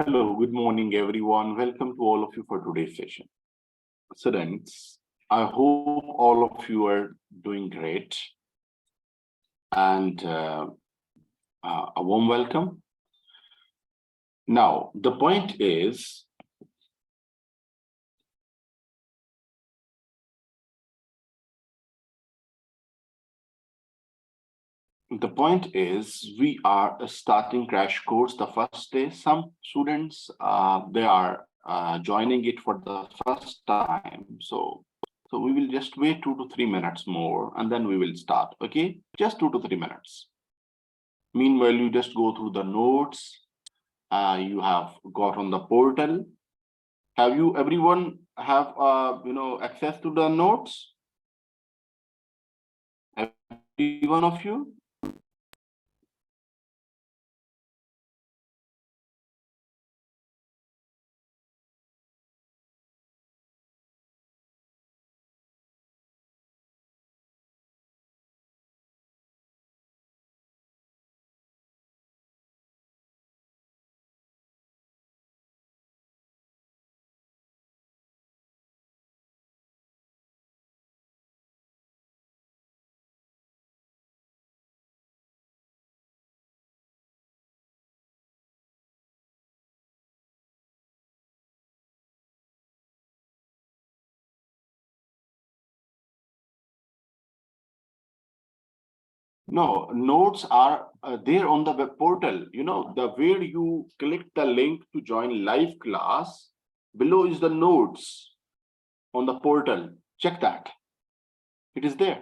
Hello, good morning, everyone. Welcome to all of you for today's session. Students, I hope all of you are doing great and a warm welcome. Now, the point is, we are starting crash course the first day. Some students, they are joining it for the first time. So we will just wait 2 to 3 minutes more and then we will start, okay? Just 2 to 3 minutes. Meanwhile, you just go through the notes you have got on the portal. Have you, everyone have, access to the notes? Every one of you? No, notes are there on the web portal. You know, the where you click the link to join live class, below is the notes on the portal. Check that. It is there.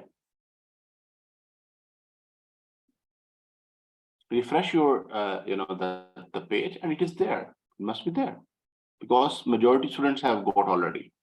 Refresh your, the page and it is there. It must be there because majority students have got already.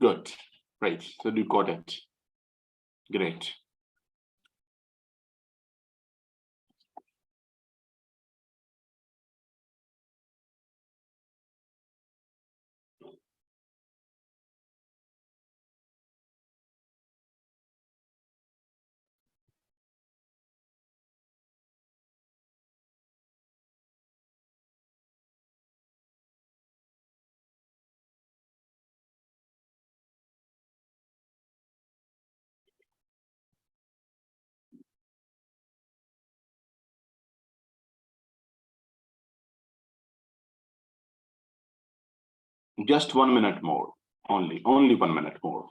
Good, right. So you got it. Great. Just 1 minute more, only 1 minute more.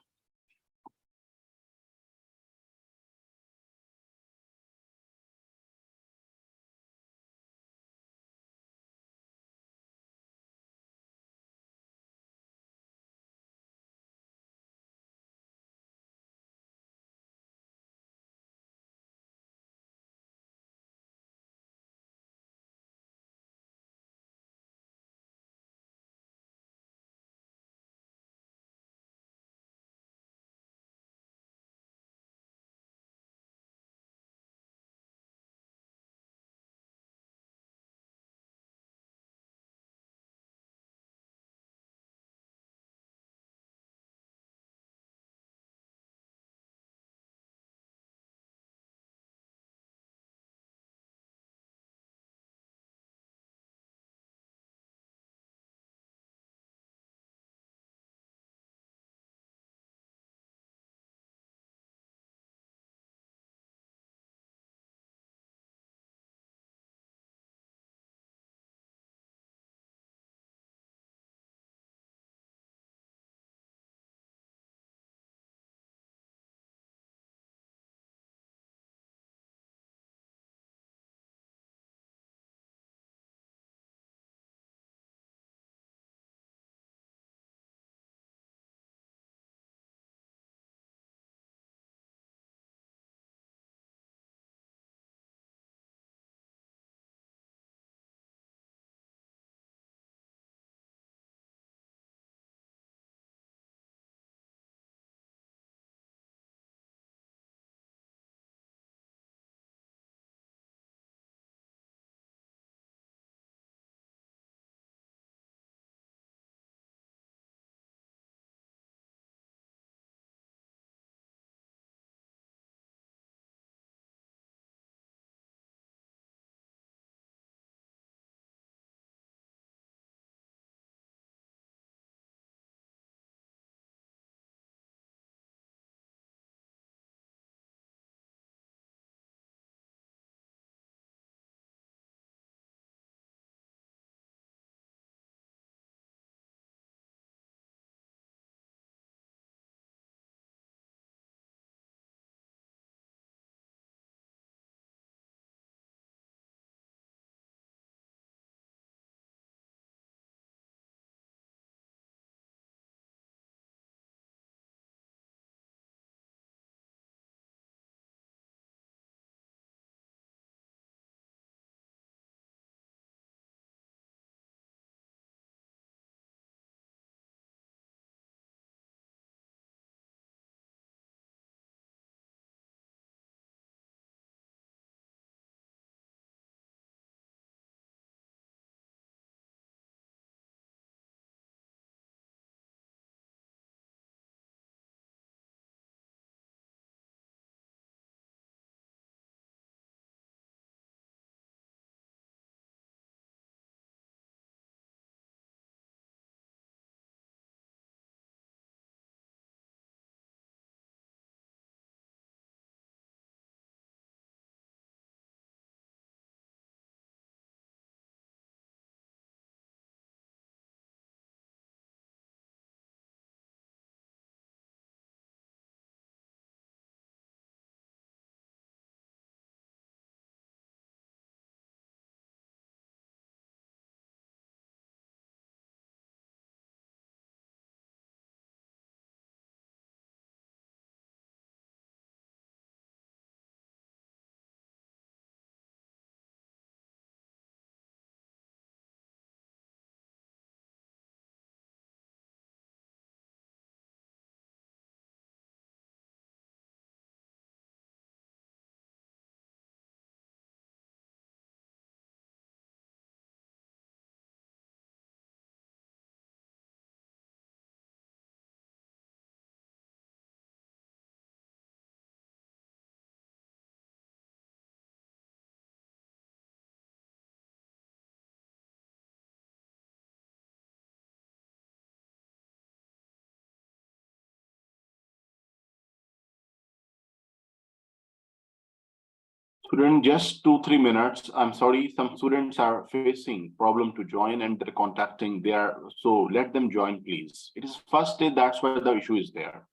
Student, just 2-3 minutes. I'm sorry, some students are facing problem to join and they're contacting there. So let them join, please. It is first day, that's why the issue is there.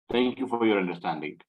Thank you for your understanding.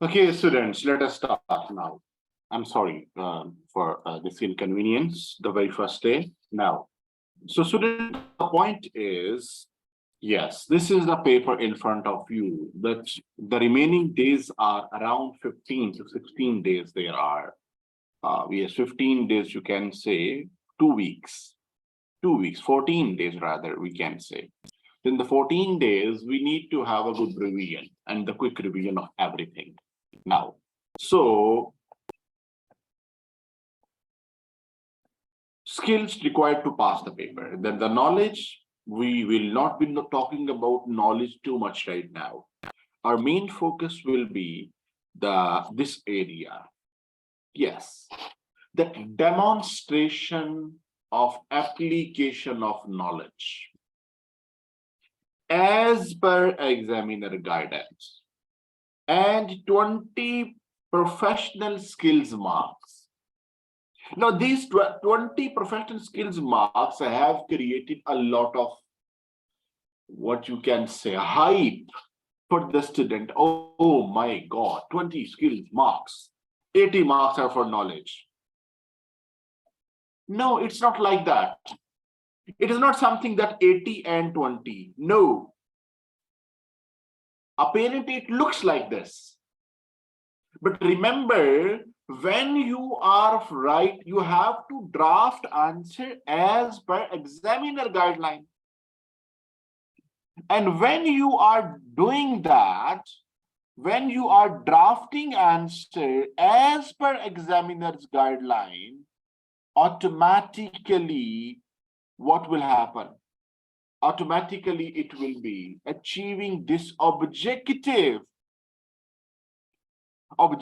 Okay, students, let us start now. I'm sorry for this inconvenience the very first day. Now, so student, the point is, yes, this is the paper in front of you. That the remaining days are around 15 to 16 days. There are, yes, 15 days. You can say 2 weeks, 2 weeks, 14 days rather. We can say. In the 14 days, we need to have a good revision and the quick revision of everything. Now, so skills required to pass the paper. Then the knowledge, we will not be talking about knowledge too much right now. Our main focus will be this area. Yes, the demonstration of application of knowledge as per examiner guidance and 20 professional skills marks. Now, these 20 professional skills marks have created a lot of what you can say hype for the student. Oh my God, 20 skills marks, 80 marks are for knowledge. No, it's not like that. It is not something that 80 and 20. No. Apparently, it looks like this. But remember, when you are right, you have to draft answer as per examiner guideline. And when you are doing that, when you are drafting answer as per examiner's guideline, automatically what will happen? Automatically it will be achieving this objective of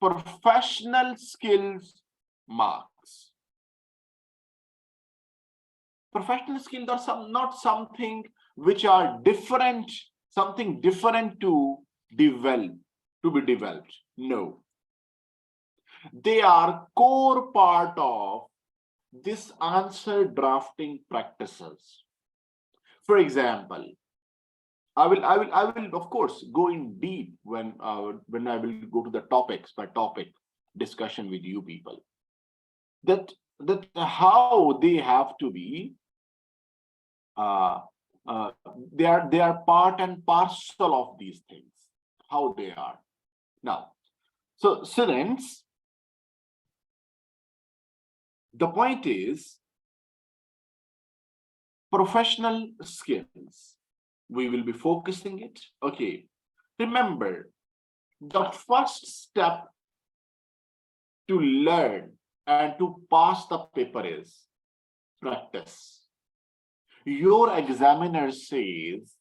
professional skills marks. Professional skills are not something which are different, something different to be developed. No. They are core part of this answer drafting practices. For example, I will of course go in deep when I will go to the topics by topic discussion with you people. That how they have to be they are part and parcel of these things, how they are. Now, so students, the point is professional skills. We will be focusing it. Okay. Remember, the first step to learn and to pass the paper is practice. Your examiner says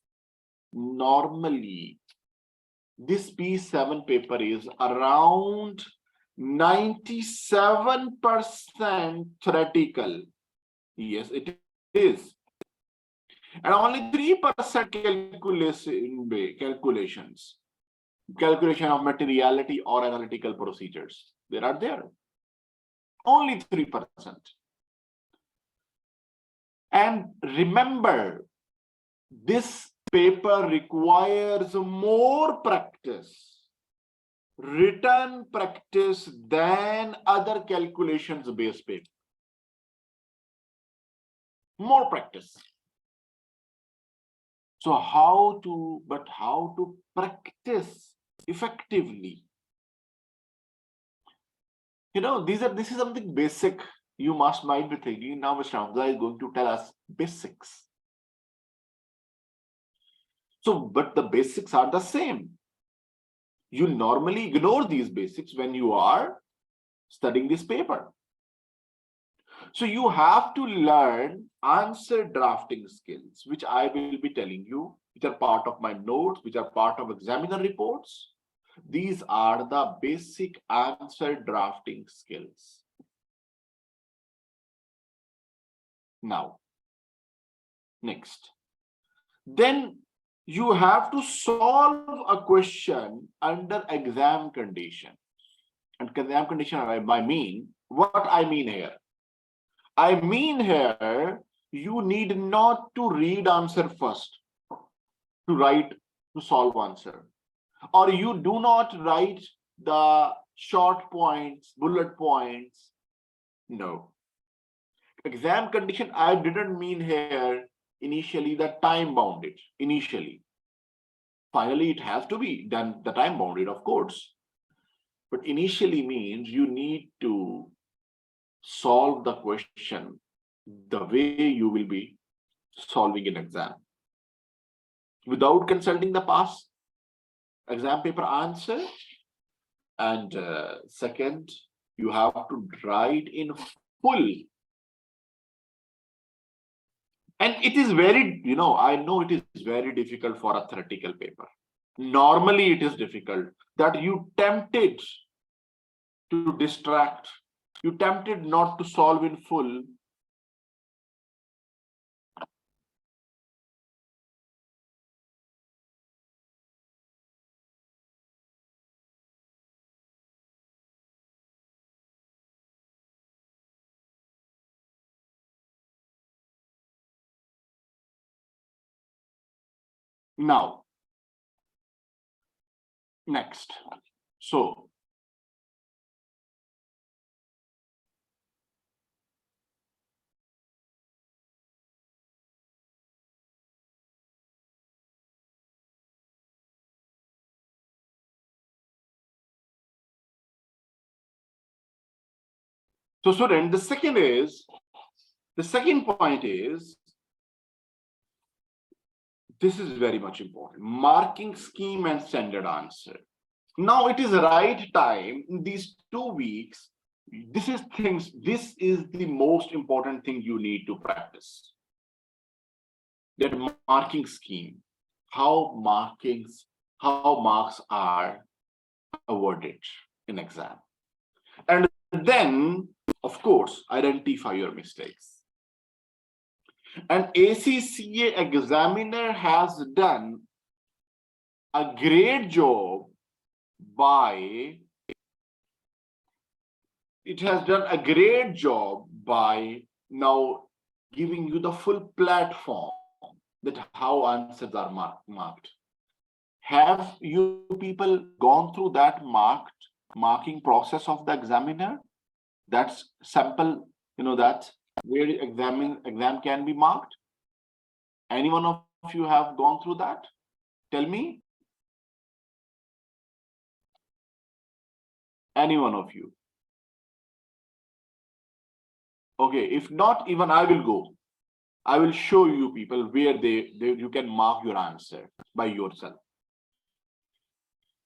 normally this P7 paper is around 97% theoretical. Yes, it is. And only 3% calculation of materiality or analytical procedures. There are there. Only 3%. And remember, this paper requires more practice, written practice than other calculations-based paper. More practice. So how to practice effectively? You know, this is something basic. You might be thinking, now Mr. Hamzah is going to tell us basics. So, but the basics are the same. You normally ignore these basics when you are studying this paper. So you have to learn answer drafting skills, which I will be telling you, which are part of my notes, which are part of examiner reports. These are the basic answer drafting skills. Now, next. Then you have to solve a question under exam condition. And exam condition, I mean, what I mean here? I mean here, you need not to read answer first to solve answer. or you do not write the short points, bullet points. No. Exam condition, I didn't mean here initially the time bounded, initially. Finally, it has to be done the time bounded, of course. But initially means you need to solve the question the way you will be solving an exam. Without consulting the past exam paper answer. And second, you have to write in full. And it is very, I know it is very difficult for a theoretical paper. Normally, it is difficult that you tempted to distract, you tempted not to solve in full. Now, next. So, student, the second point is, this is very much important, marking scheme and standard answer. Now it is the right time in these 2 weeks. This is the most important thing you need to practice. That marking scheme, how marks are awarded in exam. And then, of course, identify your mistakes. An ACCA examiner has done a great job by now giving you the full platform that how answers are marked. Have you people gone through that marking process of the examiner? That's sample, that's where exam can be marked. Any one of you have gone through that? Tell me. Any one of you? Okay, if not, even I will go. I will show you people where you can mark your answer by yourself.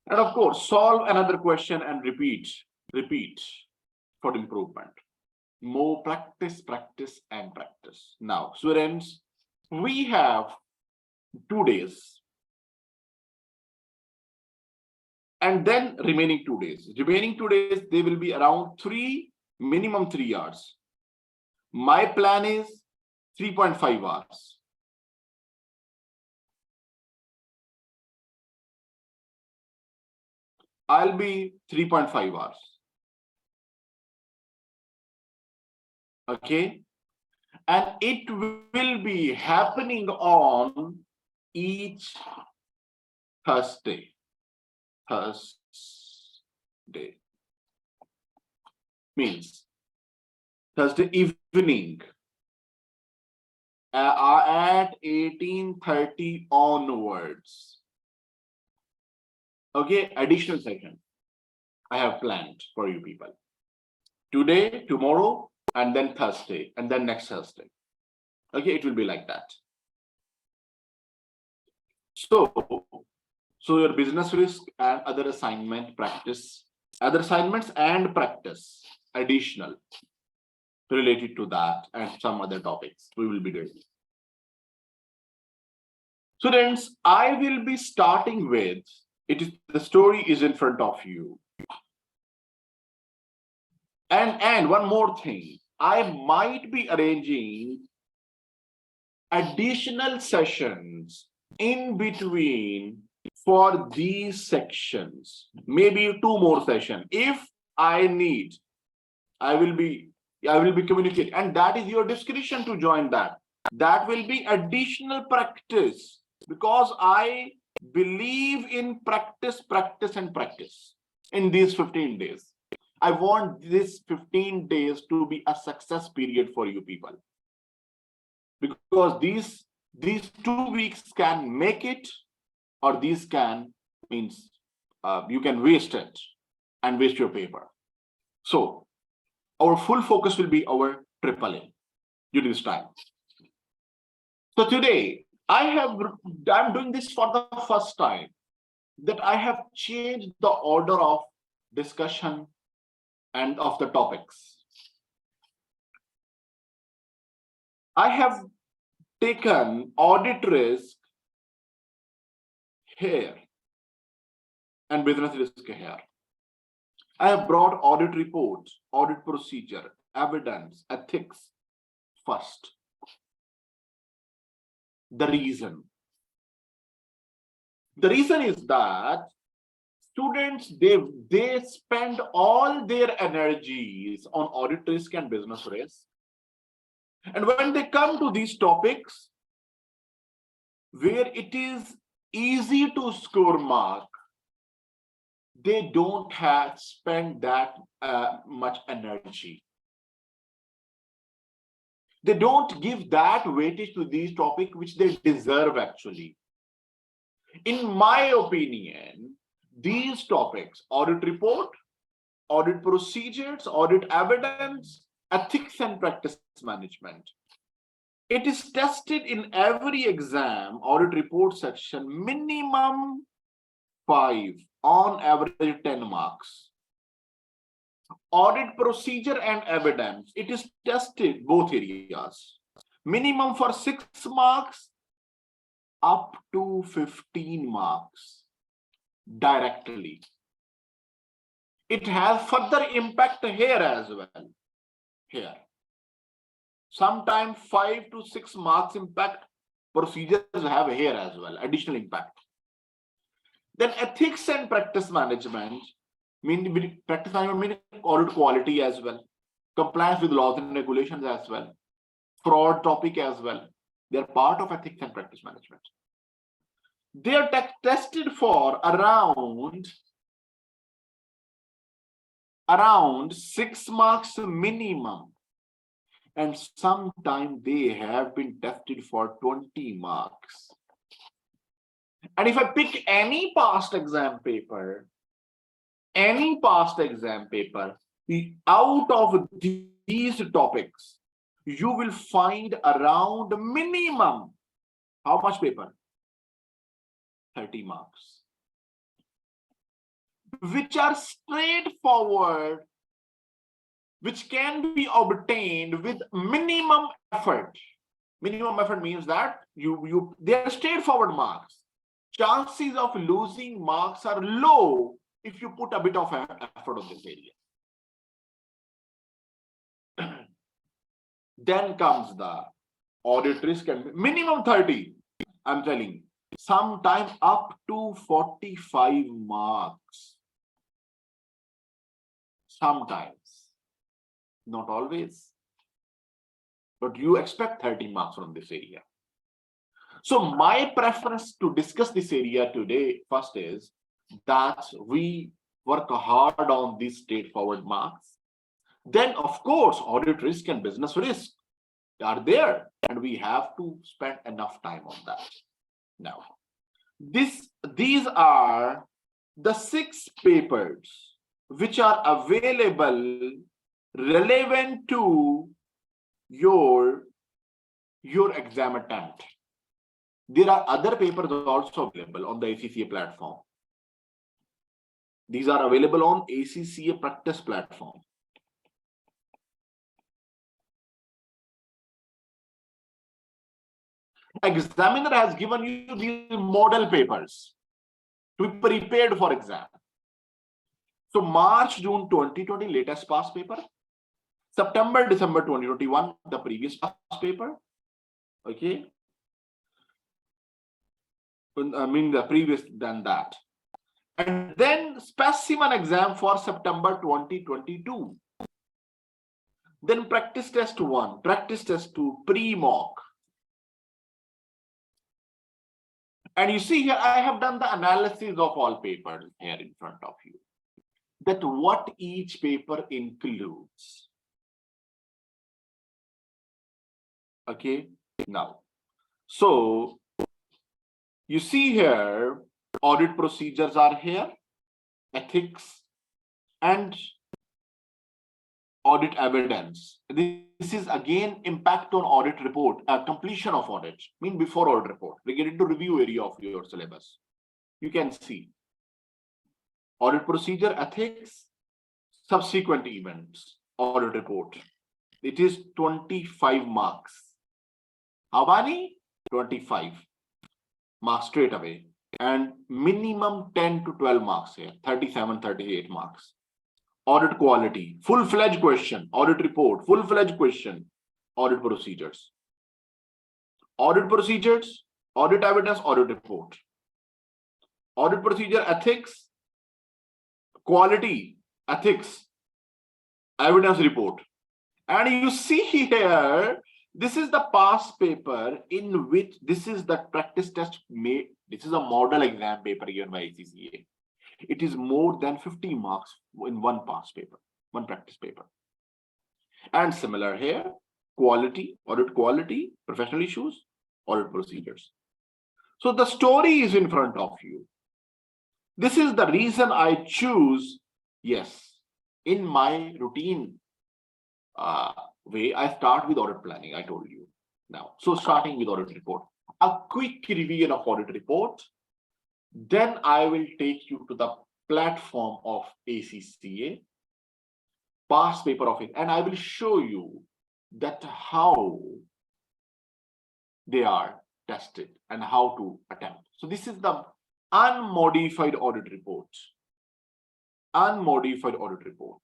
And of course, solve another question and repeat for improvement. More practice. Now, students, we have 2 days. And then remaining 2 days. Remaining 2 days, they will be around minimum 3 hours. My plan is 3.5 hours. I'll be 3.5 hours. Okay. And it will be happening on each Thursday. Means Thursday evening at 18:30 onwards. Okay, additional session I have planned for you people. Today, tomorrow, and then Thursday, and then next Thursday. Okay, it will be like that. So your business risk and other assignments and practice additional related to that and some other topics we will be doing. Students, I will be starting with, the story is in front of you. And one more thing, I might be arranging additional sessions in between for these sections, maybe 2 more sessions. If I need, I will be communicating, and that is your discretion to join that. That will be additional practice, because I believe in practice, practice, and practice in these 15 days. I want this 15 days to be a success period for you people. Because these 2 weeks can make it, or these can means you can waste it and waste your paper. So our full focus will be our AAA during this time. So today I'm doing this for the first time, that I have changed the order of discussion and of the topics. I have taken audit risk here and business risk here. I have brought audit reports, audit procedure, evidence, ethics first. The reason is that students, they spend all their energies on audit risk and business risk. And when they come to these topics where it is easy to score mark, they don't have spent that much energy. They don't give that weightage to these topics which they deserve actually. In my opinion, these topics, audit report, audit procedures, audit evidence, ethics and practice management, it is tested in every exam, audit report section, minimum 5, on average 10 marks. Audit procedure and evidence, it is tested both areas, minimum for 6 marks up to 15 marks directly. It has further impact here as well. Here, sometimes 5 to 6 marks impact procedures have here as well, additional impact. Then ethics and practice management, practice management means audit quality as well, compliance with laws and regulations as well, fraud topic as well. They're part of ethics and practice management. They are tested for around 6 marks minimum, and sometimes they have been tested for 20 marks. And if I pick any past exam paper, out of these topics, you will find around minimum, how much paper? 30 marks, which are straightforward, which can be obtained with minimum effort. Minimum effort means that they are straightforward marks. Chances of losing marks are low if you put a bit of effort on this area. Then comes the audit risk and minimum 30, I'm telling you, sometimes up to 45 marks. Sometimes, not always, but you expect 30 marks from this area. So my preference to discuss this area today first is that we work hard on these straightforward marks. Then, of course, audit risk and business risk are there, and we have to spend enough time on that. Now, these are the 6 papers which are available relevant to your exam attempt. There are other papers also available on the ACCA platform. These are available on ACCA practice platform. Examiner has given you these model papers to be prepared for exam. So March, June 2020, latest past paper. September, December 2021, the previous past paper. Okay. I mean the previous than that. And then specimen exam for September 2022. Then practice test 1, practice test 2, pre-mock. And you see here, I have done the analysis of all papers here in front of you, that what each paper includes. Okay, now, so you see here, audit procedures are here, ethics, and audit evidence. This is again impact on audit report, completion of audit, mean before audit report. We get into review area of your syllabus. You can see audit procedure, ethics, subsequent events, audit report. It is 25 marks. How many? 25 marks straight away. And minimum 10 to 12 marks here, 37, 38 marks. Audit quality, full-fledged question, audit report, full-fledged question, audit procedures. Audit procedures, audit evidence, audit report. Audit procedure, ethics, quality, ethics, evidence report. And you see here, this is the past paper in which this is the practice test made. This is a model exam paper given by ACCA. It is more than 50 marks in one past paper, one practice paper. And similar here, quality, audit quality, professional issues, audit procedures. So the story is in front of you. This is the reason I choose, yes, in my routine way, I start with audit planning, I told you now. So starting with audit report, a quick revision of audit report. Then I will take you to the platform of ACCA, past paper of it, and I will show you that how they are tested and how to attempt. So this is the unmodified audit report. Unmodified audit report.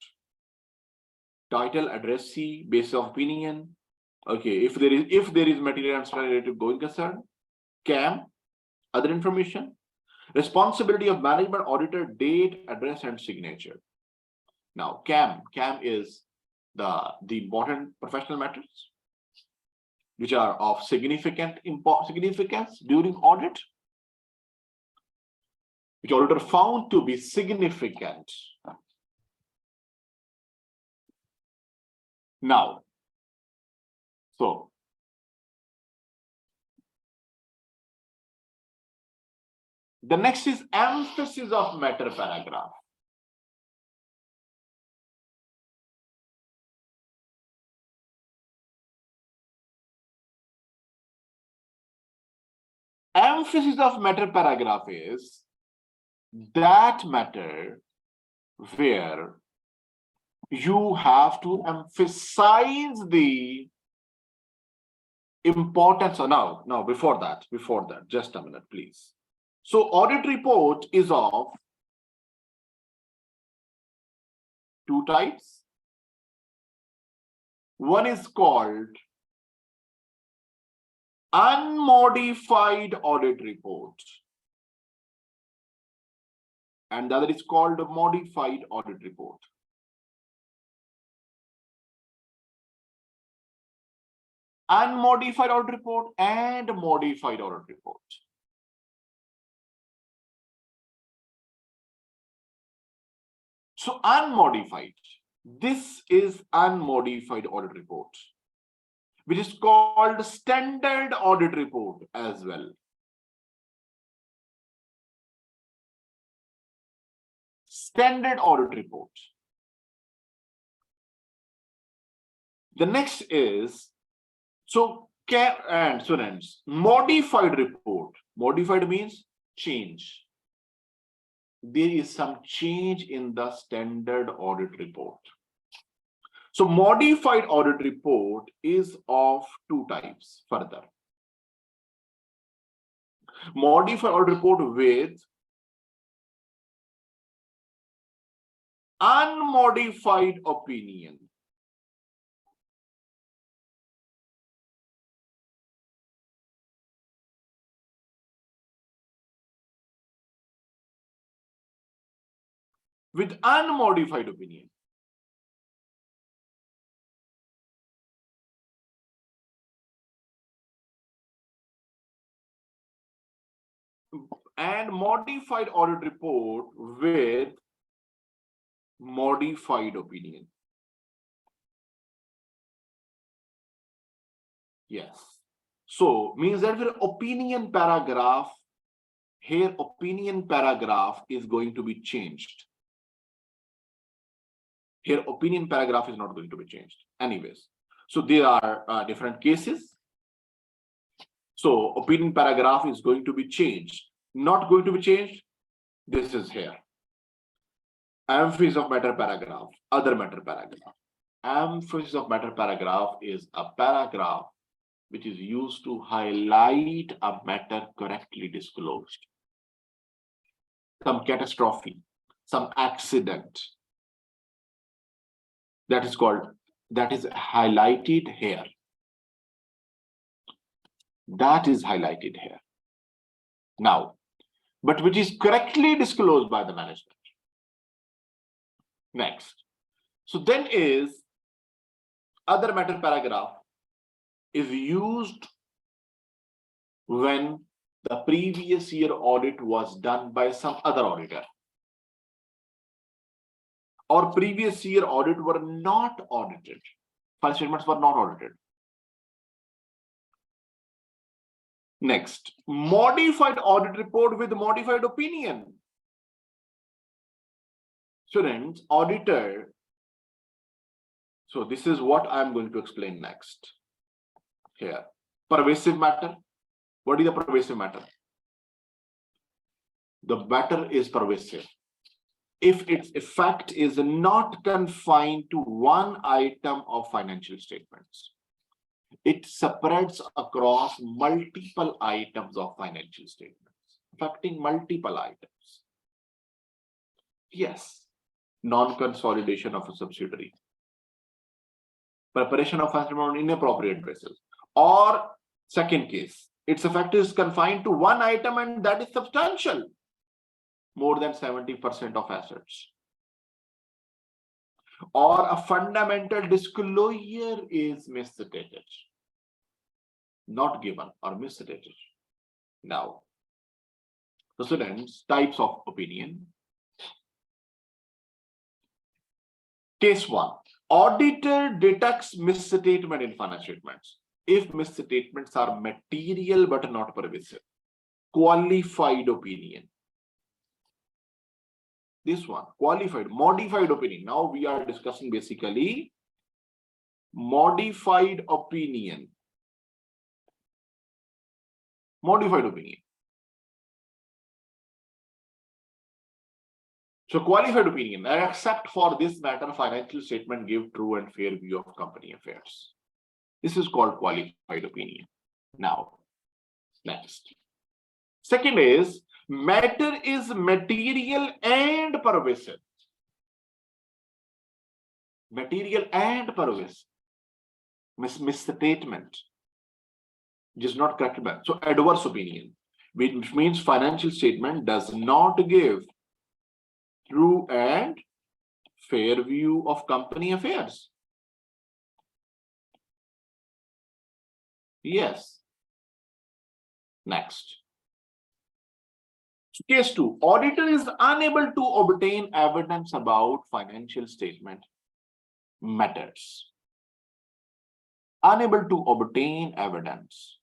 Title, addressee, basis of opinion. Okay, if there is material and related to going concern, CAM, other information. Responsibility of management auditor, date, address, and signature. Now, CAM is the important professional matters which are of significance during audit, which auditor found to be significant. Now, so the next is emphasis of matter paragraph. Emphasis of matter paragraph is that matter where you have to emphasize the importance. Now, before that, just a minute, please. So audit report is of two types. One is called unmodified audit report, and the other is called modified audit report. Unmodified audit report and modified audit report. So unmodified, this is unmodified audit report, which is called standard audit report as well. Standard audit report. The next is, and students, modified report. Modified means change. There is some change in the standard audit report. So modified audit report is of two types further. Modified audit report with unmodified opinion. With unmodified opinion. and modified audit report with modified opinion. Yes. So means that your opinion paragraph here, opinion paragraph is going to be changed. Here, opinion paragraph is not going to be changed. Anyways, so there are different cases. So opinion paragraph is going to be changed. Not going to be changed. This is here. Emphasis of matter paragraph, other matter paragraph. Emphasis of matter paragraph is a paragraph which is used to highlight a matter correctly disclosed. Some catastrophe, some accident. That is highlighted here. That is highlighted here. Now, but which is correctly disclosed by the management. Next. So then is other matter paragraph is used when the previous year audit was done by some other auditor, or previous year audit were not audited. Financial statements were not audited. Next, modified audit report with modified opinion. Students, auditor. So this is what I'm going to explain next. Here, pervasive matter. What is the pervasive matter? The matter is pervasive if its effect is not confined to one item of financial statements. It spreads across multiple items of financial statements, affecting multiple items. Yes, non-consolidation of a subsidiary, preparation of financial on inappropriate basis, or second case, its effect is confined to one item and that is substantial, more than 70% of assets. Or a fundamental disclosure is misstated, not given or misstated. Now, the students, types of opinion. Case 1, auditor detects misstatement in financial statements. If misstatements are material but not pervasive, qualified opinion. This one, qualified, modified opinion. Now we are discussing basically modified opinion. Modified opinion. So qualified opinion, except for this matter, financial statement give true and fair view of company affairs. This is called qualified opinion. Now, next. Second is, matter is material and pervasive. Material and pervasive. Misstatement. Which is not correct. So adverse opinion, which means financial statement does not give true and fair view of company affairs. Yes. Next. Case 2, auditor is unable to obtain evidence about financial statement matters. Unable to obtain evidence.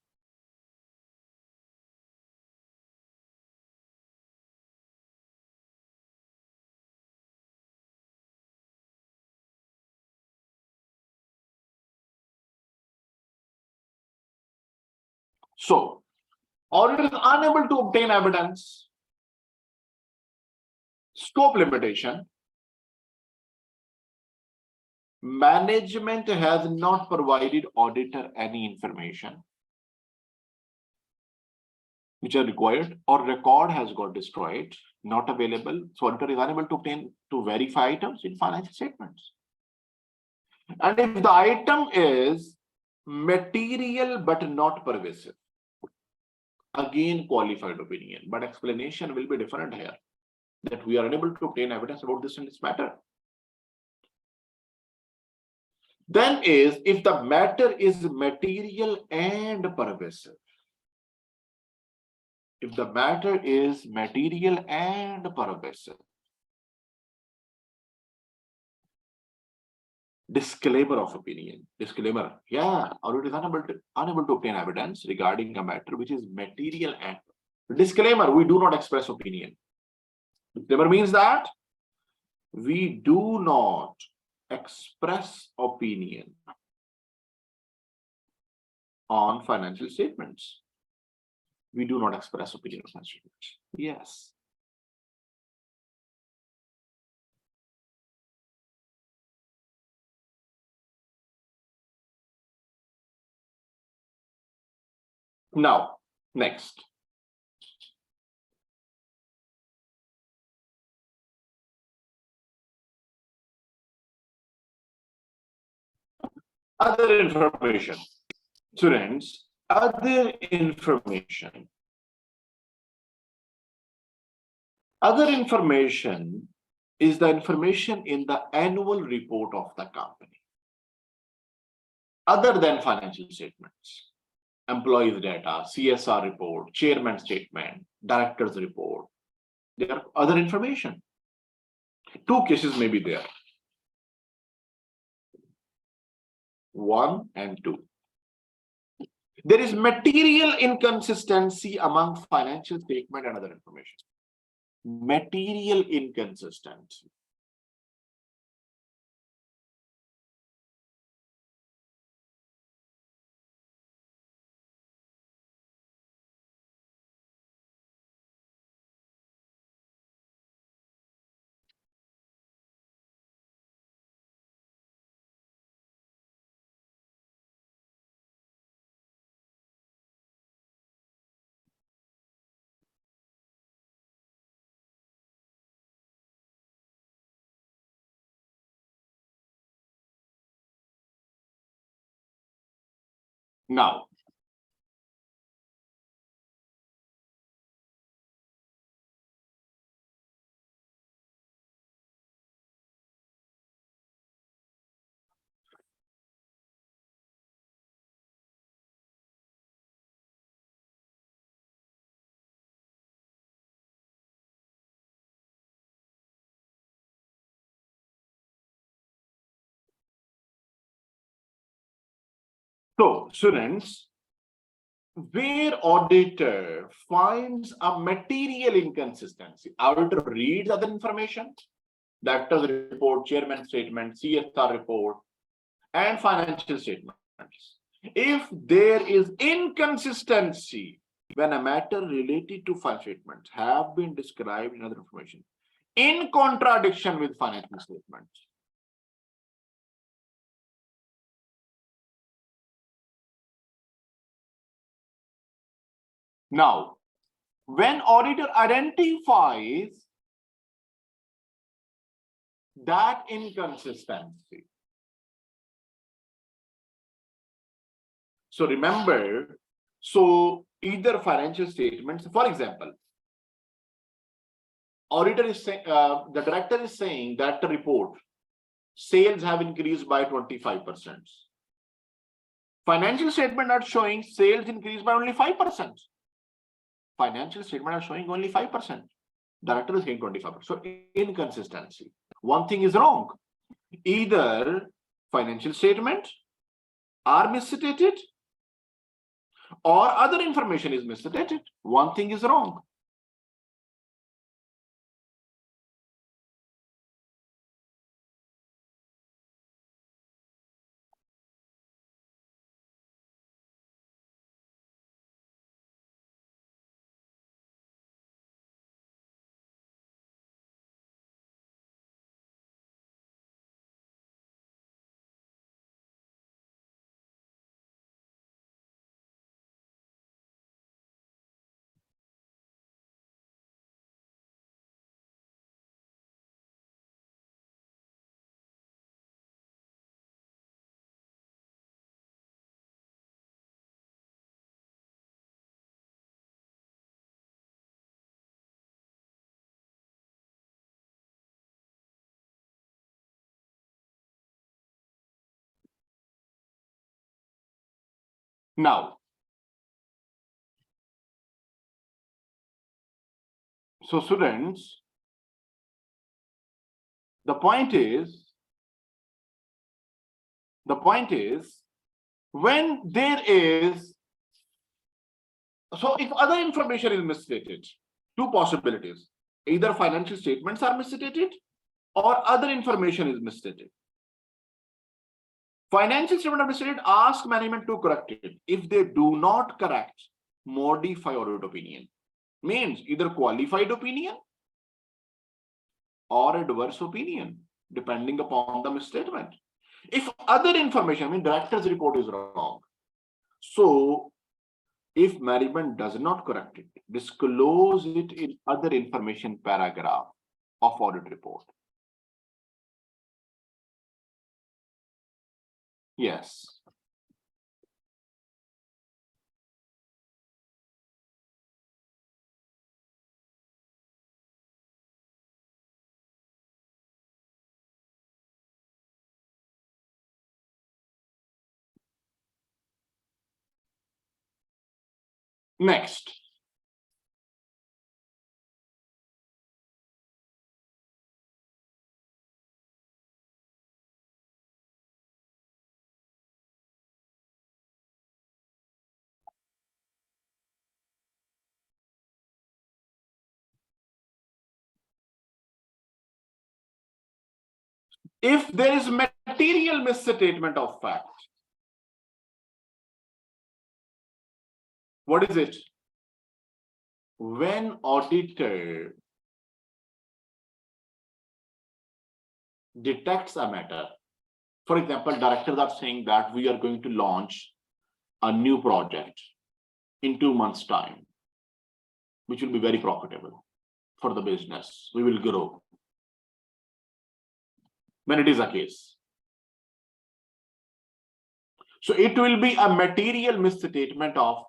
So, auditor is unable to obtain evidence. Scope limitation. Management has not provided auditor any information which are required, or record has got destroyed, not available. So auditor is unable to obtain to verify items in financial statements. And if the item is material but not pervasive, again qualified opinion, but explanation will be different here, that we are unable to obtain evidence about this in this matter. Then is, if the matter is material and pervasive. if the matter is material and pervasive. Disclaimer of opinion. Disclaimer. Yeah, audit is unable to obtain evidence regarding a matter which is material and disclaimer. We do not express opinion. Disclaimer means that we do not express opinion on financial statements. We do not express opinion on financial statements. Yes. Now, next. Other information. Students, other information. Other information is the information in the annual report of the company. Other than financial statements. Employees data, CSR report, chairman statement, director's report. There are other information. Two cases may be there. 1 and 2. There is material inconsistency among financial statement and other information. Material inconsistency. Now, so students, where auditor finds a material inconsistency, auditor reads other information, director's report, chairman statement, CSR report, and financial statements. If there is inconsistency when a matter related to financial statements have been described in other information in contradiction with financial statements, now, when auditor identifies that inconsistency, so remember, so either financial statements, for example, auditor is saying, the director is saying that the report sales have increased by 25%. Financial statement are showing sales increased by only 5%. Financial statement are showing only 5%. Director is saying 25%. So inconsistency. One thing is wrong. Either financial statement are misstated or other information is misstated. One thing is wrong. Now, So students, the point is when there is, so if other information is misstated, two possibilities, either financial statements are misstated or other information is misstated. Financial statement are misstated, ask management to correct it. If they do not correct, modify audit opinion. Means either qualified opinion or adverse opinion, depending upon the misstatement. If other information, I mean director's report is wrong, so if management does not correct it, disclose it in other information paragraph of audit report. Yes. Next. If there is material misstatement of fact, what is it? When auditor detects a matter, for example, directors are saying that we are going to launch a new project in 2 months' time, which will be very profitable for the business. We will grow. When it is a case. So it will be a material misstatement of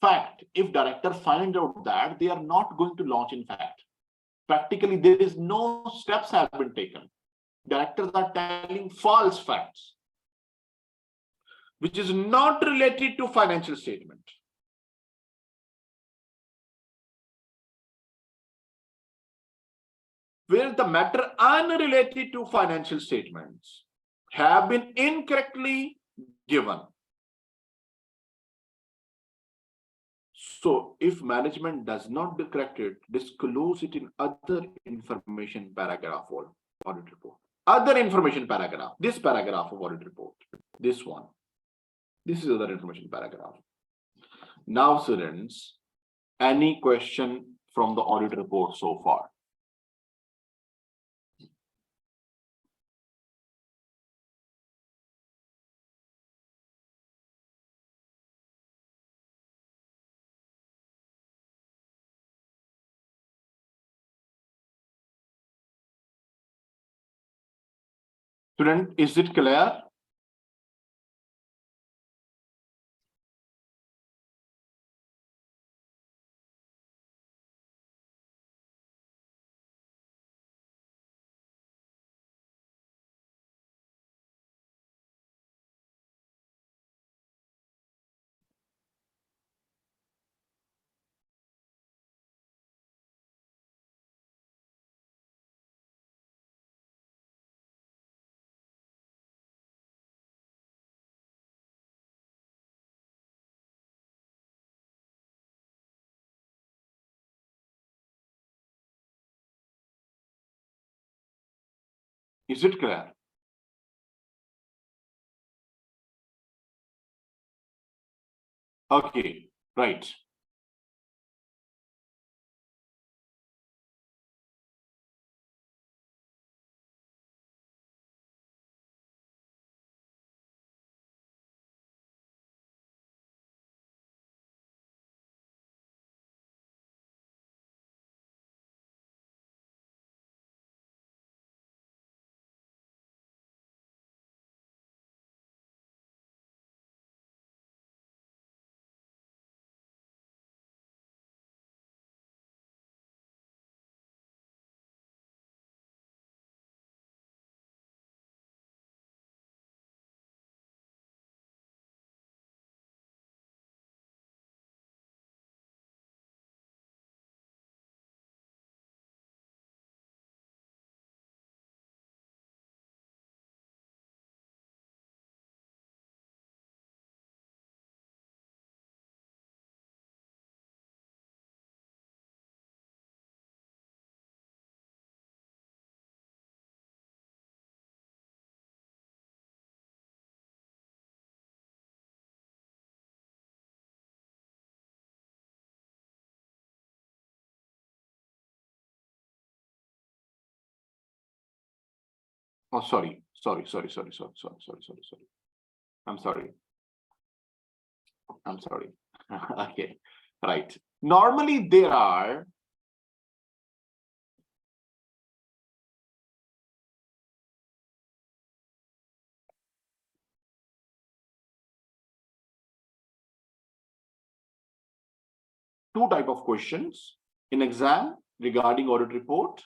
fact if director finds out that they are not going to launch in fact. Practically, there is no steps have been taken. Directors are telling false facts, which is not related to financial statement. Where the matter unrelated to financial statements have been incorrectly given. So if management does not correct it, disclose it in other information paragraph of audit report. Other information paragraph, this paragraph of audit report, this one. This is other information paragraph. Now, students, any question from the audit report so far? Student, is it clear? Is it clear? Okay, right. Oh, sorry. I'm sorry. Okay, right. Normally there are two type of questions in exam regarding audit report.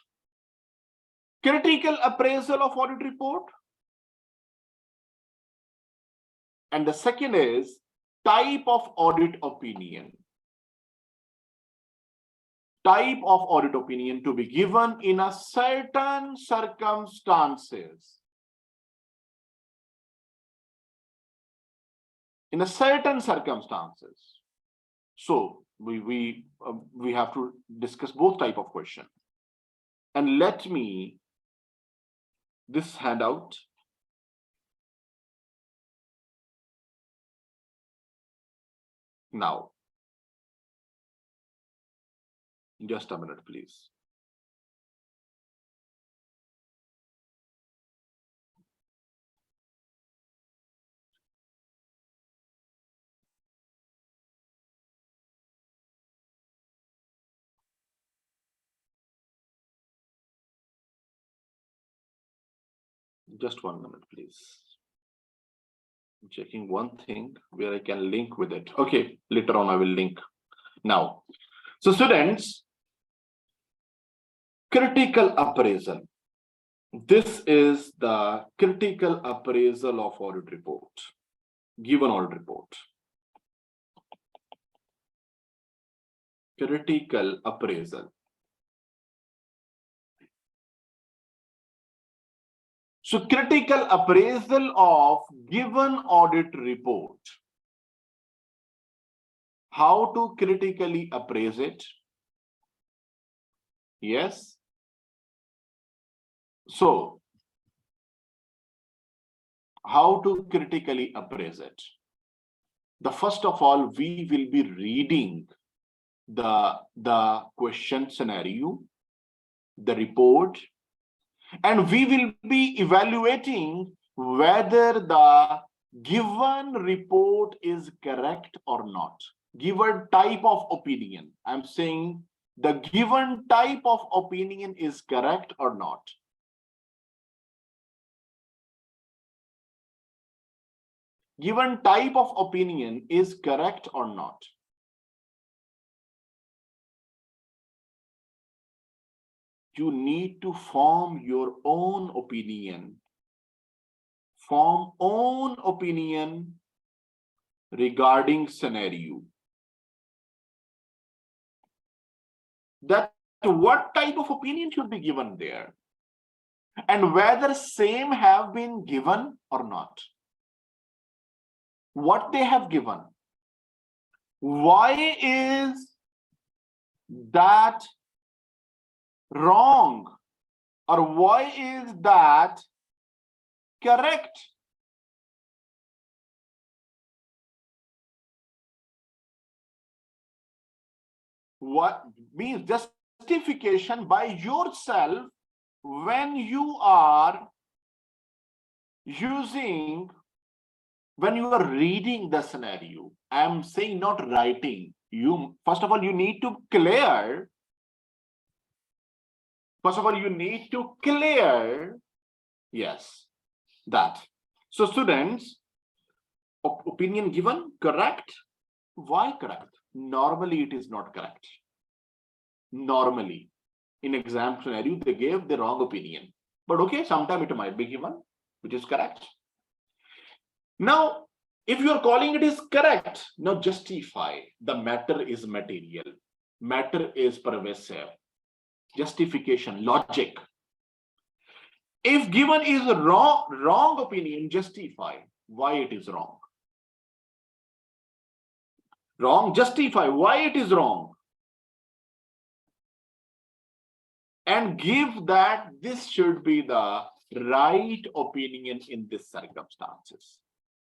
Critical appraisal of audit report. And the second is type of audit opinion. Type of audit opinion to be given in a certain circumstances. In a certain circumstances. So we have to discuss both type of question. And let me this handout. Now, just a minute, please. Just 1 minute, please. I'm checking one thing where I can link with it. Okay, later on I will link. Now, so students, critical appraisal. This is the critical appraisal of audit report, given audit report. Critical appraisal. So critical appraisal of given audit report. How to critically appraise it? Yes. So, how to critically appraise it? The first of all, we will be reading the question scenario, the report, and we will be evaluating whether the given report is correct or not. Given type of opinion. I'm saying the given type of opinion is correct or not. Given type of opinion is correct or not. You need to form your own opinion. Form own opinion regarding scenario. That what type of opinion should be given there, and whether same have been given or not. What they have given. Why is that wrong, or why is that correct? What means justification by yourself when you are using, when you are reading the scenario. I'm saying not writing. You first of all, you need to clear. First of all, you need to clear, yes, that. So students, opinion given, correct. Why correct? Normally it is not correct. Normally, in exam scenario, they gave the wrong opinion. But okay, sometime it might be given, which is correct. Now, if you are calling it is correct, now justify. The matter is material. Matter is pervasive. Justification, logic. If given is wrong opinion, justify why it is wrong. Wrong, justify why it is wrong. And give that this should be the right opinion in these circumstances.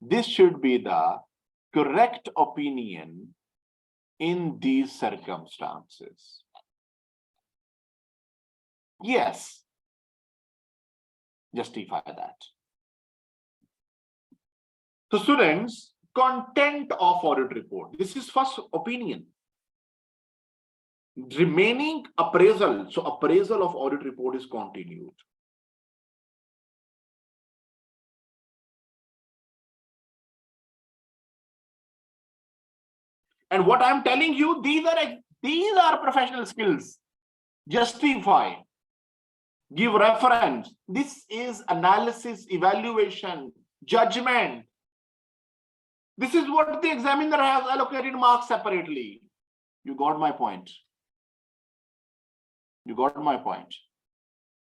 This should be the correct opinion in these circumstances. Yes. justify that. So students, content of audit report. This is first opinion. Remaining appraisal. So appraisal of audit report is continued. And what I'm telling you, these are professional skills. Justify, give reference. This is analysis, evaluation, judgment. This is what the examiner has allocated marks separately. You got my point. You got my point.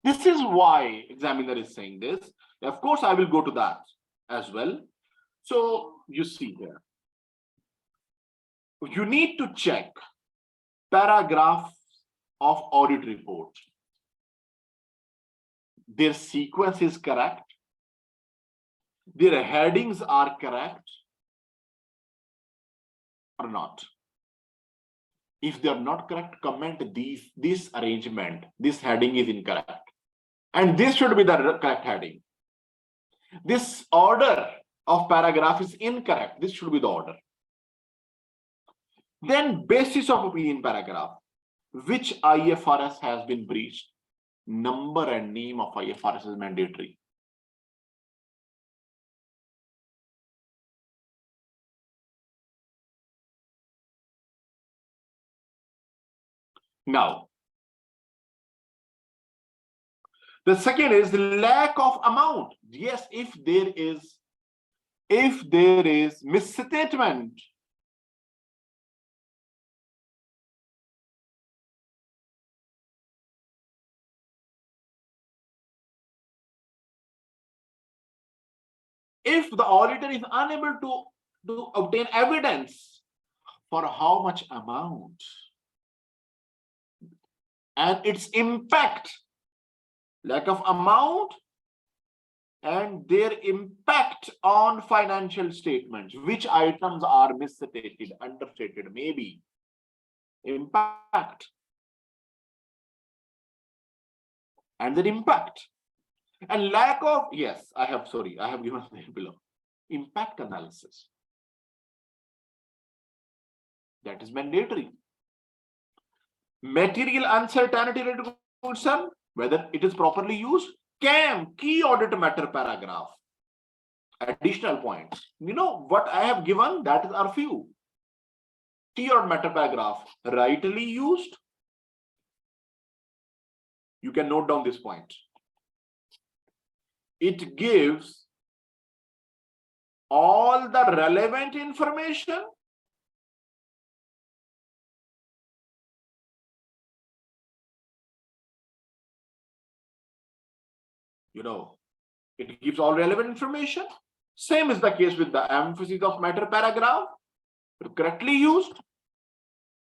This is why examiner is saying this. Of course, I will go to that as well. So you see here, you need to check paragraph of audit report. Their sequence is correct. Their headings are correct or not. If they are not correct, comment this arrangement, this heading is incorrect. And this should be the correct heading. This order of paragraph is incorrect. This should be the order. Then basis of opinion paragraph. Which IFRS has been breached? Number and name of IFRS is mandatory. Now, the second is the lack of amount. Yes, if there is misstatement, if the auditor is unable to obtain evidence for how much amount and its impact, lack of amount and their impact on financial statements, which items are misstated, understated, maybe impact and their impact. And lack of, yes, I have given it below. Impact analysis. That is mandatory. Material uncertainty related to concern, whether it is properly used. CAM, key audit matter paragraph. Additional points. You know what I have given, that is our few. Key audit matter paragraph, rightly used. You can note down this point. It gives all the relevant information it gives all relevant information. Same is the case with the emphasis of matter paragraph. Correctly used,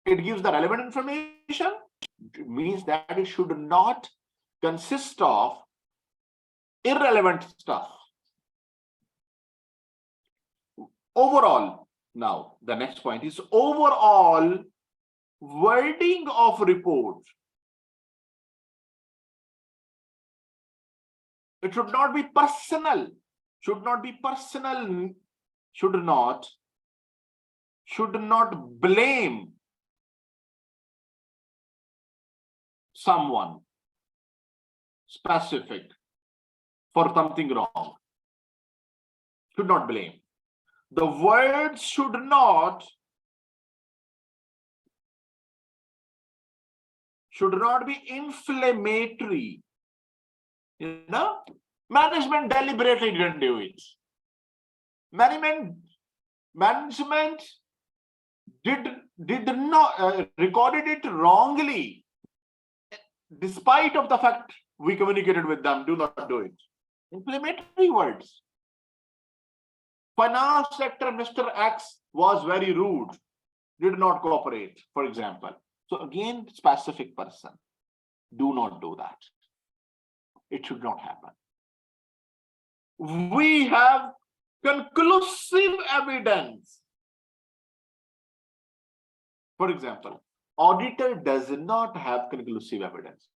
it gives the relevant information. It means that it should not consist of irrelevant stuff. Overall, now the next point is overall wording of report. It should not be personal, should not blame someone specific for something wrong. Should not blame. The words should not be inflammatory. Management deliberately didn't do it. Management did not recorded it wrongly, despite of the fact we communicated with them. Do not do it. Inflammatory words. Finance sector, Mr. X was very rude, did not cooperate, for example. So again, specific person. Do not do that. It should not happen. We have conclusive evidence. For example, auditor does not have conclusive evidence.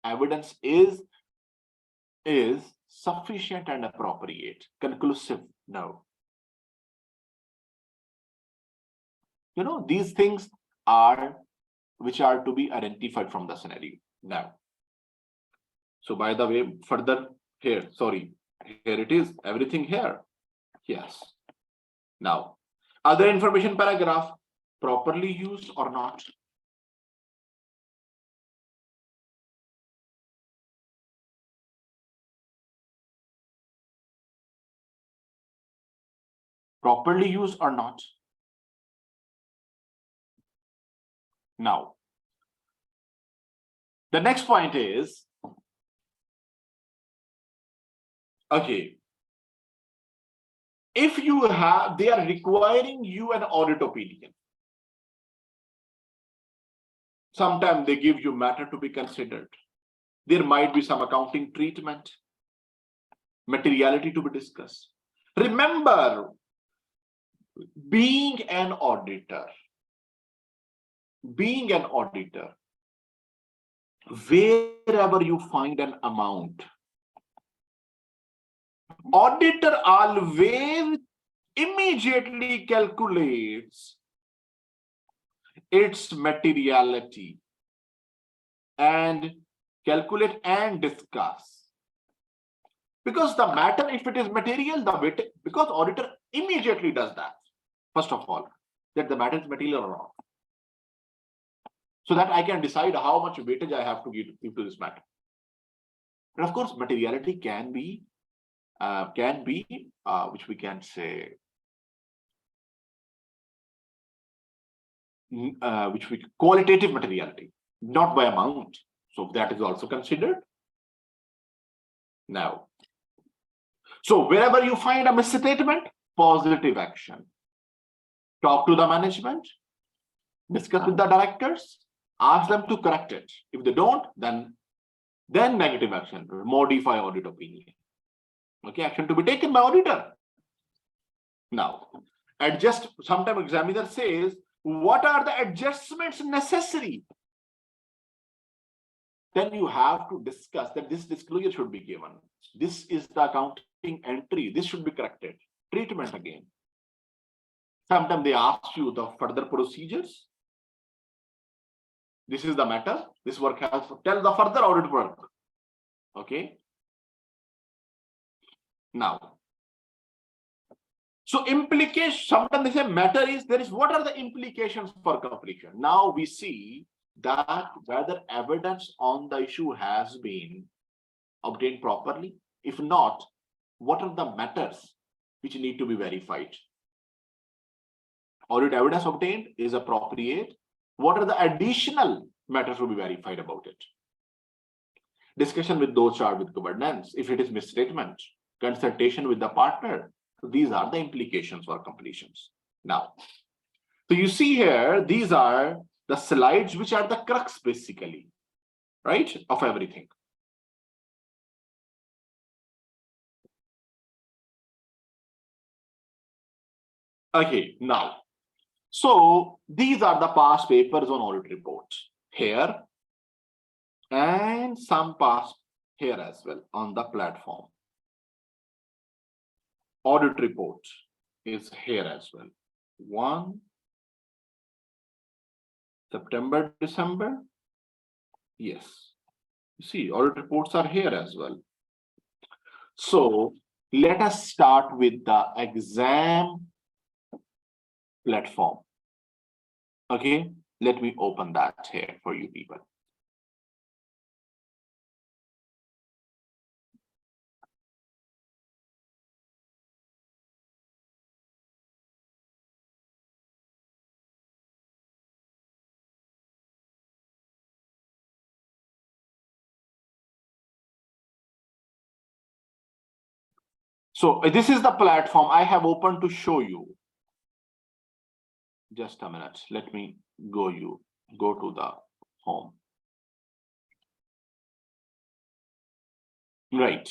Evidence is sufficient and appropriate, conclusive? No. You know, these things are which are to be identified from the scenario. Now, so by the way, further here, sorry, here it is, everything here. Yes. Now, other information paragraph, properly used or not? Properly used or not? Now, the next point is, okay, if you have, they are requiring you an audit opinion. Sometimes they give you matter to be considered. There might be some accounting treatment, materiality to be discussed. Remember, being an auditor, wherever you find an amount, auditor always immediately calculates its materiality and calculate and discuss. Because the matter, if it is material, the weight, because auditor immediately does that. First of all, that the matter is material or not. So that I can decide how much weightage I have to give to this matter. And of course, materiality can be which we can say, qualitative materiality, not by amount. So that is also considered. Now, so wherever you find a misstatement, positive action. Talk to the management, discuss with the directors, ask them to correct it. If they don't, then negative action, modify audit opinion. Okay, action to be taken by auditor. Now, adjust, sometimes examiner says, what are the adjustments necessary? Then you have to discuss that this disclosure should be given. This is the accounting entry. This should be corrected. Treatment again. Sometimes they ask you the further procedures. This is the matter. This work has to tell the further audit work. Okay. Now, so implication, sometimes they say matter is, what are the implications for completion? Now we see that whether evidence on the issue has been obtained properly. If not, what are the matters which need to be verified? Audit evidence obtained is appropriate. What are the additional matters to be verified about it? Discussion with those charged with governance. If it is misstatement, consultation with the partner. So these are the implications for completions. Now, so you see here, these are the slides which are the crux basically, right, of everything. Okay, now, so these are the past papers on audit reports here and some past here as well on the platform. Audit report is here as well. 1 September, December. Yes. You see, audit reports are here as well. So let us start with the exam platform. Okay, let me open that here for you people. So this is the platform I have opened to show you. Just a minute. Let me go to the home. Right.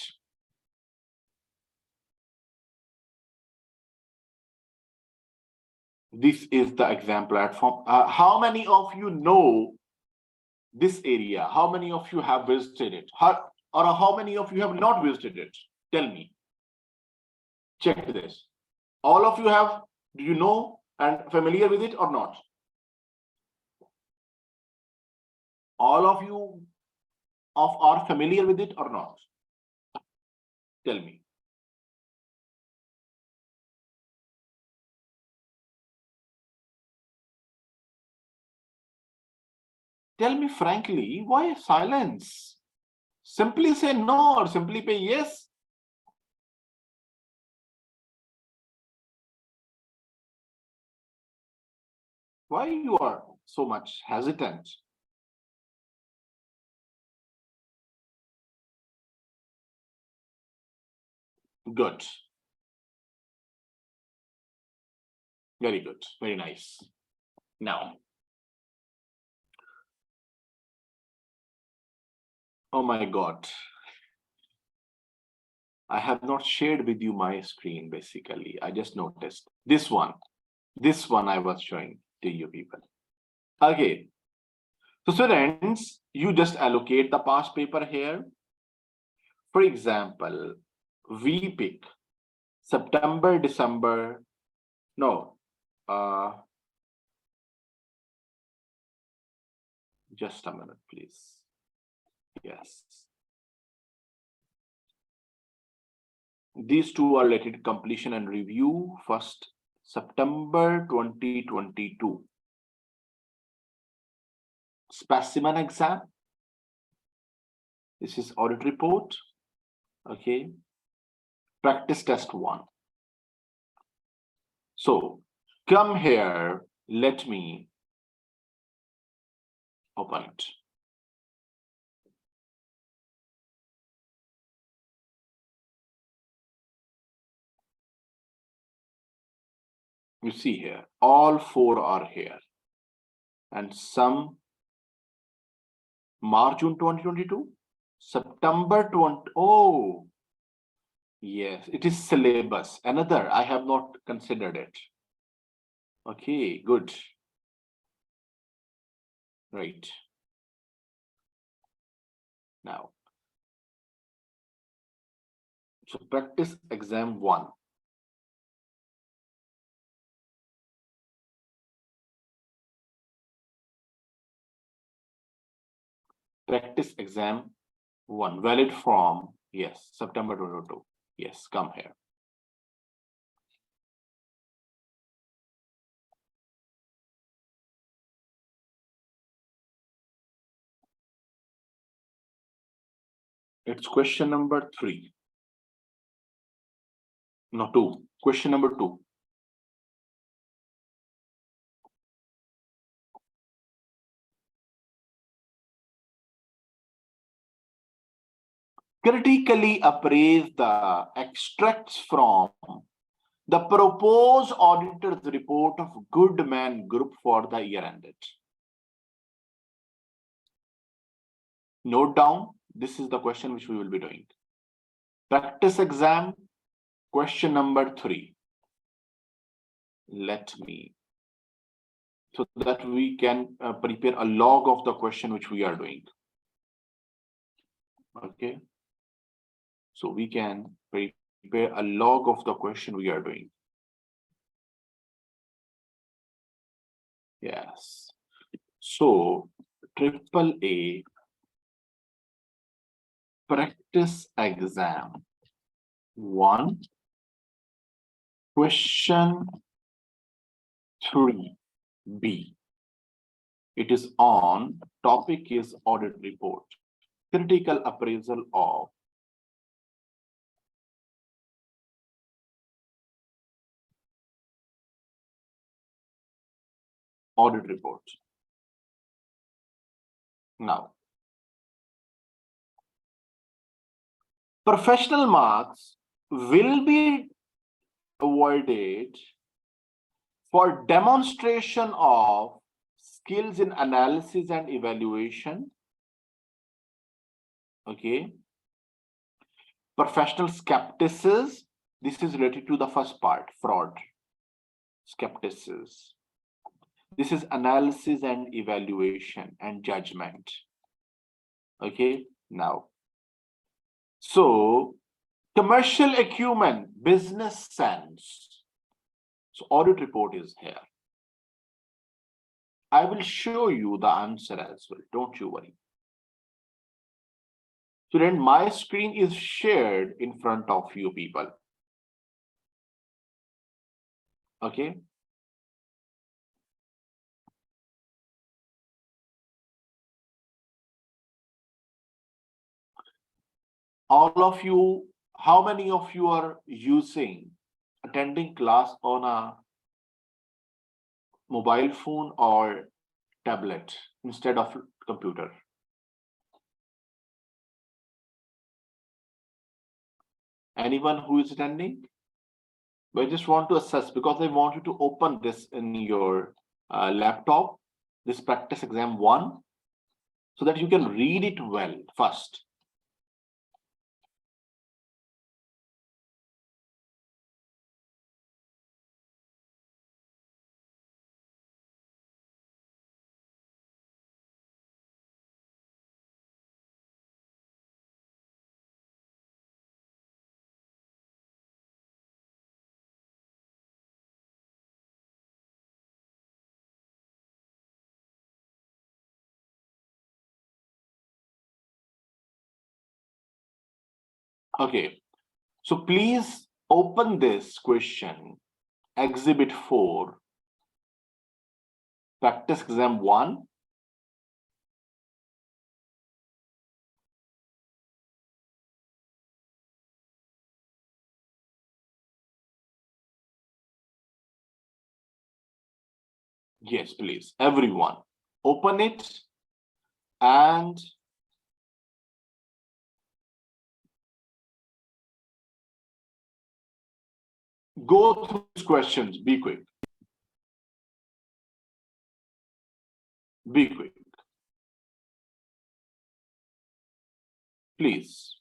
This is the exam platform. How many of you know this area? How many of you have visited it? Or how many of you have not visited it? Tell me. Check this. All of you have, do you know and familiar with it or not? All of you are familiar with it or not? Tell me. Tell me frankly, why silence? Simply say no or simply say yes. Why you are so much hesitant? Good. Very good. Very nice. Now, oh my God. I have not shared with you my screen, basically. I just noticed. This one I was showing to you people. Okay. So students, you just allocate the past paper here. For example, we pick September, December, no, just a minute, please. Yes. These two are related to completion and review. First, September 2022. Specimen exam. This is audit report. Okay. Practice test 1. So come here. Let me open it. You see here, all 4 are here. And some March, June 2022, September 20. Oh, yes, it is syllabus. Another, I have not considered it. Okay, good. Right. Now, so practice exam 1. Practice exam 1, valid from, yes, September 2022. Yes, come here. It's question number 3. No, 2. Question number 2. Critically appraise the extracts from the proposed auditor's report of Goodman Group for the year ended. Note down, this is the question which we will be doing. Practice exam, question number 3. Let me, so that we can prepare a log of the question which we are doing. Okay. So we can prepare a log of the question we are doing. Yes. So AAA practice exam 1, question 3B. It is on, topic is audit report, critical appraisal of audit report. Now, professional marks will be awarded for demonstration of skills in analysis and evaluation. Okay. Professional skepticism. This is related to the first part, fraud. Skepticism. This is analysis and evaluation and judgment. Okay. Now, so Commercial acumen, business sense. So audit report is here. I will show you the answer as well. Don't you worry. Student, my screen is shared in front of you people. Okay. All of you, how many of you are attending class on a mobile phone or tablet instead of computer? Anyone who is attending? But I just want to assess because I want you to open this in your laptop, this practice exam 1, so that you can read it well first. Okay, so please open this question, Exhibit 4, practice exam 1. Yes, please, everyone, open it and go through these questions. Be quick. Be quick. Please.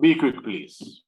Be quick, please.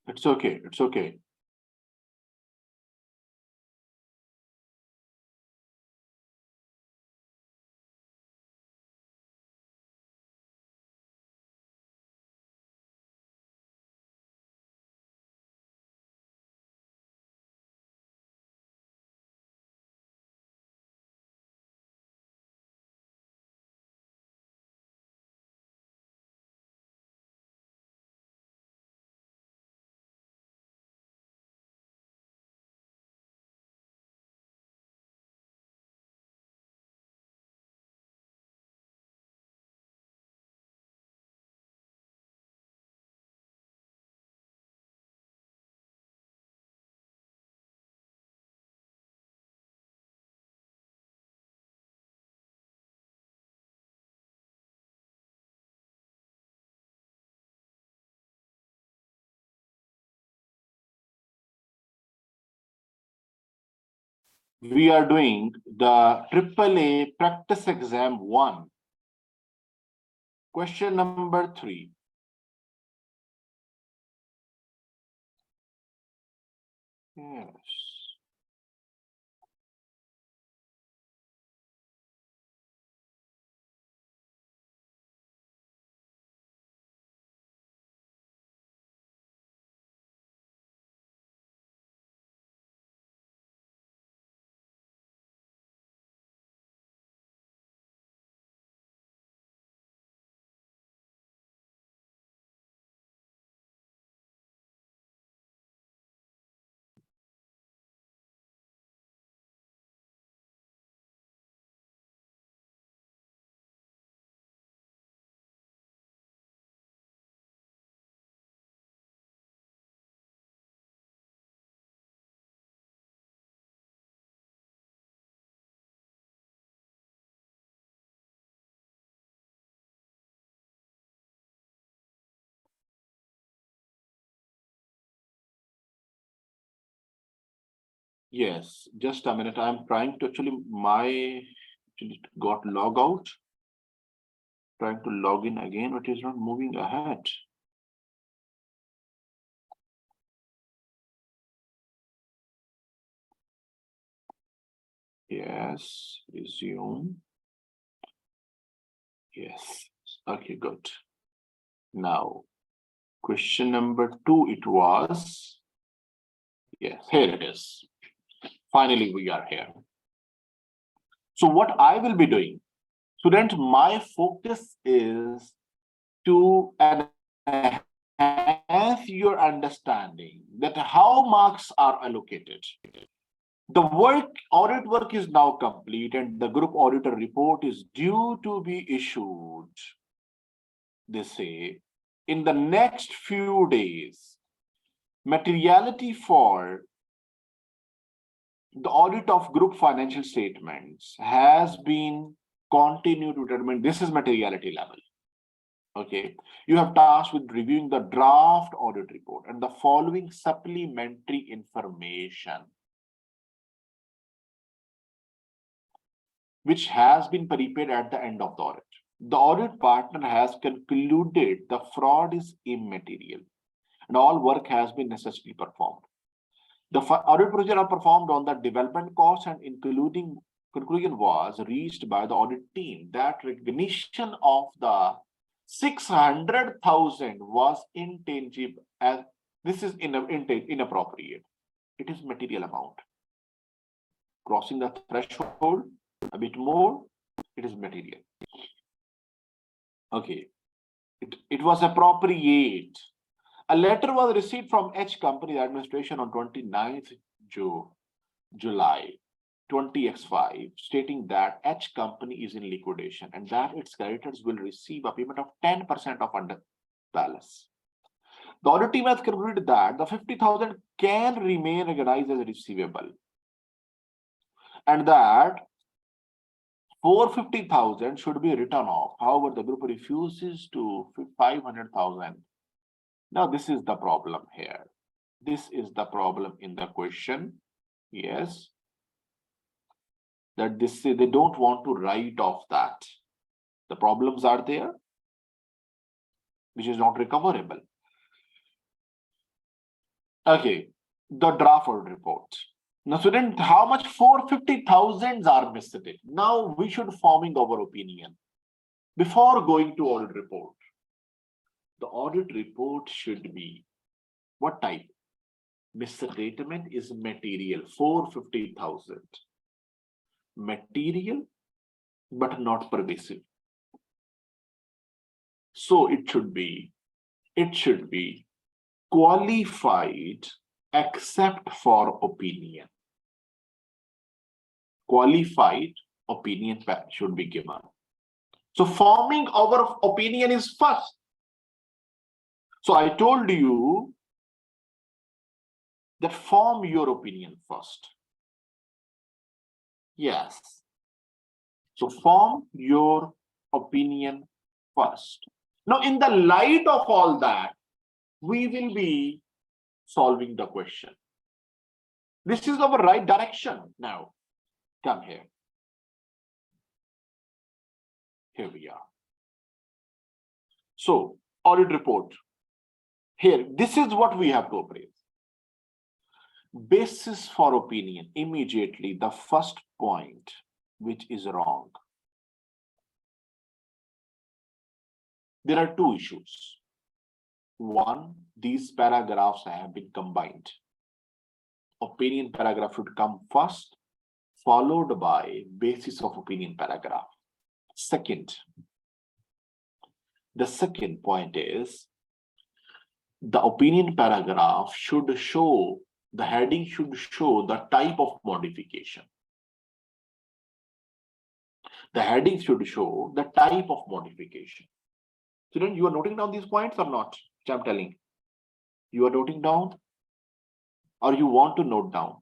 It's okay. It's okay. We are doing the AAA practice exam 1. Question number 3. Yes. Yes, just a minute. I'm trying to actually got log out. Trying to log in again, but it's not moving ahead. Yes, resume. Yes. Okay, good. Now, question number 2, it was. Yes, here it is. Finally, we are here. So what I will be doing, students, my focus is to enhance your understanding that how marks are allocated. The audit work is now complete and the group auditor report is due to be issued, they say, in the next few days. Materiality for the audit of group financial statements has been continued to determine this is materiality level. Okay, you have tasked with reviewing the draft audit report and the following supplementary information, which has been prepared at the end of the audit. The audit partner has concluded the fraud is immaterial and all work has been necessarily performed. The audit procedure are performed on the development costs and conclusion was reached by the audit team that recognition of the 600,000 was intangible, as this is inappropriate. It is material amount. Crossing the threshold a bit more, it is material. Okay, it was appropriate. A letter was received from H Company Administration on 29th July 20x5 stating that H Company is in liquidation and that its creditors will receive a payment of 10% of under balance. The audit team has concluded that the 50,000 can remain recognized as a receivable and that 450,000 should be written off. However, the group refuses to 500,000. Now, this is the problem here. This is the problem in the question. Yes. That they don't want to write off that. The problems are there, which is not recoverable. Okay, the draft audit report. Now, student, how much? 450,000 are missed. Now we should forming our opinion before going to audit report. The audit report should be what type? Misstatement is material, 450,000. Material, but not pervasive. So it should be qualified except for opinion. Qualified opinion should be given. So forming our opinion is first. So I told you that form your opinion first. Yes. So form your opinion first. Now, in the light of all that, we will be solving the question. This is our right direction. Now, come here. Here we are. So, audit report. Here, this is what we have to appraise. Basis for opinion. Immediately, the first point, which is wrong. There are two issues. One, these paragraphs have been combined. Opinion paragraph should come first, followed by basis of opinion paragraph. Second, the second point is the opinion paragraph should show, the heading should show the type of modification. The heading should show the type of modification. Student, you are noting down these points or not? Which I'm telling. You are noting down or you want to note down?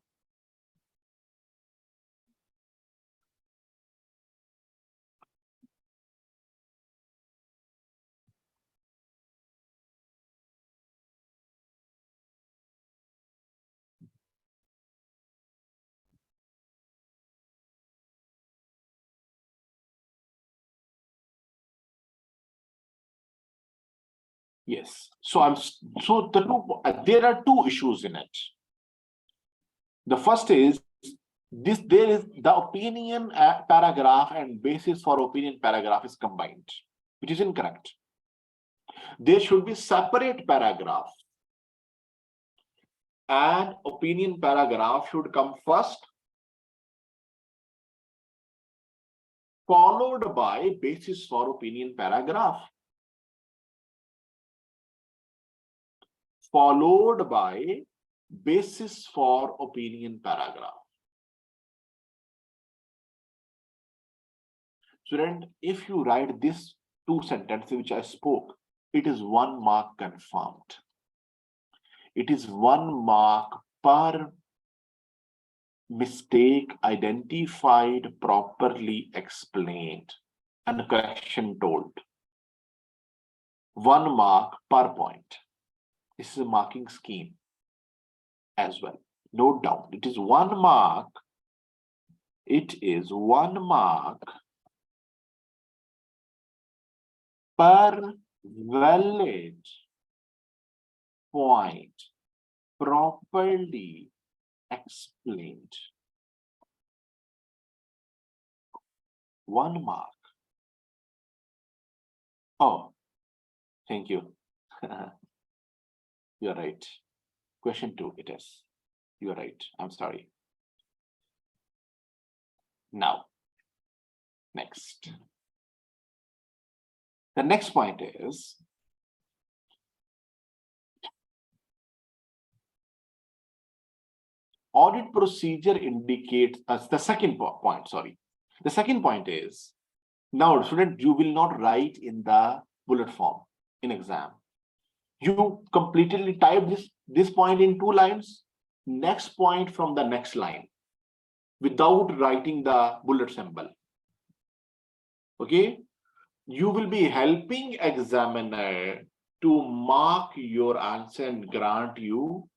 Yes. So there are two issues in it. The first is there is the opinion paragraph and basis for opinion paragraph is combined, which is incorrect. There should be separate paragraph and opinion paragraph should come first, followed by basis for opinion paragraph. Followed by basis for opinion paragraph. Student, if you write this two sentences which I spoke, it is 1 mark confirmed. It is 1 mark per mistake identified, properly explained, and correction told. 1 mark per point. This is a marking scheme as well. Note down, it is 1 mark. It is 1 mark per valid point properly explained. 1 mark. Oh, thank you. You're right. Question 2, it is. You're right. I'm sorry. Now, next. The next point is audit procedure indicates the second point. Sorry. The second point is now, student, you will not write in the bullet form in exam. You completely type this point in 2 lines, next point from the next line, without writing the bullet symbol. Okay, you will be helping examiner to mark your answer and grant you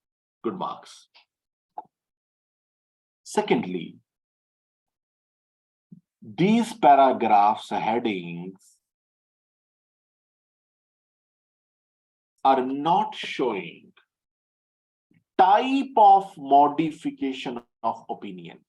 good marks. Secondly, these paragraphs headings are not showing type of modification of opinion.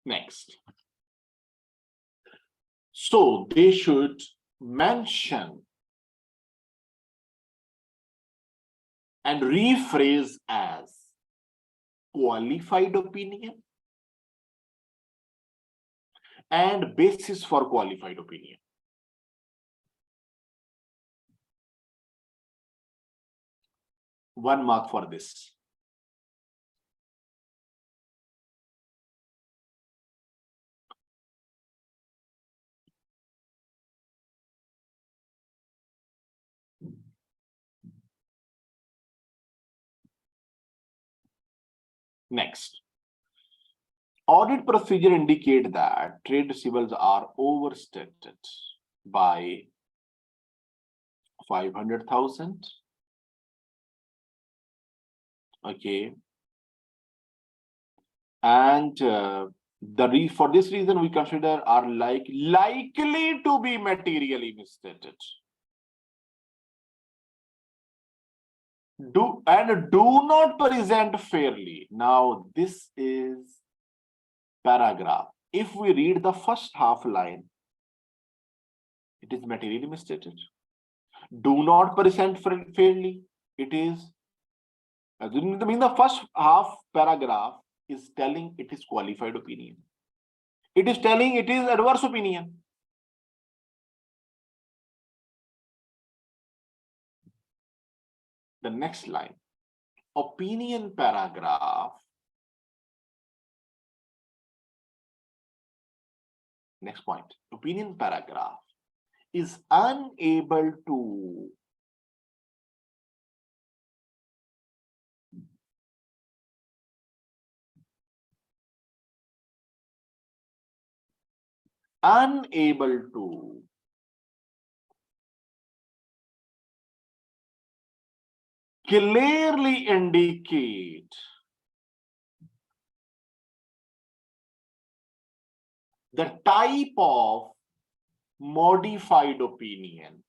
Next. So they should mention and rephrase as qualified opinion and basis for qualified opinion. One mark for this. Next. Audit procedure indicate that trade receivables are overstated by 500,000. Okay. And for this reason, we consider are likely to be materially misstated. Do not present fairly. Now, this is paragraph. If we read the first half line, it is materially misstated. Do not present fairly. It is, I mean, the first half paragraph is telling it is qualified opinion. It is telling it is adverse opinion. The next line, opinion paragraph. Next point, opinion paragraph is unable to clearly indicate the type of modified opinion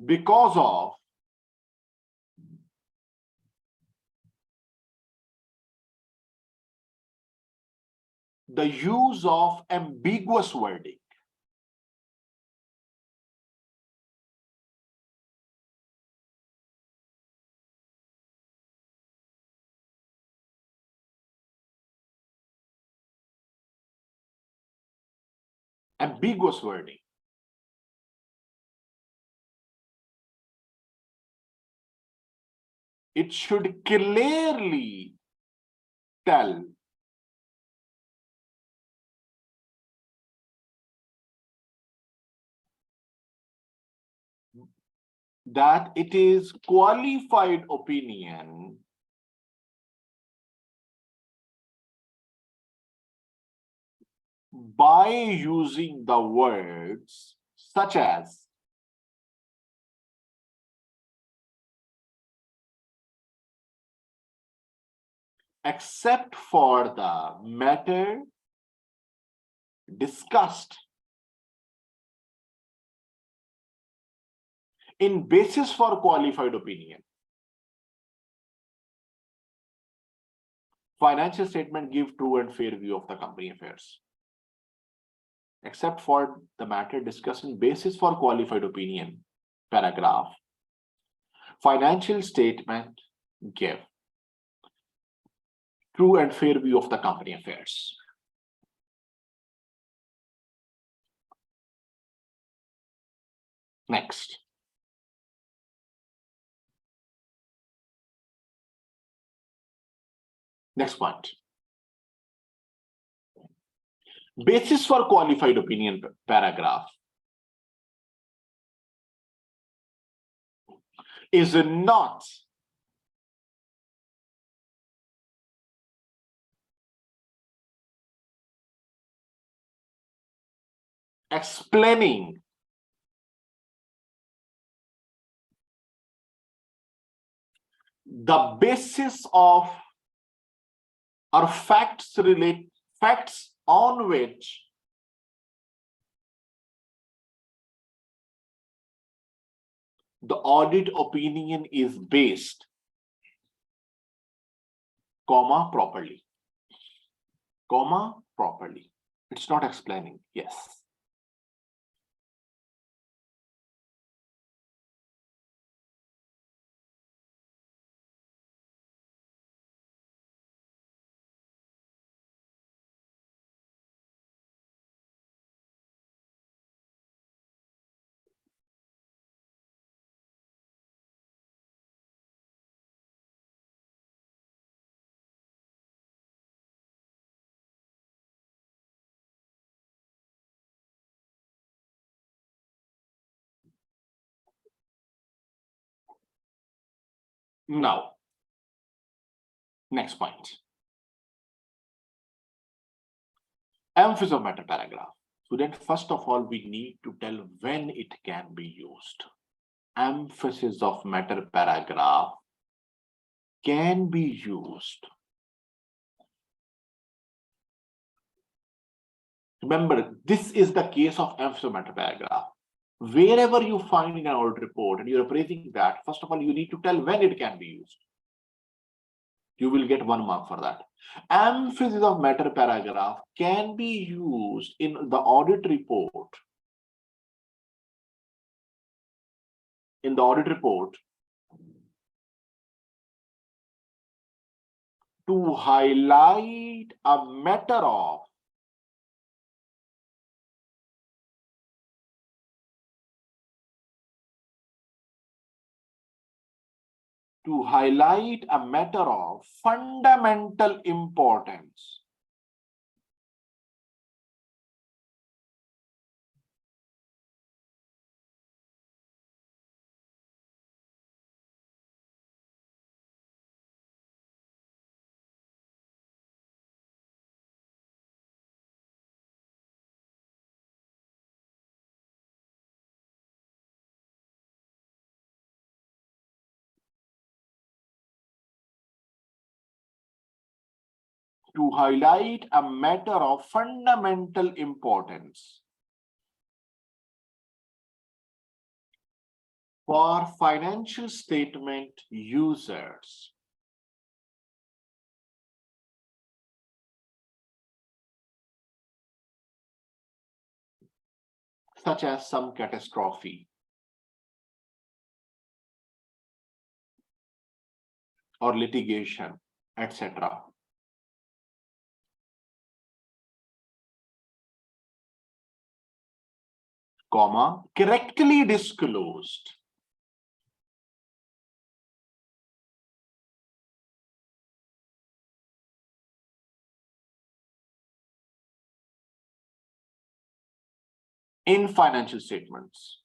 because of the use of ambiguous wording. Ambiguous wording. It should clearly tell that it is qualified opinion by using the words such as except for the matter discussed in basis for qualified opinion. Financial statement give true and fair view of the company affairs. Except for the matter discussed in basis for qualified opinion, paragraph. Financial statement give true and fair view of the company affairs. Next. Next point. Basis for qualified opinion paragraph is not explaining the basis of or facts on which the audit opinion is based, comma, properly. Comma, properly. It's not explaining. Yes. Now, next point. Emphasis of matter paragraph. Student, first of all, we need to tell when it can be used. Emphasis of matter paragraph can be used. Remember, this is the case of emphasis of matter paragraph. Wherever you find in an audit report and you're appraising that, first of all, you need to tell when it can be used. You will get 1 mark for that. Emphasis of matter paragraph can be used in the audit report. In the audit report, to highlight a matter of fundamental importance. To highlight a matter of fundamental importance for financial statement users. Such as some catastrophe or litigation, etc. Comma, correctly disclosed in financial statements.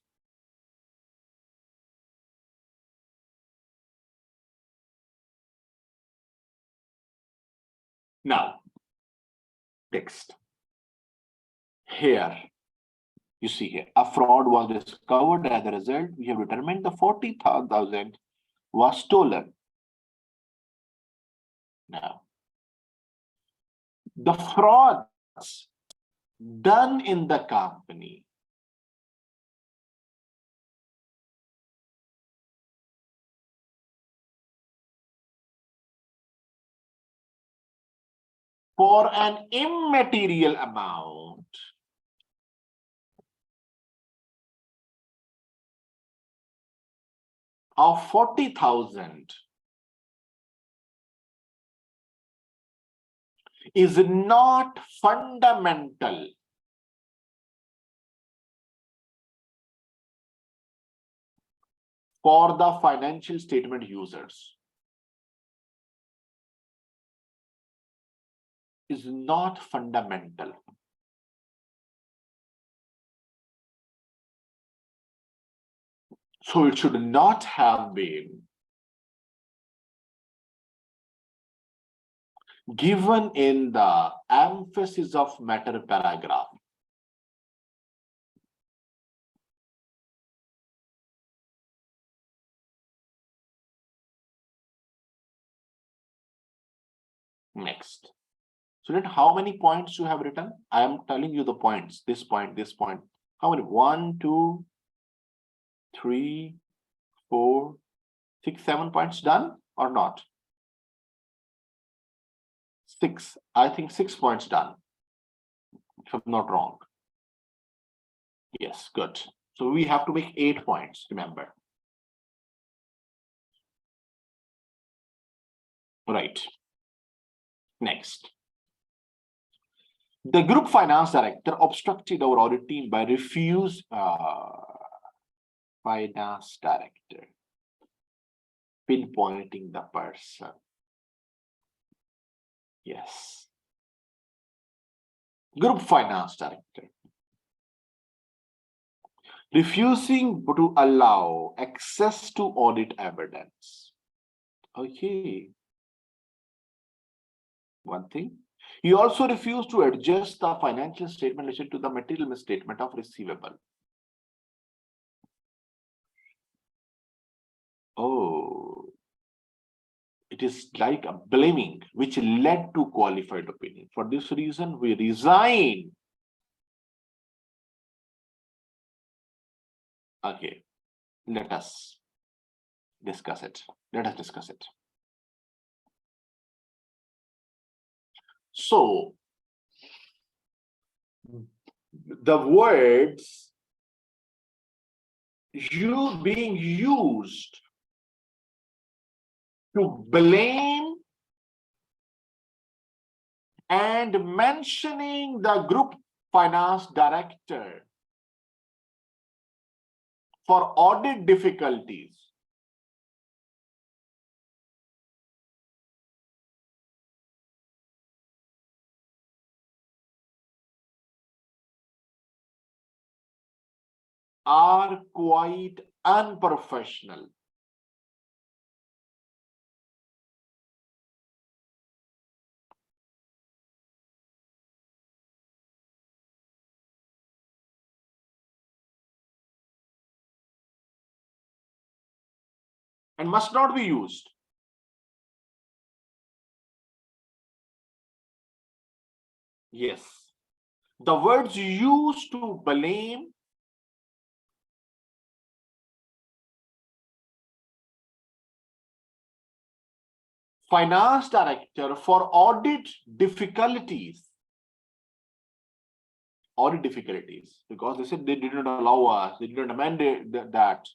Now, text. Here, you see here, a fraud was discovered. As a result, we have determined the 40,000 was stolen. Now, the frauds done in the company for an immaterial amount of 40,000 is not fundamental for the financial statement users. is not fundamental. So it should not have been given in the emphasis of matter paragraph. Next. Student, how many points you have written? I am telling you the points. This point, this point. How many? 1, 2, 3, 4, 6, 7 points done or not? 6. I think 6 points done, if I'm not wrong. Yes, good. So we have to make 8 points, remember. Right. Next. The group finance director obstructed our audit team by finance director pinpointing the person. Yes. Group finance director refusing to allow access to audit evidence. Okay. One thing. He also refused to adjust the financial statement related to the material misstatement of receivable. Oh, it is like a blaming which led to qualified opinion. For this reason, we resign. Okay, let us discuss it. Let us discuss it. So, the words being used to blame and mentioning the group finance director for audit difficulties are quite unprofessional. And must not be used. Yes. The words used to blame finance director for audit difficulties. Audit difficulties, because they said they didn't allow us, they didn't amend that.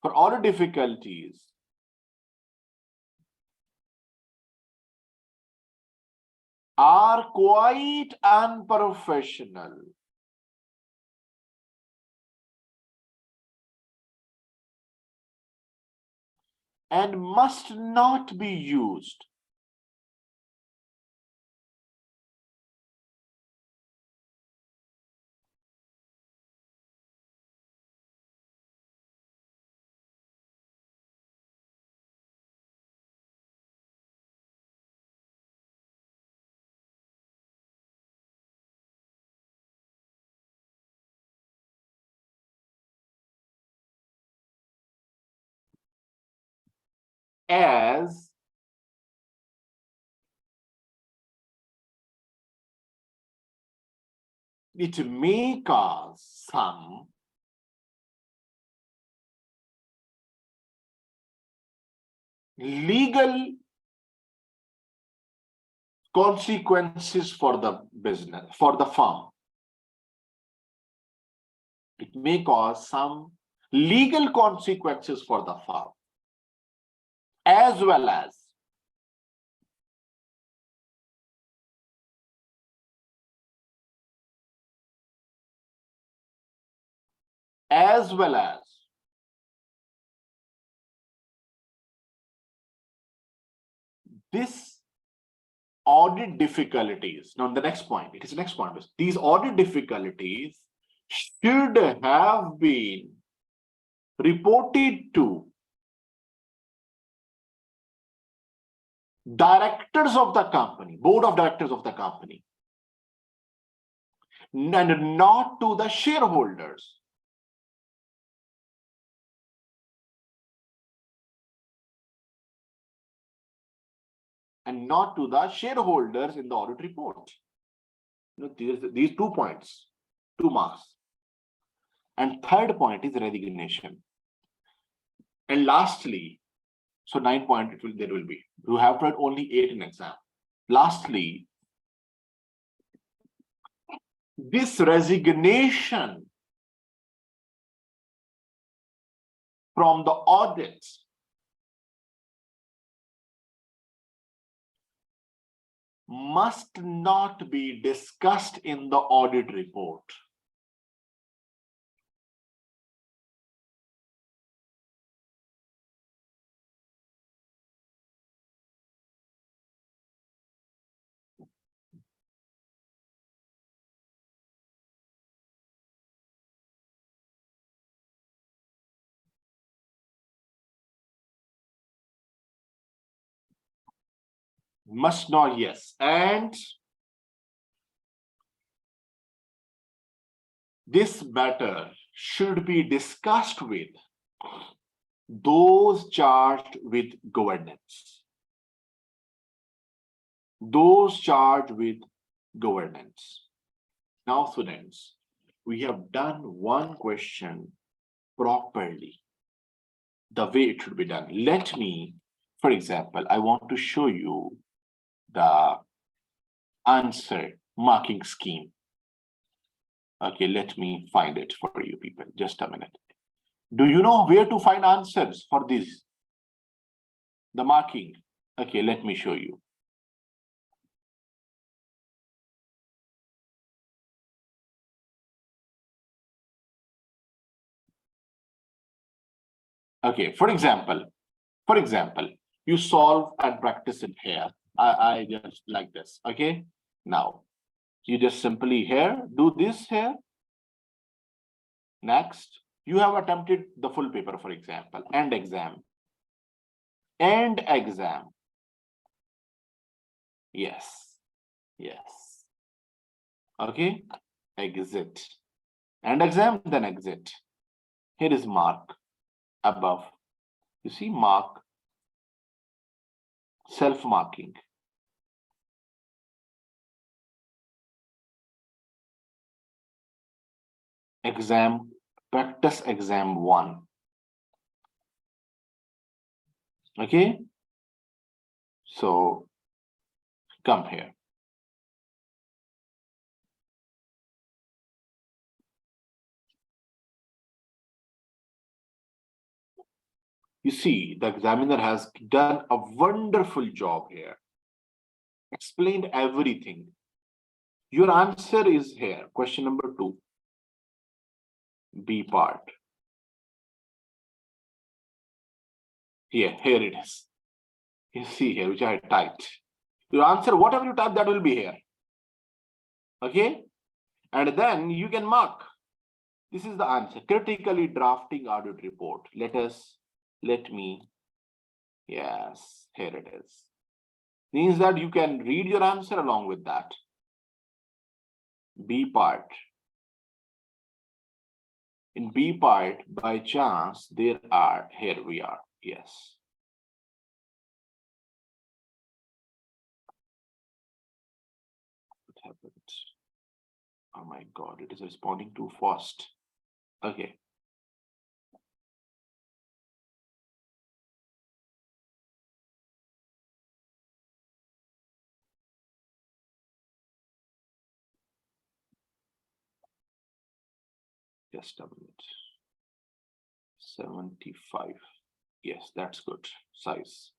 For audit difficulties, are quite unprofessional. And must not be used. As it may cause some legal consequences for the business, for the firm. It may cause some legal consequences for the firm, as well as this audit difficulties. Now, the next point, it is the next point. These audit difficulties should have been reported to directors of the company, board of directors of the company, and not to the shareholders. And not to the shareholders in the audit report. These 2 points, 2 marks. And third point is resignation. And lastly, so 9 points there will be. You have to write only 8 in exam. Lastly, this resignation from the audit must not be discussed in the audit report. Must not, yes. And this matter should be discussed with those charged with governance. Those charged with governance. Now, students, we have done one question properly, the way it should be done. Let me, for example, I want to show you the answer marking scheme. Okay, let me find it for you people. Just a minute. Do you know where to find answers for this? The marking. Okay, let me show you. Okay, for example, you solve and practice it here. I just like this. Okay, now you just simply here do this here. Next, you have attempted the full paper, for example, and exam. Yes. Okay, exit. And exam, then exit. Here is mark above. You see mark, self-marking. Exam, practice exam 1. Okay, so come here. You see, the examiner has done a wonderful job here. Explained everything. Your answer is here. Question number 2. B part. Here it is. You see here, which I typed. Your answer, whatever you type, that will be here. Okay? And then you can mark. This is the answer. Critically drafting audit report. Let me. Yes, here it is. Means that you can read your answer along with that. B part. In B part, by chance, there are, here we are. Yes. What happened? Oh my God, it is responding too fast. Okay. Just a minute. 75. Yes, that's good. Size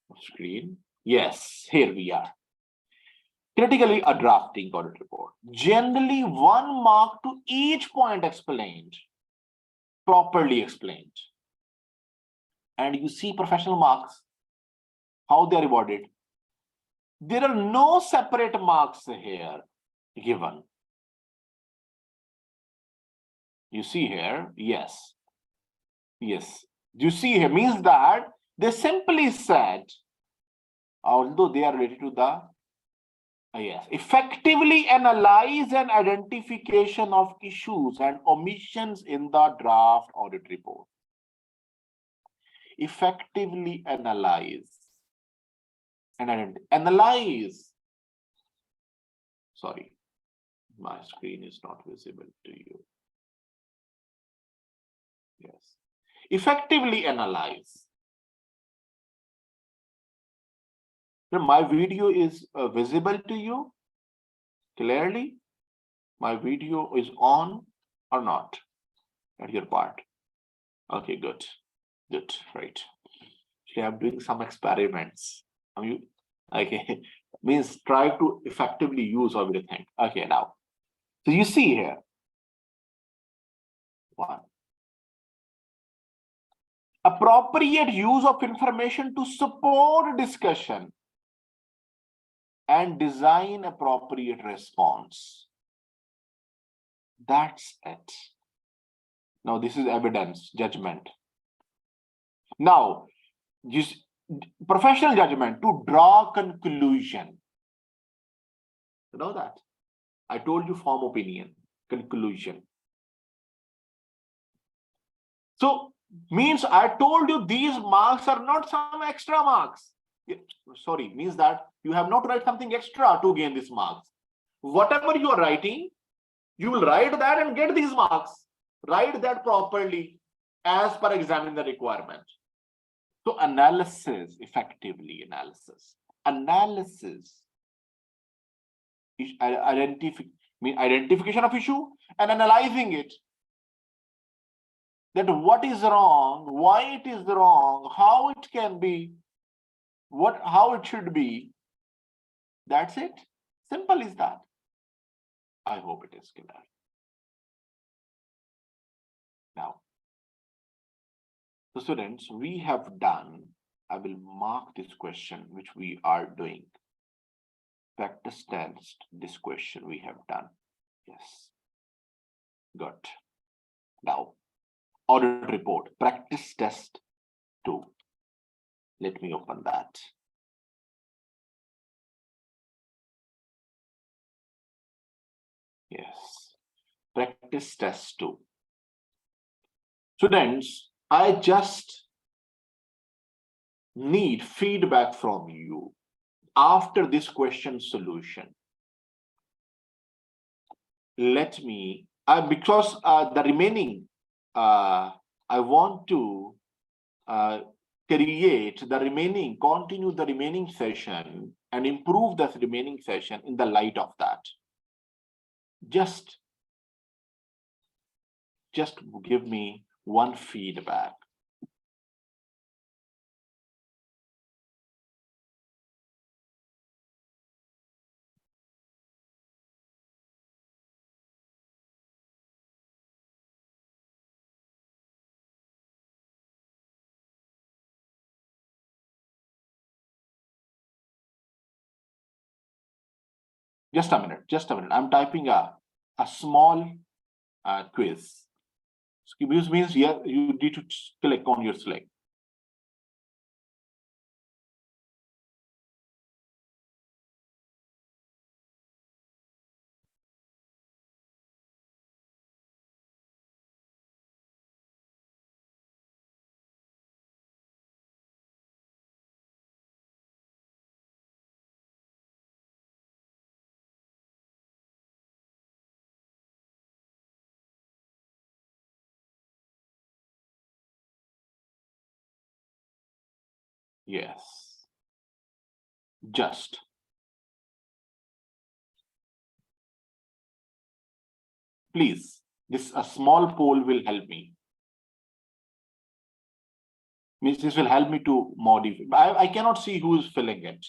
of screen. Yes, here we are. Critically, a drafting audit report. Generally, 1 mark to each point explained, properly explained. And you see professional marks, how they are rewarded. There are no separate marks here given. You see here, yes. Yes. You see here means that they simply said, although they are related to the yes, effectively analyze and identification of issues and omissions in the draft audit report. Effectively analyze and analyze. Sorry, my screen is not visible to you. Yes. Effectively analyze. My video is visible to you clearly. My video is on or not at your part. Okay, good, right. Okay, I'm doing some experiments. Are you okay? Means try to effectively use everything. Okay, now, so you see here, one, appropriate use of information to support discussion and design appropriate response. That's it. Now, this is evidence, judgment. Now, professional judgment to draw conclusion. You know that? I told you form opinion, conclusion. So, means I told you these marks are not some extra marks. Sorry, means that you have not write something extra to gain these marks. Whatever you are writing, you will write that and get these marks. Write that properly as per examining the requirement. So analysis, effectively analysis. Analysis, identification of issue and analyzing it. That what is wrong, why it is wrong, how it can be, how it should be. That's it. Simple is that. I hope it is clear. Now, so students, we have done, I will mark this question which we are doing. Practice test, this question we have done. Yes. Good. Now, audit report, practice test 2. Let me open that. Yes. Practice test 2. Students, I just need feedback from you after this question solution. Let me, because the remaining, I want to continue the remaining session and improve the remaining session in the light of that. Just give me one feedback. Just a minute. I'm typing a small quiz. Quiz means you need to click on your slide. Yes. Just. Please, a small poll will help me. Means this will help me to modify. I cannot see who is filling it.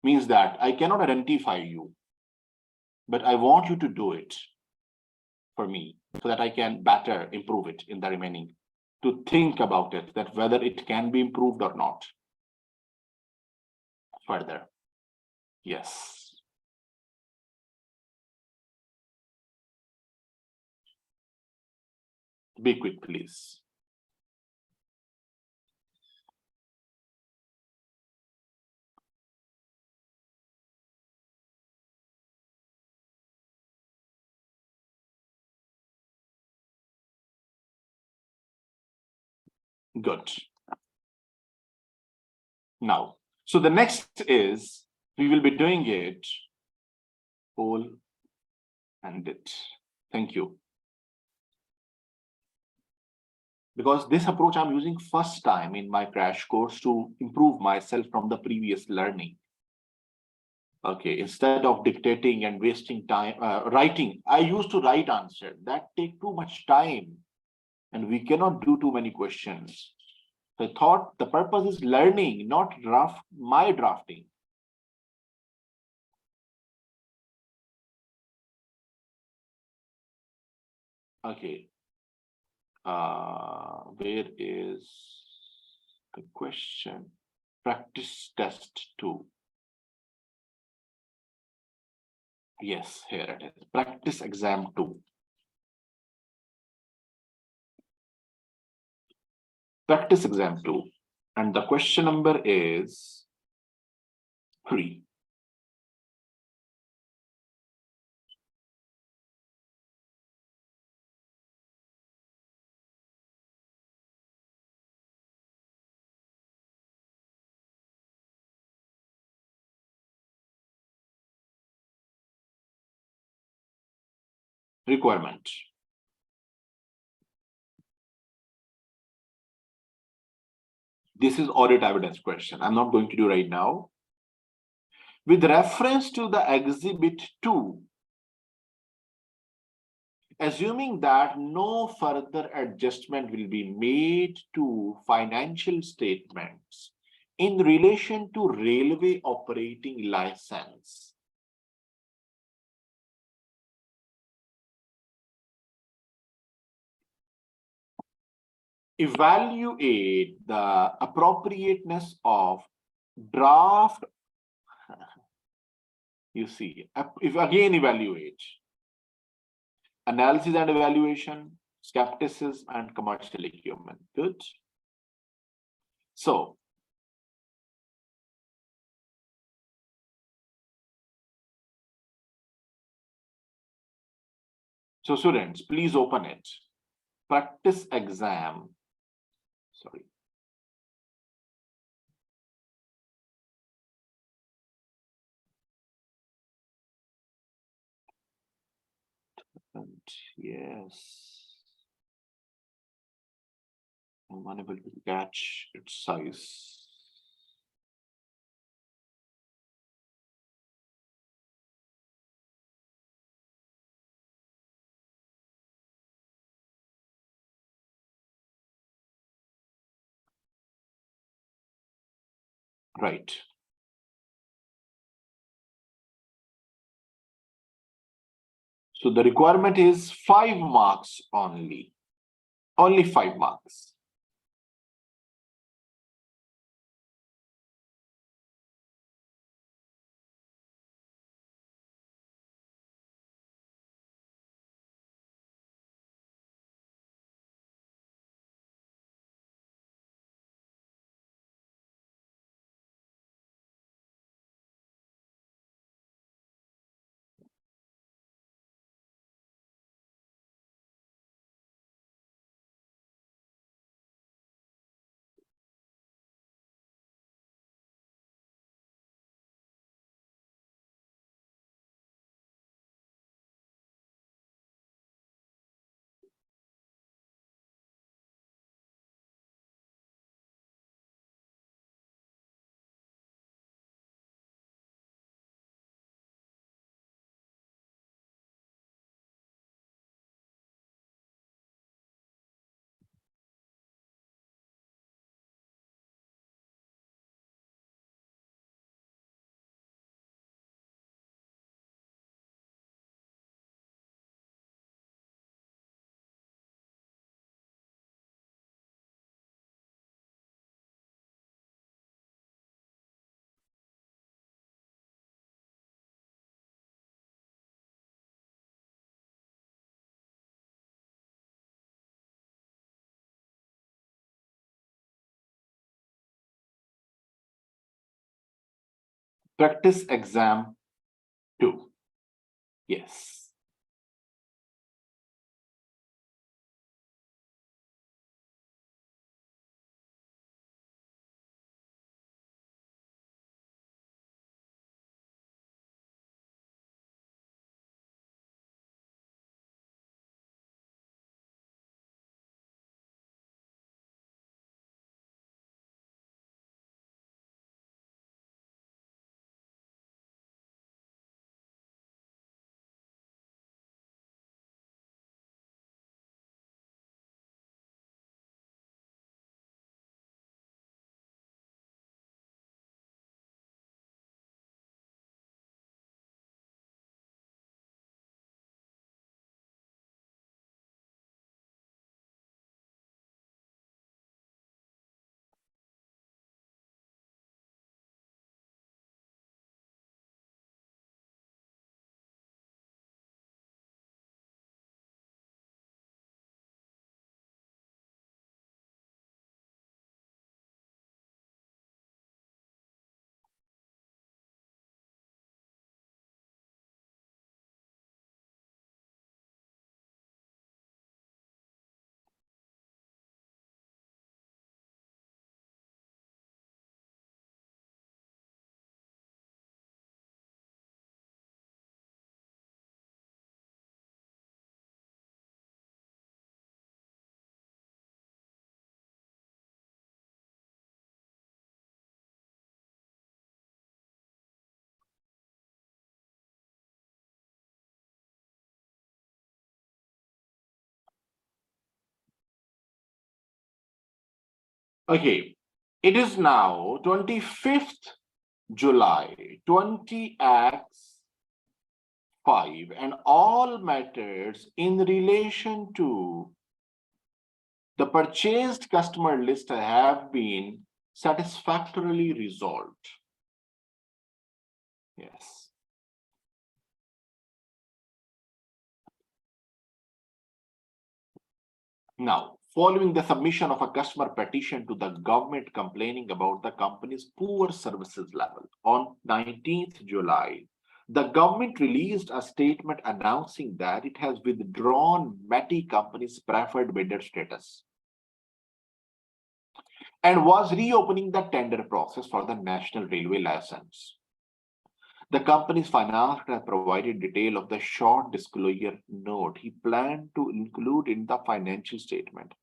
Means that I cannot identify you. But I want you to do it for me so that I can better improve it in the remaining. To think about it, that whether it can be improved or not. Further. Yes. Be quick, please. Good. Now, so the next is we will be doing it whole and it. Thank you. Because this approach I'm using first time in my crash course to improve myself from the previous learning. Okay, instead of dictating and wasting time, writing, I used to write answer. That take too much time and we cannot do too many questions. So I thought the purpose is learning, not my drafting. Okay. Where is the question? Practice test 2. Yes, here it is. Practice exam 2. Practice exam 2. And the question number is 3. Requirement. This is audit evidence question. I'm not going to do right now. With reference to the exhibit 2, assuming that no further adjustment will be made to financial statements in relation to railway operating license, evaluate the appropriateness of draft. You see, if again evaluate analysis and evaluation, skepticism and commercial acumen. Good. So students, please open it. Practice exam. Sorry. And yes, I'm unable to catch its size. Right. So the requirement is 5 marks only. Only 5 marks. Practice exam 2. Yes. Okay. It is now 25th July 20x5, and all matters in relation to the purchased customer list have been satisfactorily resolved. Yes. Now, following the submission of a customer petition to the government complaining about the company's poor services level on 19th July, the government released a statement announcing that it has withdrawn METI company's preferred bidder status and was reopening the tender process for the National Railway license. The company's finance has provided detail of the short disclosure note he planned to include in the financial statement,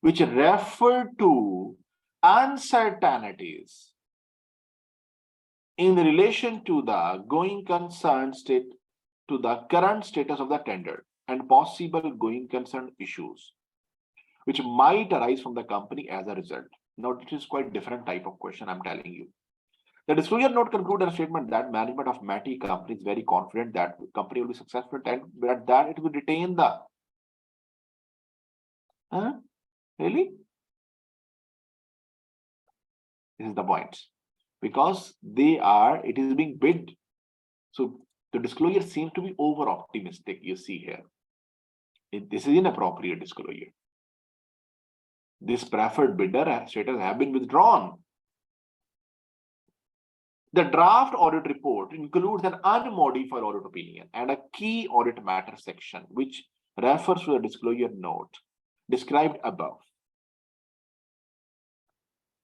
which referred to uncertainties in relation to the going concern state to the current status of the tender and possible going concern issues which might arise from the company as a result. Now, it is quite different type of question I'm telling you. The disclosure note concluded a statement that management of METI company is very confident that the company will be successful and that it will retain the. Really? This is the point. Because it is being bid. So the disclosure seems to be over optimistic, you see here. This is inappropriate disclosure. This preferred bidder status have been withdrawn. The draft audit report includes an unmodified audit opinion and a key audit matter section, which refers to the disclosure note described above.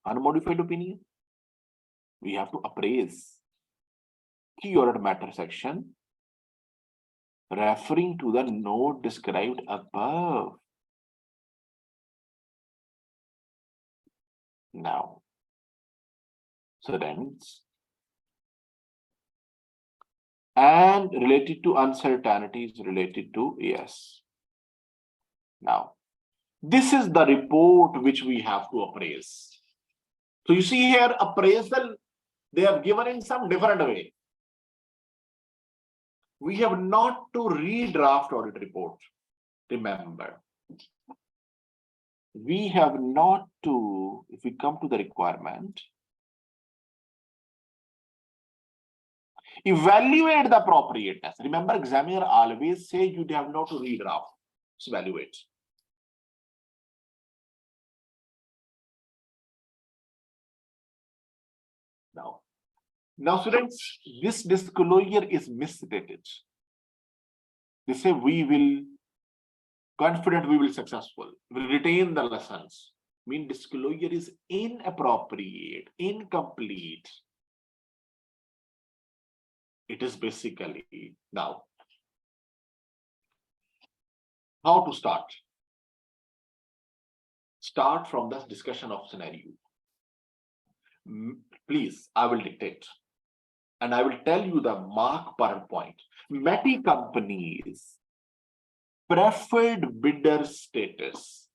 Unmodified opinion, we have to appraise. Key audit matter section referring to the note described above. Now, students, and related to uncertainties related to yes. Now, this is the report which we have to appraise. So you see here, appraisal, they have given in some different way. We have not to redraft audit report. Remember, we have not to, if we come to the requirement, evaluate the appropriateness. Remember, examiner always say you have not to redraft. It's evaluate. Now, Now, students, this disclosure is misstated. They say we will confident we will successful, will retain the lessons. Mean disclosure is inappropriate, incomplete. It is basically now how to start. Start from the discussion of scenario. Please, I will dictate. And I will tell you the mark per point. Many companies preferred bidder status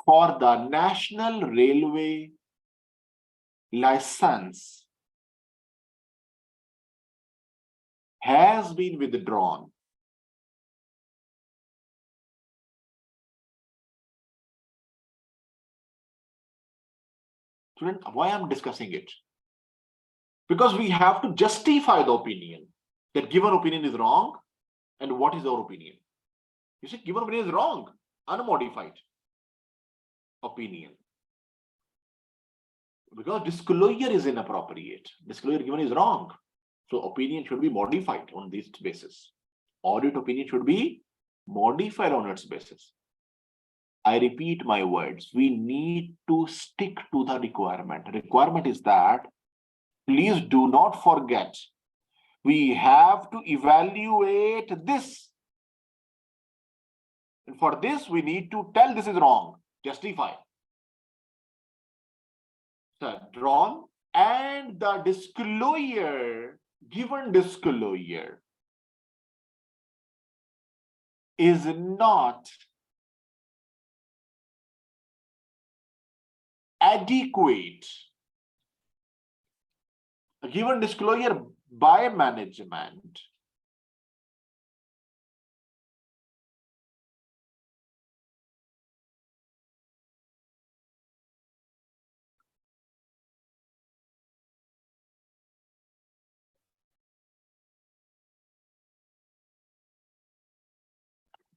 for the National Railway license has been withdrawn. Student, why I'm discussing it? Because we have to justify the opinion. That given opinion is wrong, and what is our opinion? You see, given opinion is wrong, unmodified opinion. Because disclosure is inappropriate. Disclosure given is wrong. So opinion should be modified on this basis. Audit opinion should be modified on its basis. I repeat my words. We need to stick to the requirement. Requirement is that, please do not forget, we have to evaluate this. And for this, we need to tell this is wrong, justify. So drawn, and the disclosure, given disclosure is not adequate. A given disclosure by management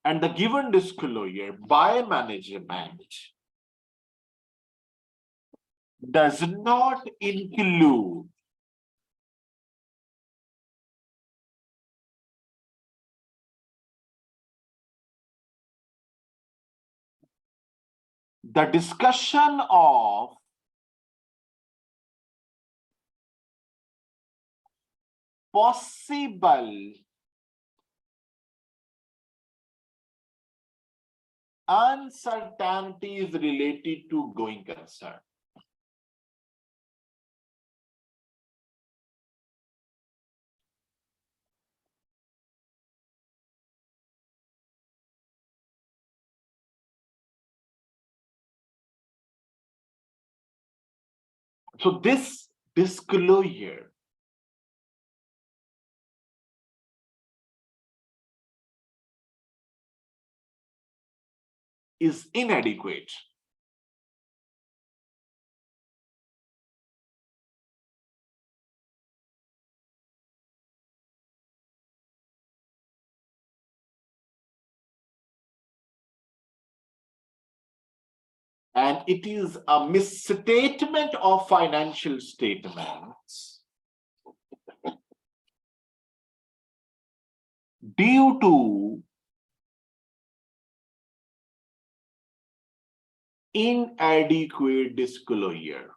and the given disclosure by management does not include the discussion of possible uncertainties related to going concern. So this disclosure is inadequate. And it is a misstatement of financial statements due to inadequate disclosure.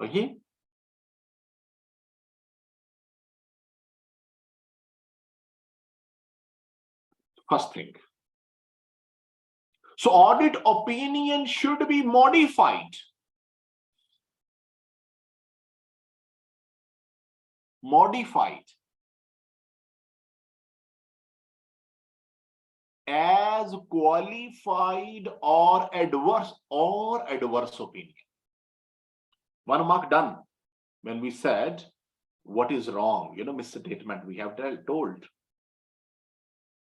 Okay. First thing. So audit opinion should be modified. Modified as qualified or adverse opinion. One mark done. When we said what is wrong, misstatement we have told.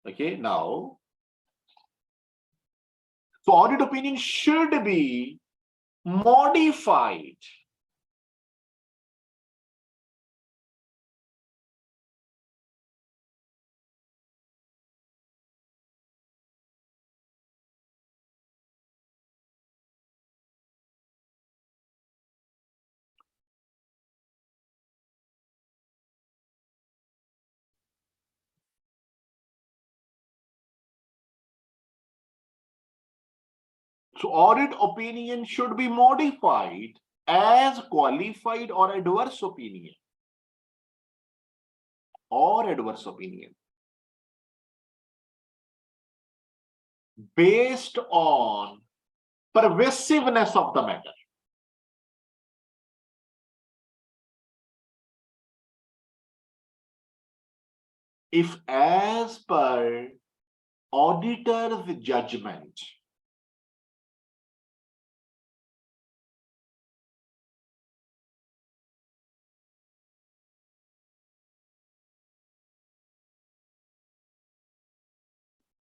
Okay, now, so audit opinion should be modified So audit opinion should be modified as qualified or adverse opinion. Or adverse opinion. Based on pervasiveness of the matter. If as per auditor's judgment,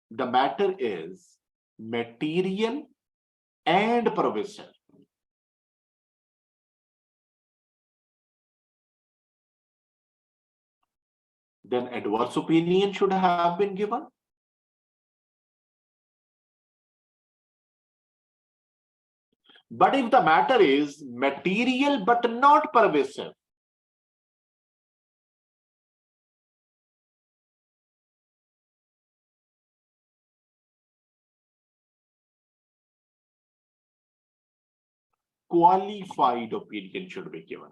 the matter is material and pervasive, then adverse opinion should have been given. But if the matter is material but not pervasive, qualified opinion should be given.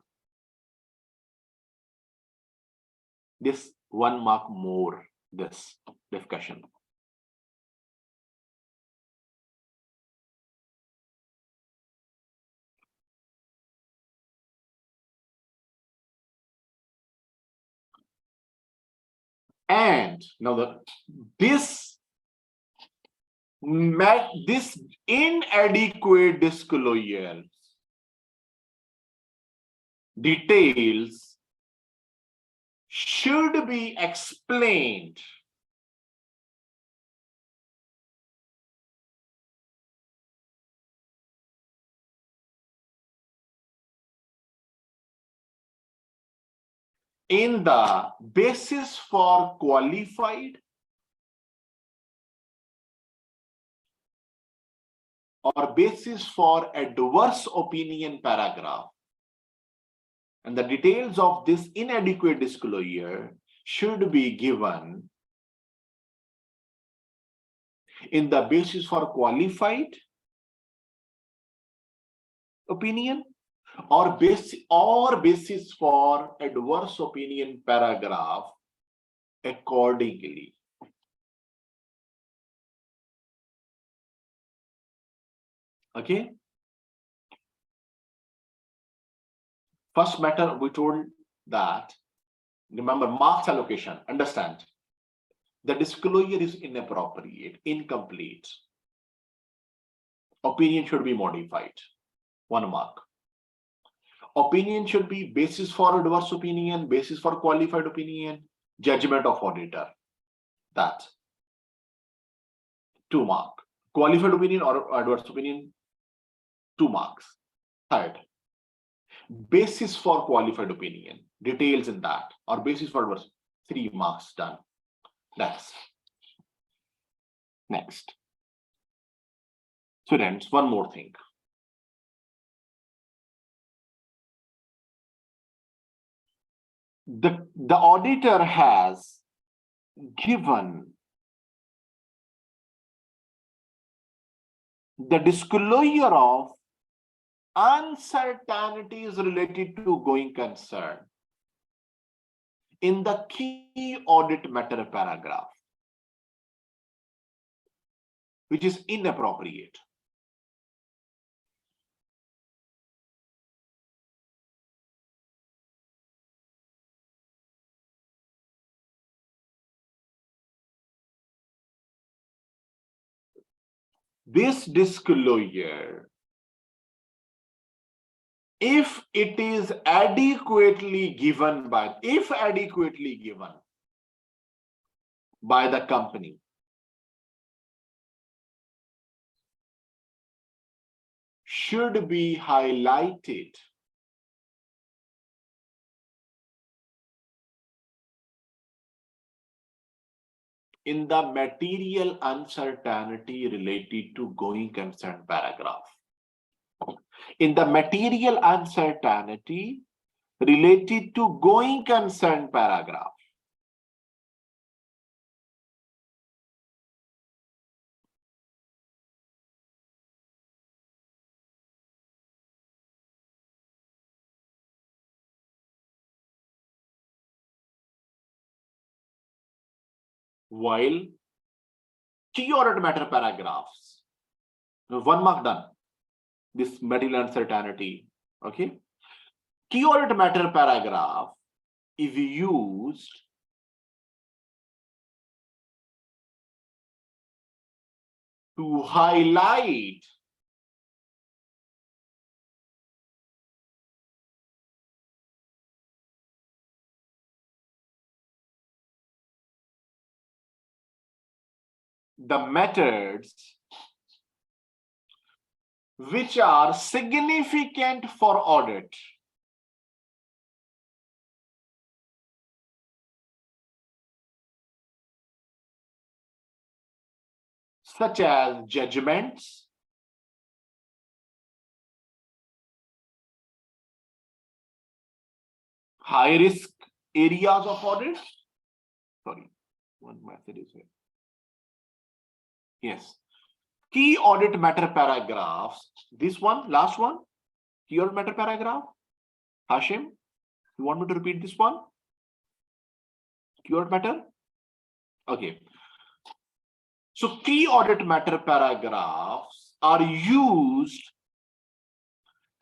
This 1 mark more, this discussion. And now this inadequate disclosure details should be explained in the basis for qualified or basis for adverse opinion paragraph. And the details of this inadequate disclosure should be given in the basis for qualified opinion or basis for adverse opinion paragraph accordingly. Okay. First matter we told that, remember, marks allocation, understand. The disclosure is inappropriate, incomplete. Opinion should be modified. 1 mark. Opinion should be basis for adverse opinion, basis for qualified opinion, judgment of auditor. That. 2 mark. Qualified opinion or adverse opinion, 2 marks. Third, basis for qualified opinion, details in that, or basis for adverse, 3 marks done. Next. Students, one more thing. The auditor has given the disclosure of uncertainties related to going concern in the key audit matter paragraph, which is inappropriate. This disclosure, if it is adequately given by the company, should be highlighted in the material uncertainty related to going concern paragraph. In the material uncertainty related to going concern paragraph. while key audit matter paragraphs, 1 mark done, this material uncertainty, okay? Key audit matter paragraph is used to highlight the methods which are significant for audit. Such as judgments, high risk areas of audit. Sorry, one method is here. Yes. Key audit matter paragraphs. This one, last one. Key audit matter paragraph. Hashim, you want me to repeat this one? Key audit matter? Okay. So key audit matter paragraphs are used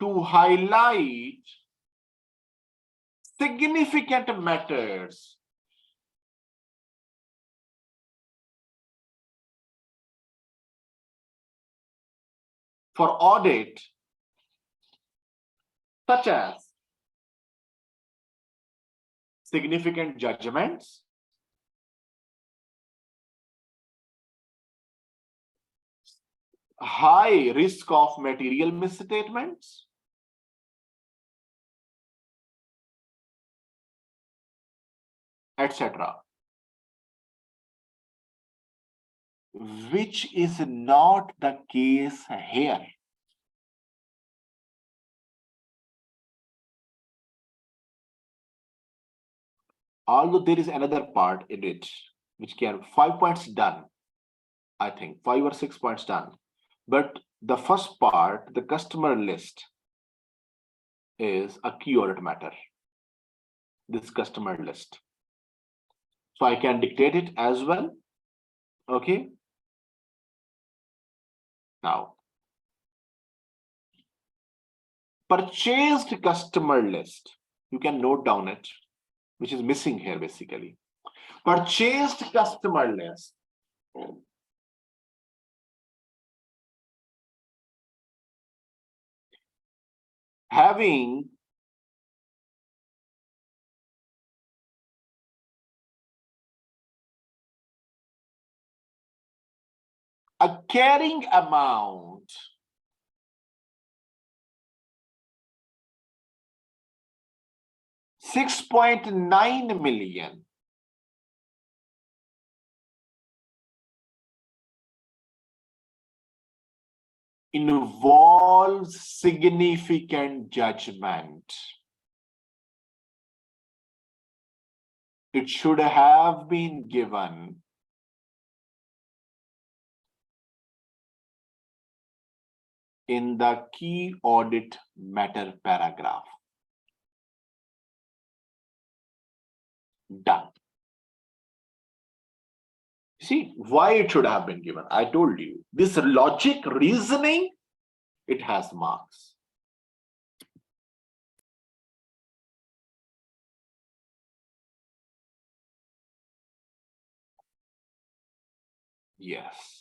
to highlight significant matters for audit, such as significant judgments, high risk of material misstatements, etc., which is not the case here. Although there is another part in it, which can 5 points done, I think 5 or 6 points done. But the first part, the customer list, is a key audit matter. This customer list. So I can dictate it as well. Okay. Now, purchased customer list, you can note down it, which is missing here basically. Purchased customer list having a carrying amount $6.9 million involves significant judgment. It should have been given in the key audit matter paragraph. Done. See why it should have been given. I told you this logic reasoning, it has marks. Yes.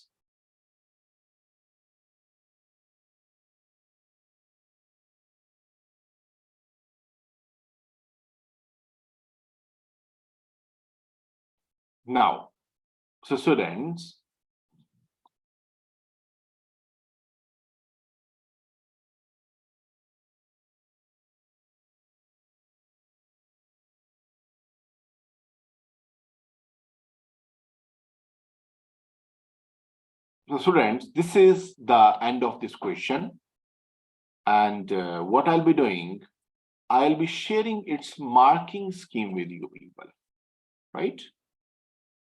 Now, so students, this is the end of this question. And what I'll be doing, I'll be sharing its marking scheme with you people, right?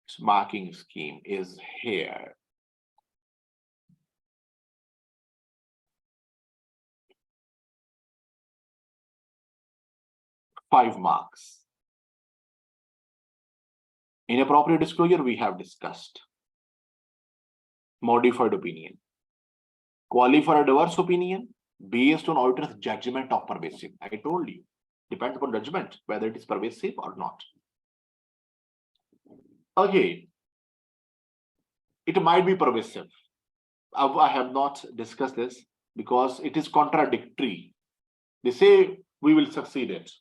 Its marking scheme is here. Five marks. Inappropriate disclosure we have discussed. Modified opinion. Qualify adverse opinion based on auditor's judgment of pervasive. I told you, depends upon judgment whether it is pervasive or not. Okay, it might be pervasive. I have not discussed this because it is contradictory. They say we will succeed it.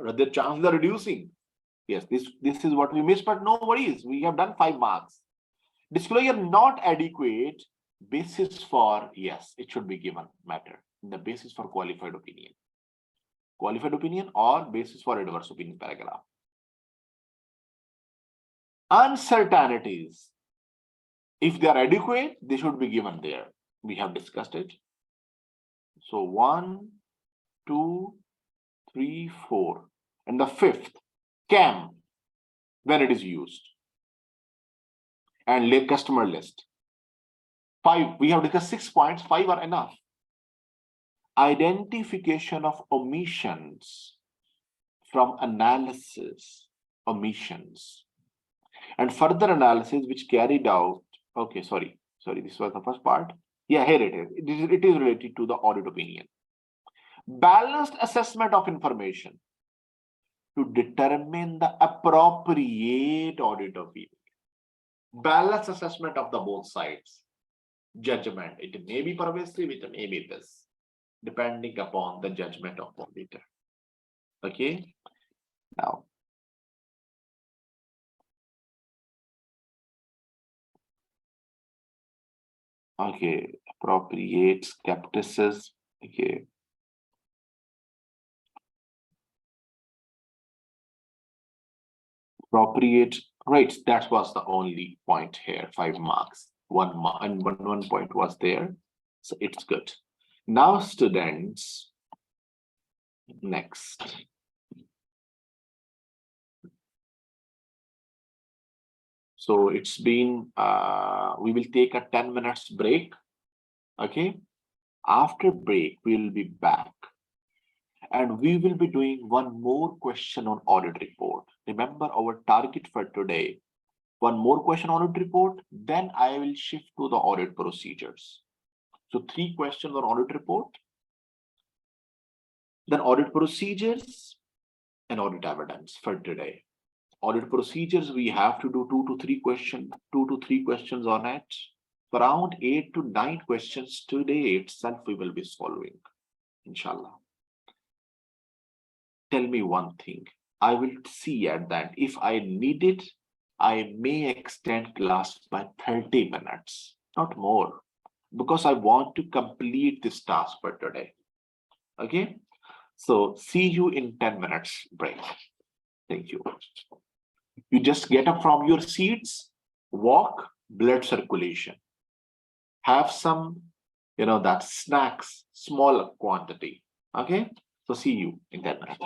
The chances are reducing. Yes, this is what we missed, but no worries. We have done 5 marks. Disclosure not adequate. Basis for, yes, it should be given matter. The basis for qualified opinion. Qualified opinion or basis for adverse opinion paragraph. Uncertainties. If they are adequate, they should be given there. We have discussed it. So 1, 2, 3, 4. And the 5th, CAM, when it is used. And customer list. 5, we have discussed 6 points, 5 are enough. Identification of omissions from analysis, omissions. And further analysis which carried out, okay, sorry, this was the first part. Yeah, here it is. It is related to the audit opinion. Balanced assessment of information to determine the appropriate audit opinion. Balanced assessment of the both sides. Judgment. It may be pervasive, it may be this, depending upon the judgment of the auditor. Okay. Now, okay, appropriate skepticism. Okay. Appropriate rates. That was the only point here. 5 marks. 1 mark and one point was there. So it's good. Now, students, next. So it's been, we will take a 10 minutes break. Okay. After break, we will be back. And we will be doing one more question on audit report. Remember our target for today. One more question on audit report, then I will shift to the audit procedures. So 3 questions on audit report, then audit procedures and audit evidence for today. Audit procedures, we have to do 2 to 3 questions on it. For around 8 to 9 questions today itself we will be solving, inshallah. Tell me one thing. I will see at that. If I need it, I may extend class by 30 minutes, not more, because I want to complete this task for today. Okay. So see you in 10 minutes break. Thank you. You just get up from your seats, walk, blood circulation. Have some, that snacks, small quantity. Okay. So see you in 10 minutes.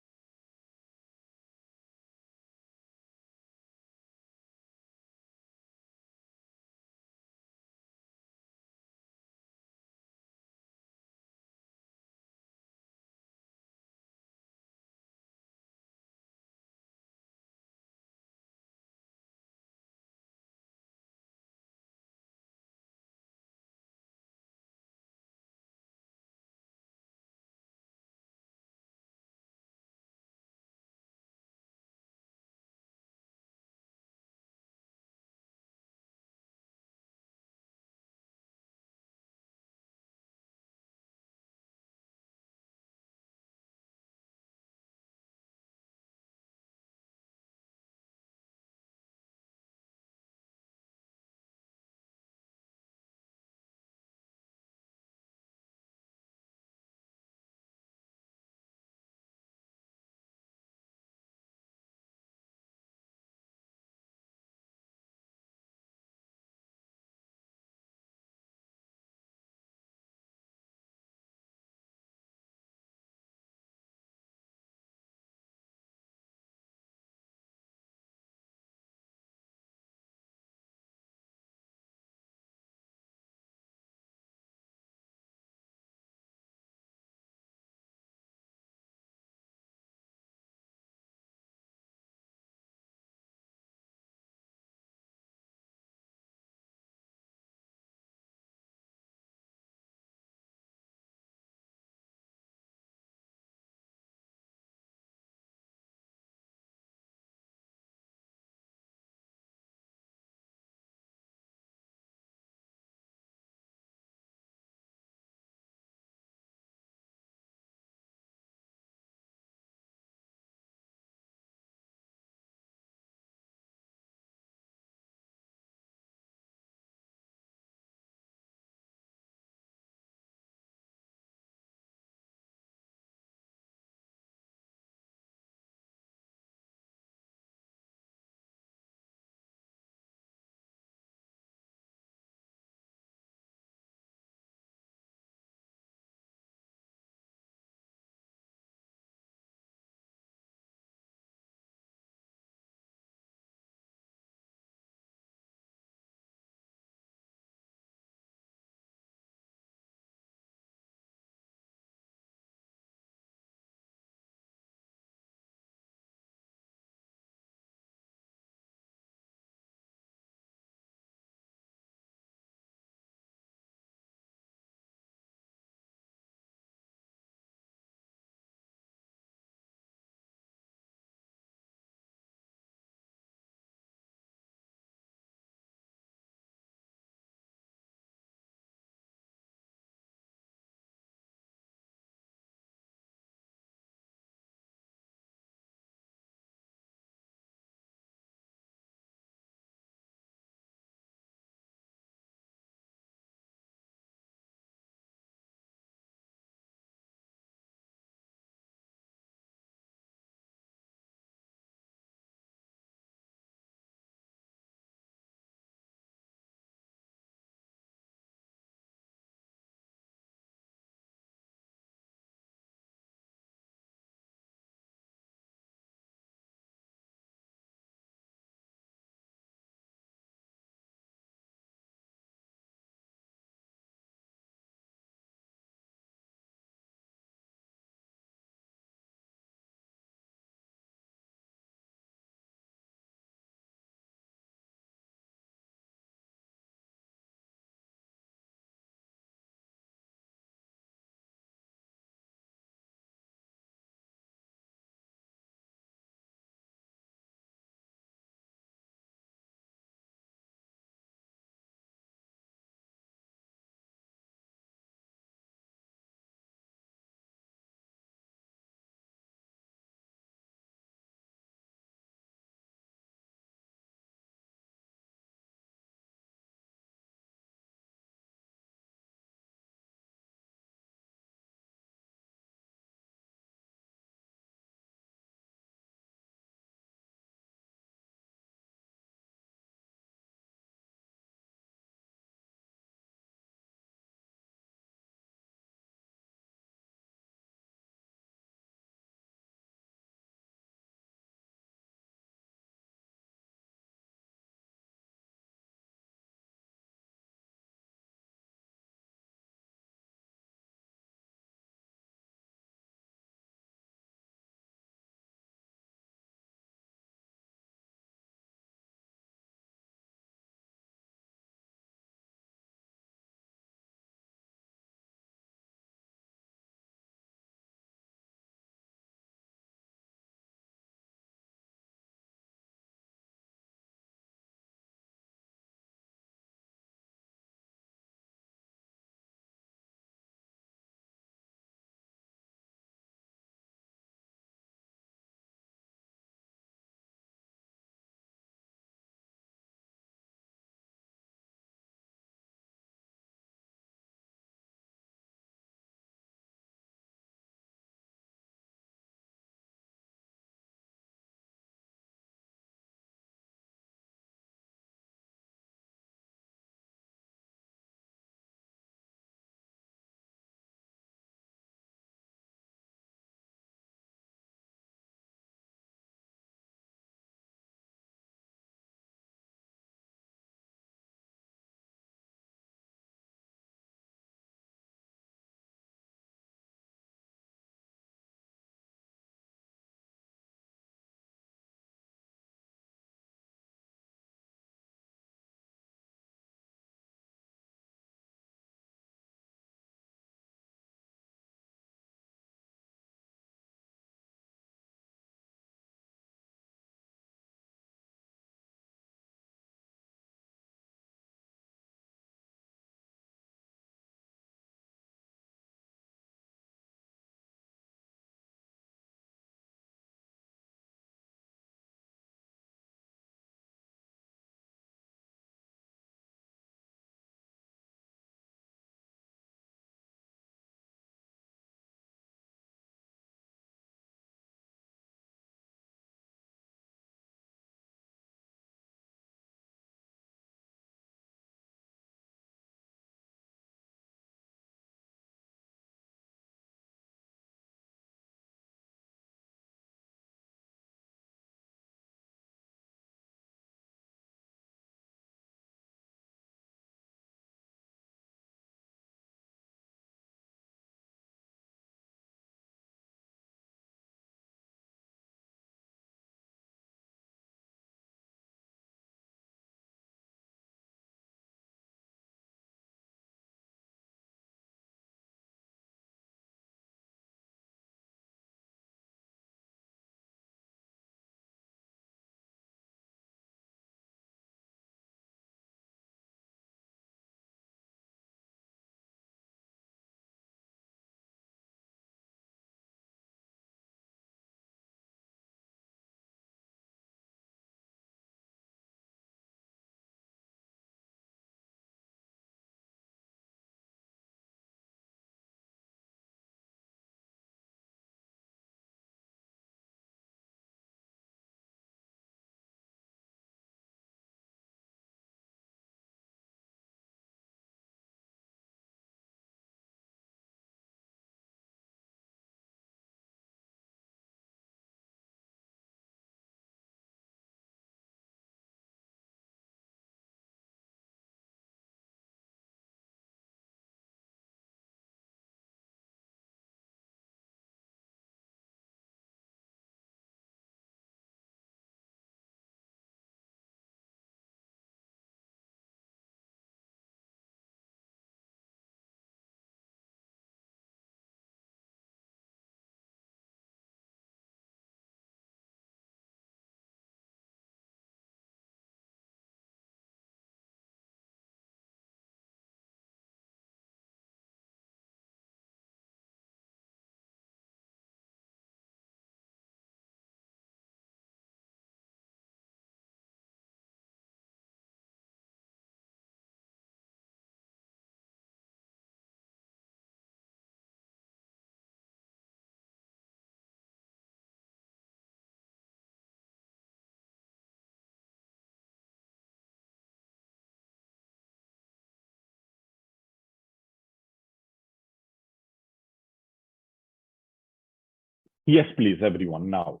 Yes, please, everyone, now.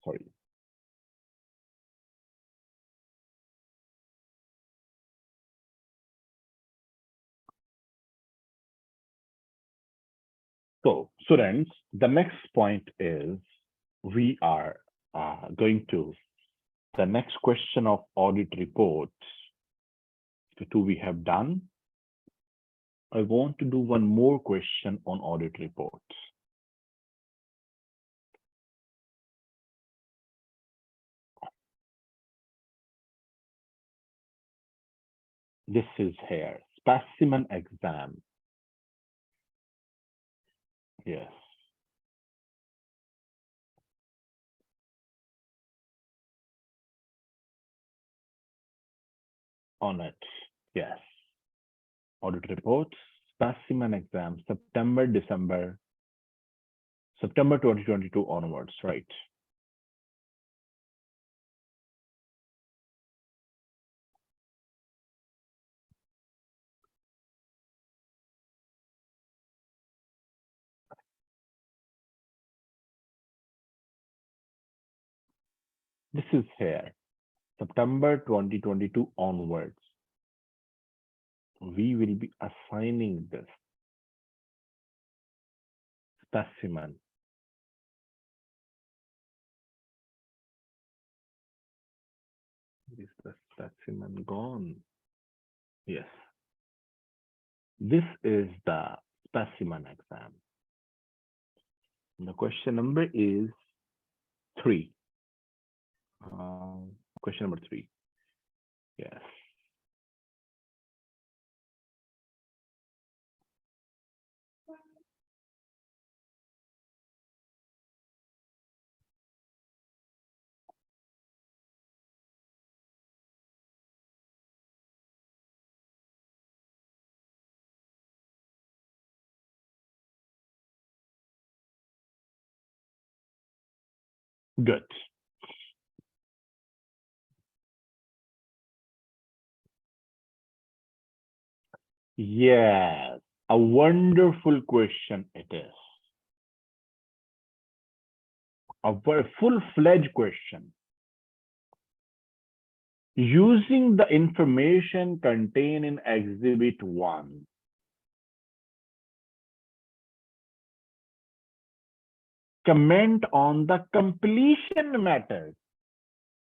Sorry. So, students, the next point is we are going to the next question of audit reports. The two we have done. I want to do one more question on audit reports. This is here, specimen exam. Yes. On it. Yes. Audit reports, specimen exam, September 2022 onwards, right? This is here, September 2022 onwards. We will be assigning this specimen. Is the specimen gone? Yes. This is the specimen exam. The question number is 3. Question number 3. Yes. Good. Yes, a wonderful question it is. A very full-fledged question. Using the information contained in Exhibit 1, comment on the completion method.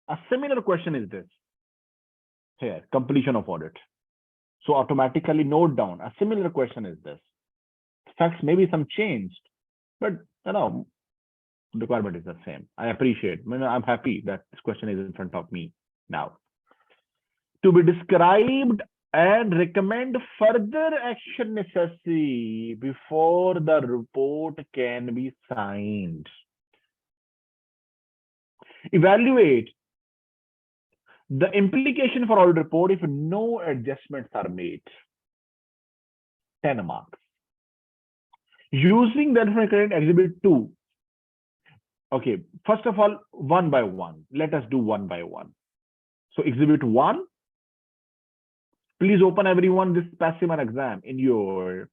A similar question is this. Here, completion of audit. So automatically note down. A similar question is this. Facts maybe some changed, but requirement is the same. I appreciate. I'm happy that this question is in front of me now. To be described and recommend further action necessary before the report can be signed. Evaluate the implication for audit report if no adjustments are made. 10 marks. Using the information in Exhibit 2. Okay, first of all, one by one. Let us do one by one. So Exhibit 1. Please open everyone this specimen exam in your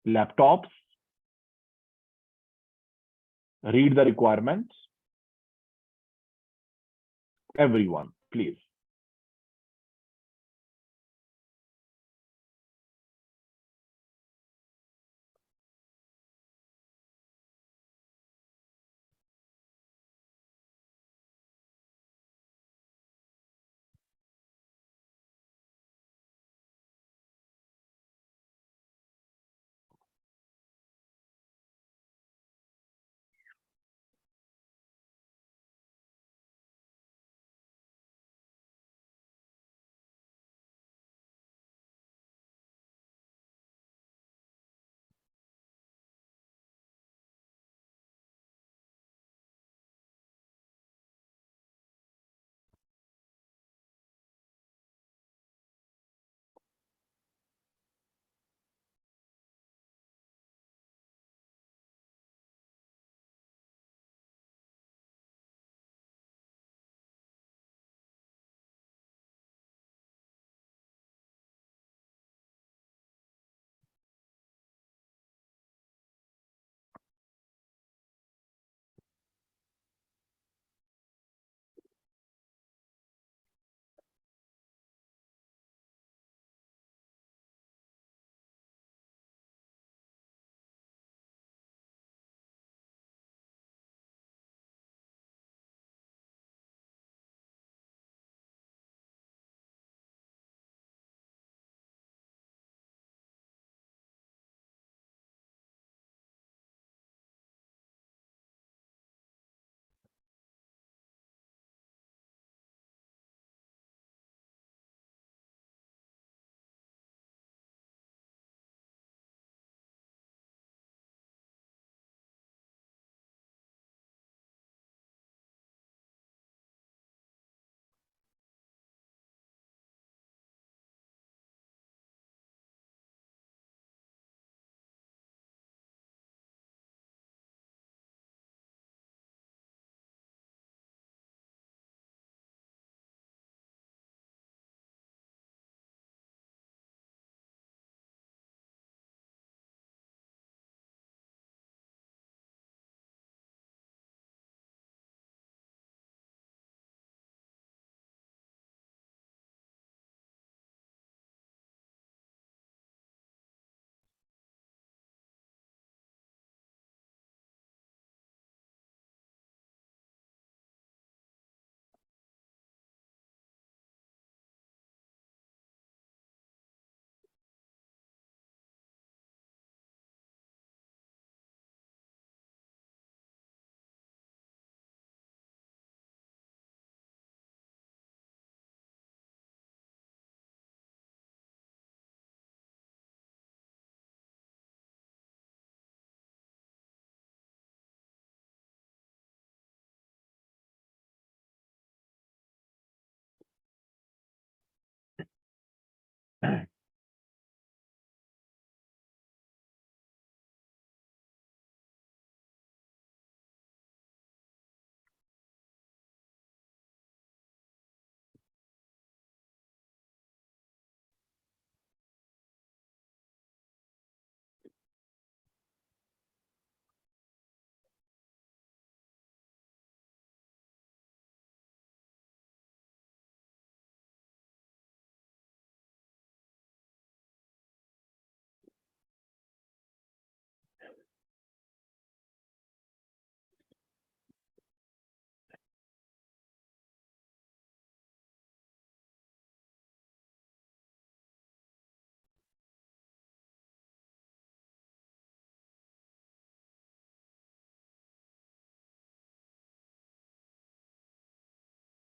laptops. Read the requirements. Everyone, please.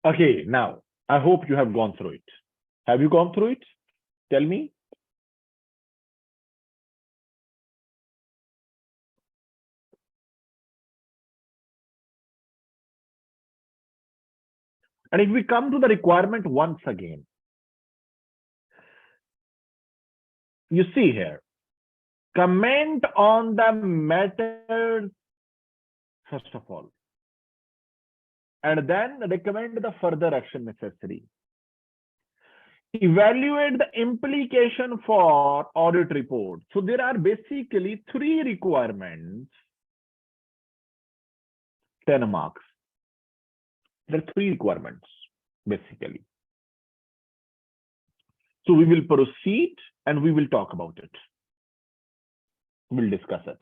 Okay, now I hope you have gone through it. Have you gone through it? Tell me. And if we come to the requirement once again, you see here, comment on the matter first of all, and then recommend the further action necessary. Evaluate the implication for audit report. So there are basically 3 requirements, 10 marks. There are 3 requirements, basically. So we will proceed and we will talk about it. We'll discuss it.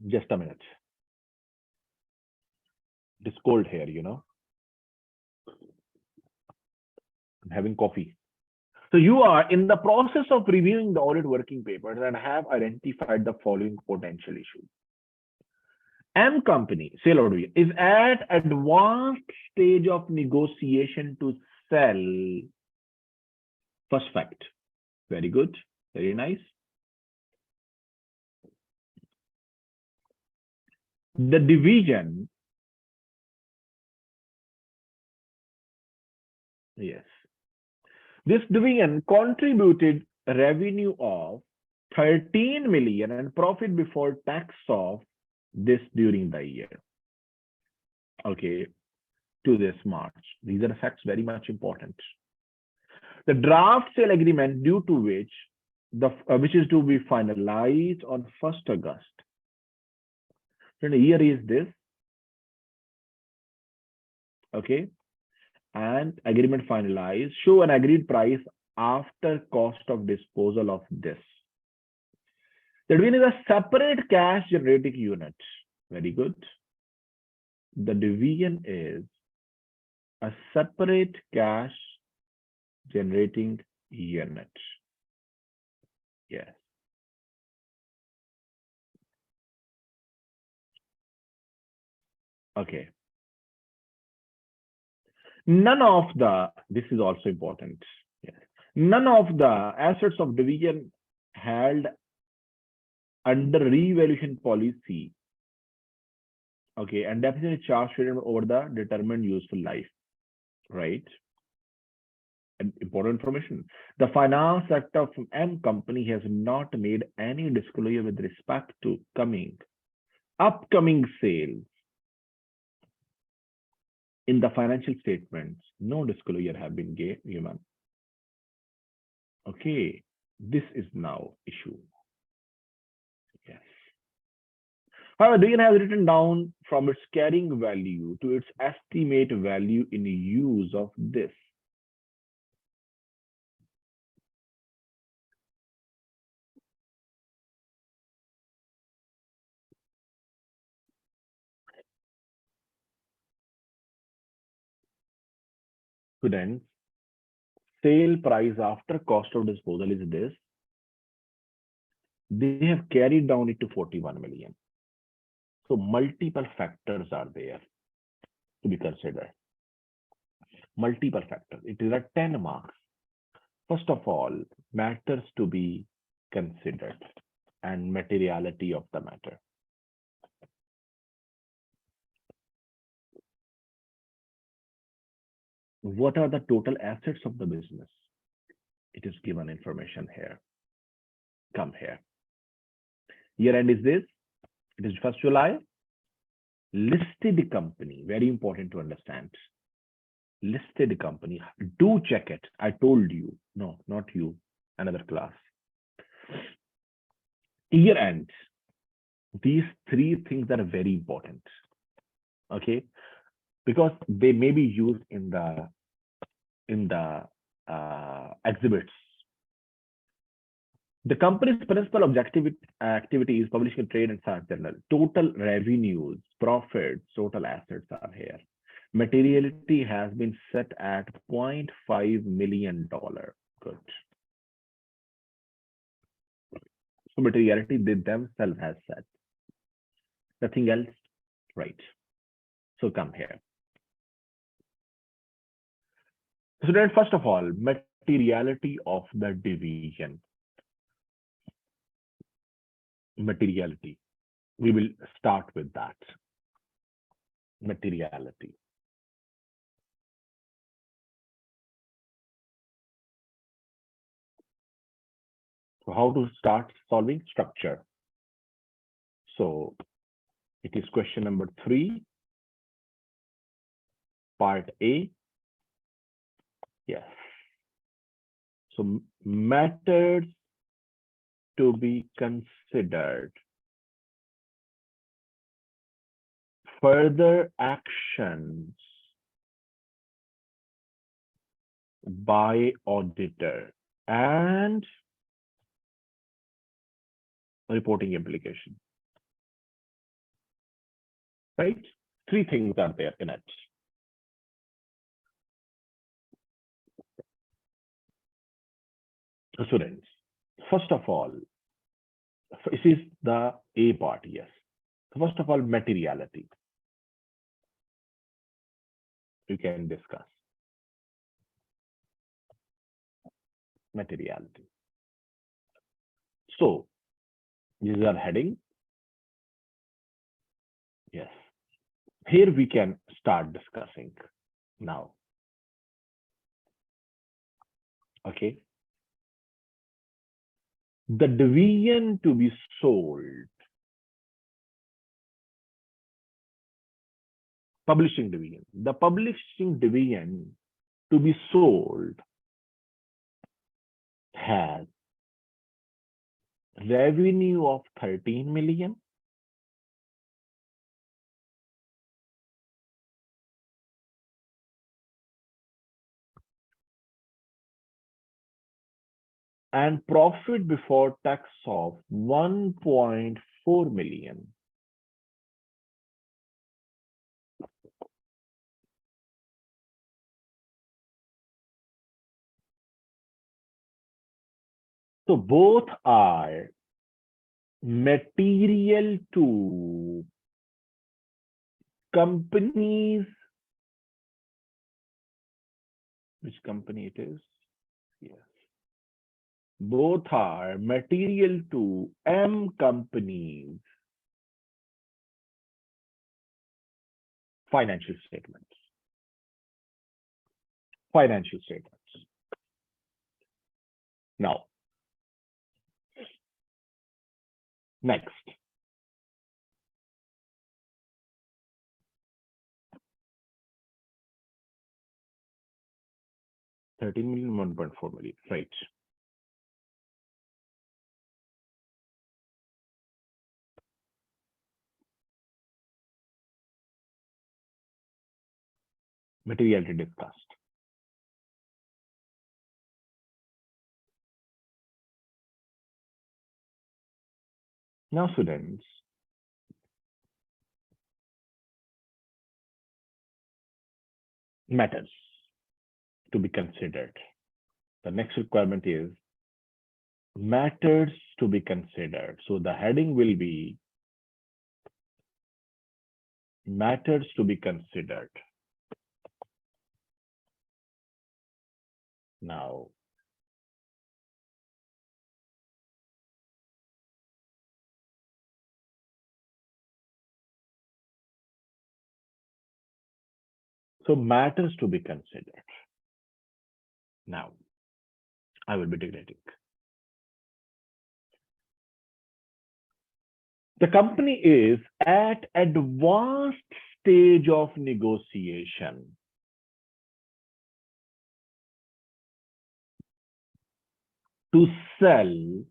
Just a minute. It's cold here, you know. I'm having coffee. So you are in the process of reviewing the audit working papers and have identified the following potential issues. M company, sale or division, is at advanced stage of negotiation to sell. First fact. Very good. Very nice. The division, yes. This division contributed revenue of 13 million and profit before tax of this during the year. Okay, to this March. These are facts very much important. The draft sale agreement due to which is to be finalized on 1st August. And the year is this. Okay. And agreement finalized. Show an agreed price after cost of disposal of this. The division is a separate cash generating unit. Very good. The division is a separate cash generating unit. Yes. Okay. None of the, this is also important. Yes. None of the assets of division held under revaluation policy. Okay. And definitely charge over the determined useful life. Right. And important information. The finance sector of M company has not made any disclosure with respect to upcoming sales. In the financial statements, no disclosure have been given. Okay, this is now issue. Yes. However, division has written down from its carrying value to its estimate value in use of this. Students, sale price after cost of disposal is this. They have carried down it to 41 million. So multiple factors are there to be considered. Multiple factors. It is at 10 marks. First of all, matters to be considered and materiality of the matter. What are the total assets of the business? It is given information here. Come here. Year end is this. It is 1st July. Listed company. Very important to understand. Listed company. Do check it. I told you. No, not you. Another class. Year end. These 3 things are very important. Okay. Because they may be used in the exhibits. The company's principal objective activity is publishing a trade and science journal. Total revenues, profits, total assets are here. Materiality has been set at $0.5 million. Good. So materiality they themselves has set. Nothing else, right? So come here. So then first of all, materiality of the division. Materiality. We will start with that. Materiality. So how to start solving structure? So it is question number 3, part A. Yes. So matters to be considered. Further actions by auditor and reporting implication. Right? 3 things are there in it. Students, first of all, this is the A part, yes. First of all, materiality. We can discuss. Materiality. So, this is our heading. Yes. Here we can start discussing now. Okay. The division to be sold. Publishing division. The publishing division to be sold has revenue of 13 million. And profit before tax of 1.4 million. So both are material to companies. Which company it is? Yes. Both are material to M companies' financial statements. Financial statements. Now, next. $13 million, 1.4 million, right? Materiality discussed. Now, students, matters to be considered. The next requirement is matters to be considered. So the heading will be matters to be considered. Now, so matters to be considered. Now, I will be dictating. The company is at advanced stage of negotiation to sell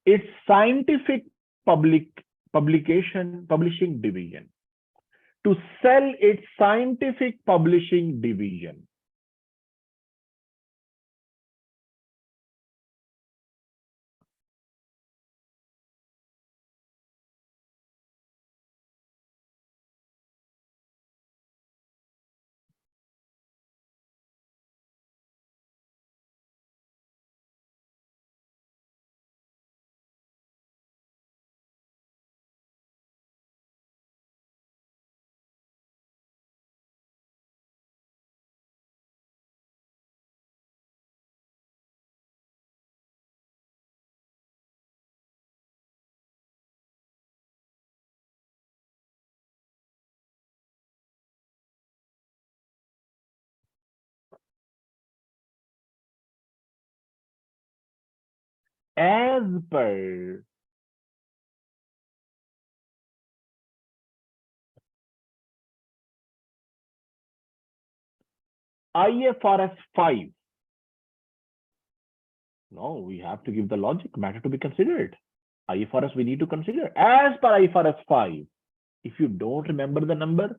its scientific publishing division. to sell its scientific publishing division. As per IFRS 5, no, we have to give the logic matter to be considered. IFRS we need to consider. As per IFRS 5, if you don't remember the number,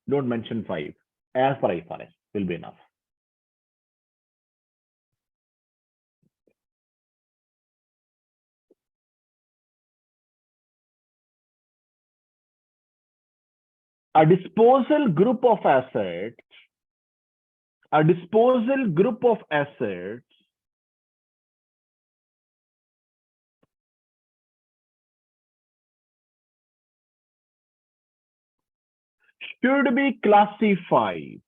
don't mention 5. As per IFRS will be enough. A disposal group of assets should be classified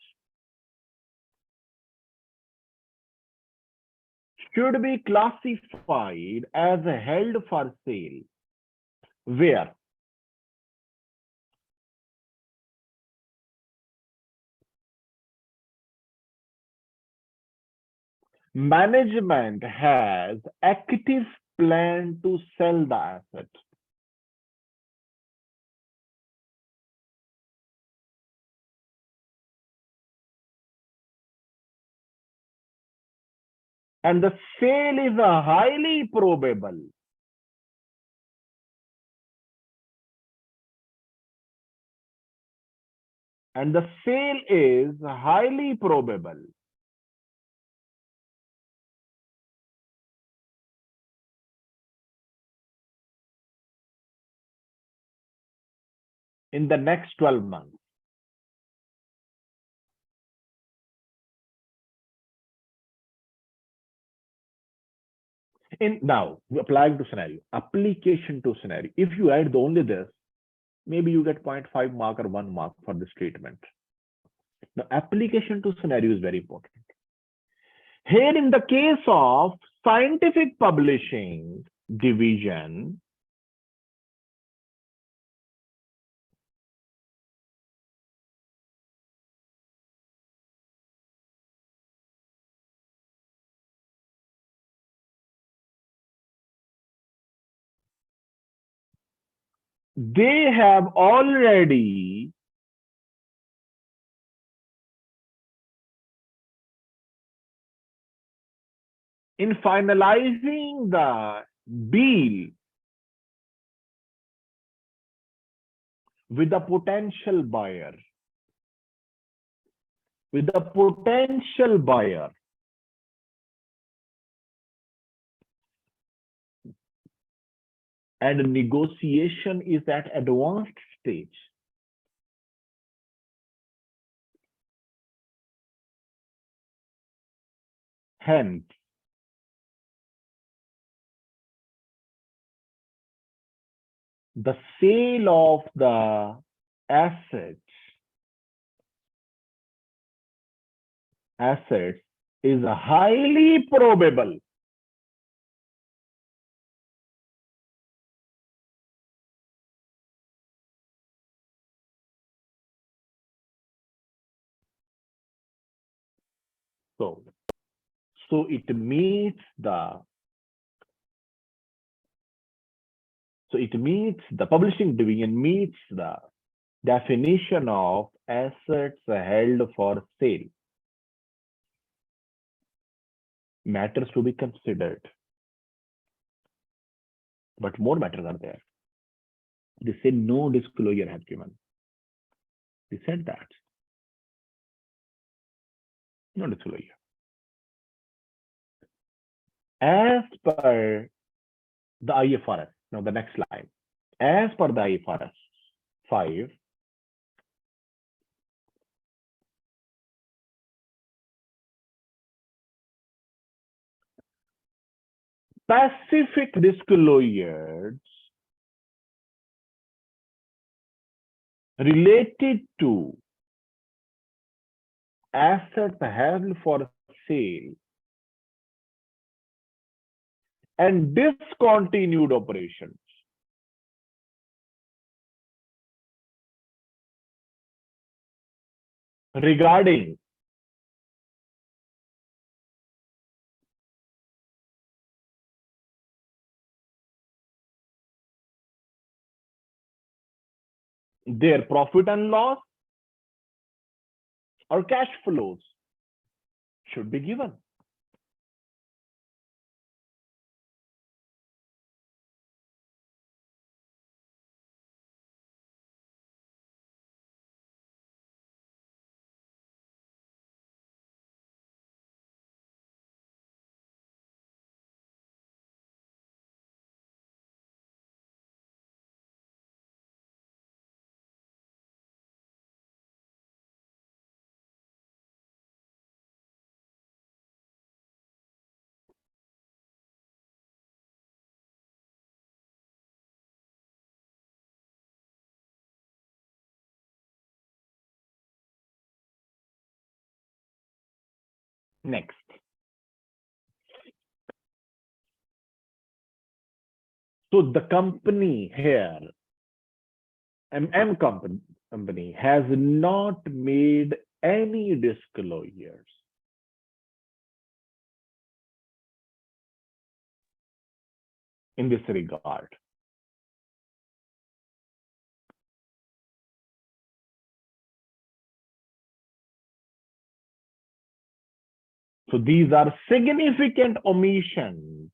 as held for sale, where management has active plan to sell the asset. And the sale is highly probable. And the sale is highly probable. In the next 12 months. Now, applying to scenario, application to scenario. If you add only this, maybe you get 0.5 mark or 1 mark for this statement. Now, application to scenario is very important. Here, in the case of scientific publishing division, they have already in finalizing the deal with the potential buyer, and negotiation is at advanced stage. Hence, the sale of the assets is highly probable. So it meets the publishing division meets the definition of assets held for sale. Matters to be considered, but more matters are there. They say no disclosure has given. We said that. No disclosure. As per the IFRS, now the next slide. As per the IFRS 5, specific disclosures related to assets held for sale and discontinued operations regarding their profit and loss or cash flows should be given. Next. So the company here, company has not made any disclosures in this regard. So these are significant omissions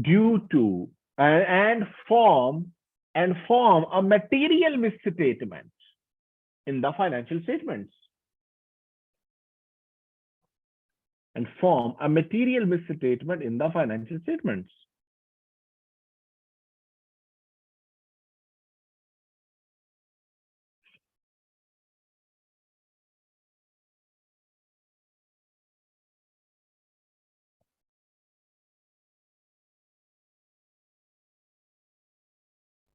due to and form a material misstatement in the financial statements. And form a material misstatement in the financial statements.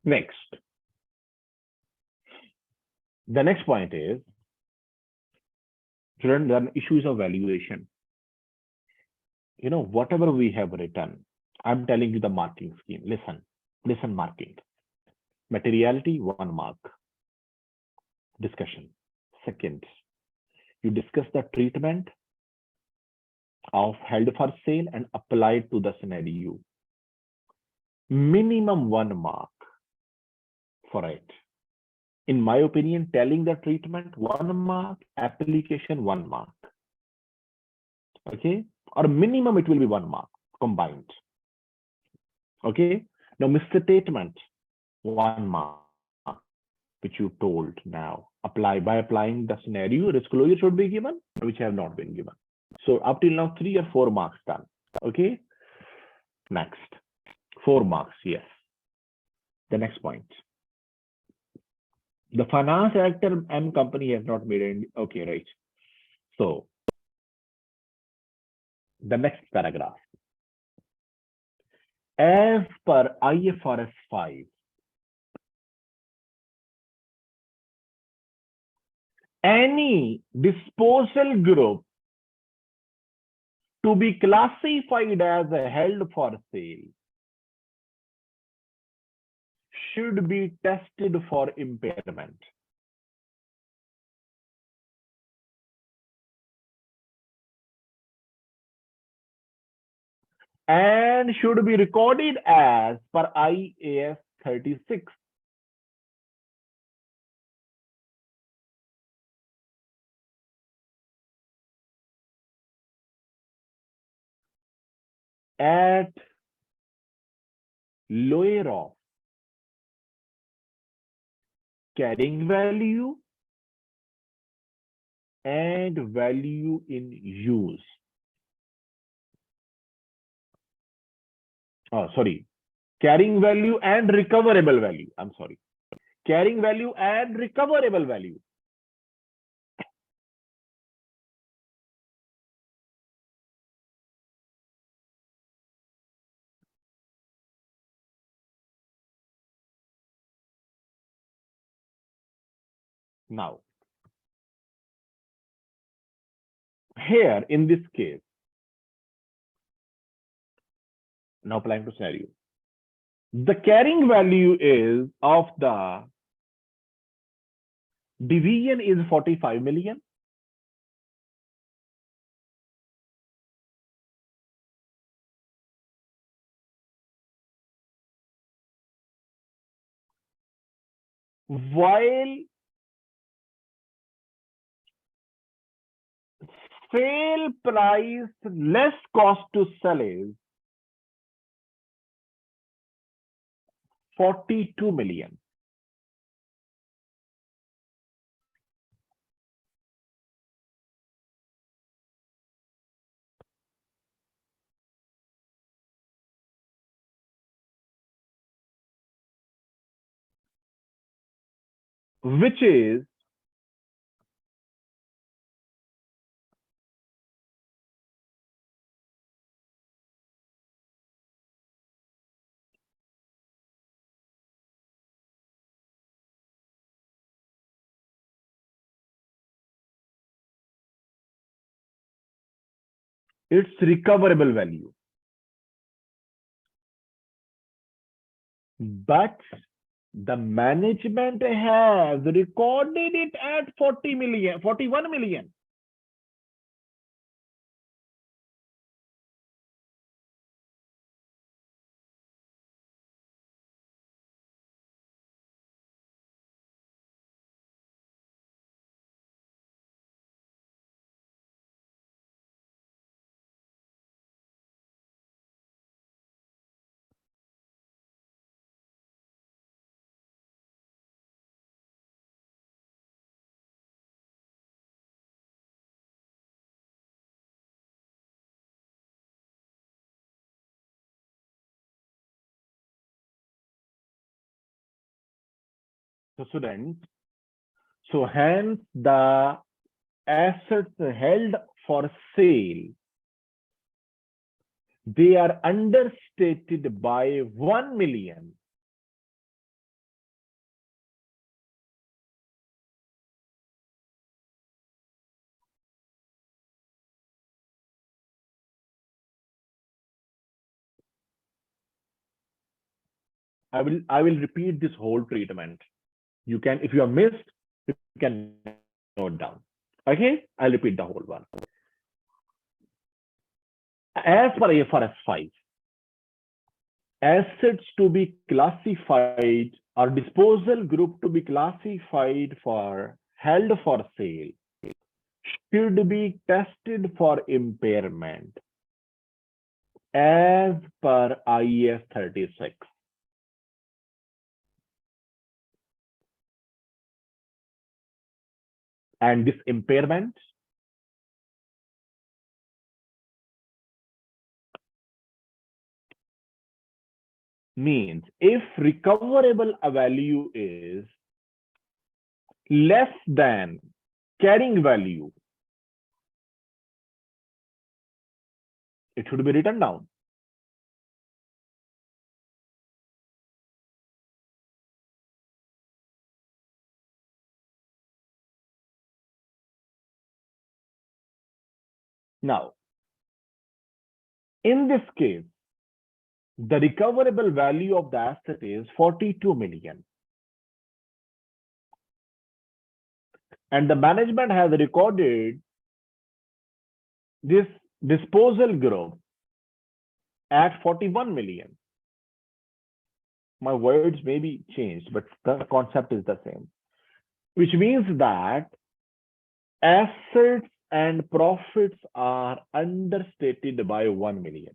Next. The next point is, children, there are issues of valuation. You know, whatever we have written, I'm telling you the marking scheme. Listen marking. Materiality, 1 mark. Discussion. Second, you discuss the treatment of held for sale and applied to the scenario. Minimum 1 mark for it. In my opinion, telling the treatment, 1 mark, application, 1 mark. Okay, or minimum it will be 1 mark combined. Okay, now misstatement, 1 mark, which you told now. By applying the scenario, disclosure should be given, which have not been given. So up till now, 3 or 4 marks done. Okay, next, 4 marks, yes. The next point. The finance director and company has not made any, okay, right. So the next paragraph. As per IFRS 5, any disposal group to be classified as a held for sale should be tested for impairment. And should be recorded as per IAS 36. at lower of carrying value and value in use. Oh, sorry. Carrying value and recoverable value. I'm sorry. Carrying value and recoverable value. Now, here in this case, now applying to scenario, the carrying value is of the division is 45 million. While sale price less cost to sell is 42 million. Which is its recoverable value. But the management has recorded it at 40 million, 41 million. So students, so hence the assets held for sale, they are understated by 1 million. I will repeat this whole treatment. You can, if you have missed, you can note down. Okay, I'll repeat the whole one. As per IFRS 5, assets to be classified or disposal group to be classified for held for sale should be tested for impairment as per IAS 36. And this impairment means if recoverable value is less than carrying value, it should be written down. Now, in this case, the recoverable value of the asset is 42 million. And the management has recorded this disposal group at 41 million. My words may be changed, but the concept is the same, which means that assets and profits are understated by 1 million.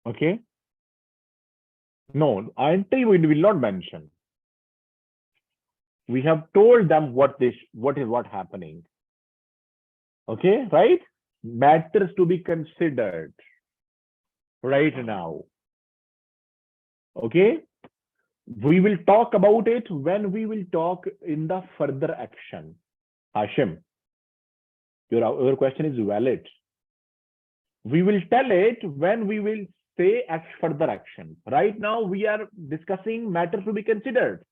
Okay. No, entry we will not mention. We have told them what happening. Okay, right? Matters to be considered right now. Okay. We will talk about it when we will talk in the further action. Hashim, your question is valid. We will tell it when we will say further action. Right now, we are discussing matters to be considered.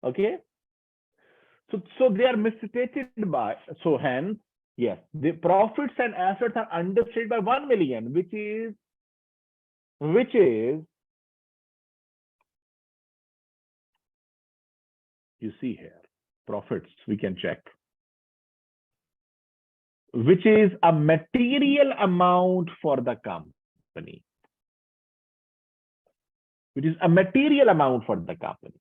Okay. So they are misstated by, so hence, yes, the profits and assets are understated by 1 million, which is you see here, profits, we can check, which is a material amount for the company, which is a material amount for the company.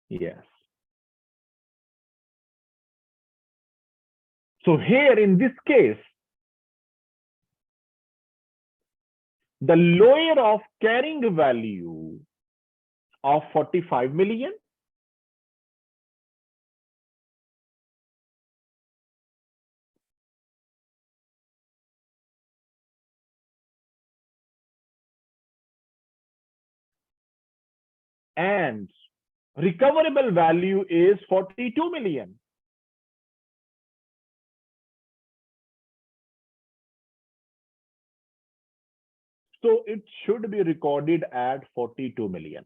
Yes. So here in this case, the lower of carrying value of 45 million and recoverable value is 42 million. So it should be recorded at 42 million.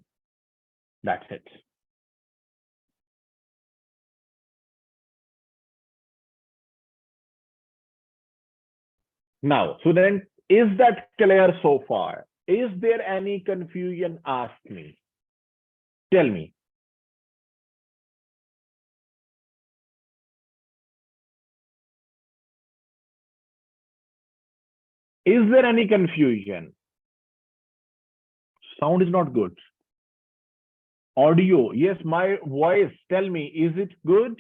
That's it. Now, student, is that clear so far? Is there any confusion? Ask me. Tell me. Is there any confusion? Sound is not good. Audio, yes, my voice, tell me, is it good?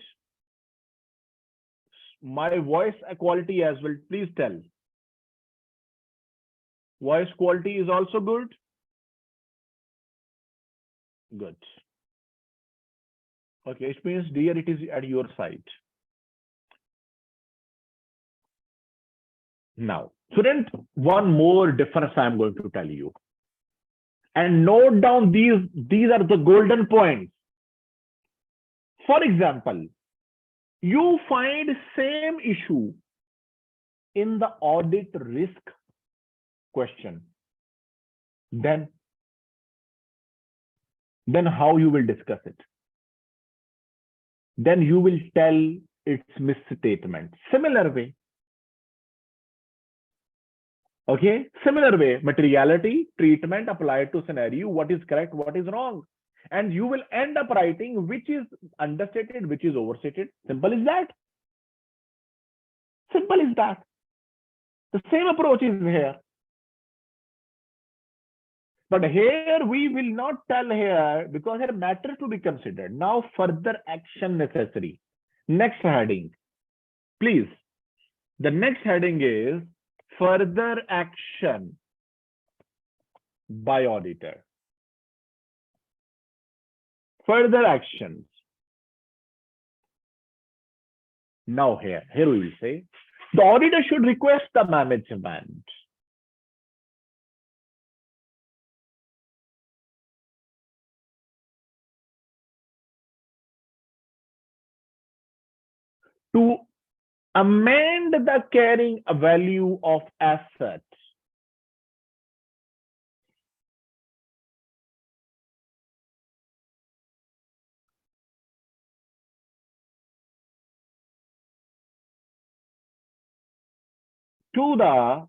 My voice quality as well, please tell. Voice quality is also good? Good. Okay, it means, dear, it is at your side. Now, student, one more difference I'm going to tell you. And note down these are the golden points. For example, you find same issue in the audit risk question. Then how you will discuss it? Then you will tell its misstatement. Similar way. Okay, similar way, materiality, treatment applied to scenario, what is correct, what is wrong. And you will end up writing which is understated, which is overstated. Simple as that. Simple as that. The same approach is here. But here we will not tell here because here matter to be considered. Now further action necessary. Next heading. Please. The next heading is further action by auditor. Further actions. Now here we will say, the auditor should request the management to amend the carrying value of assets to the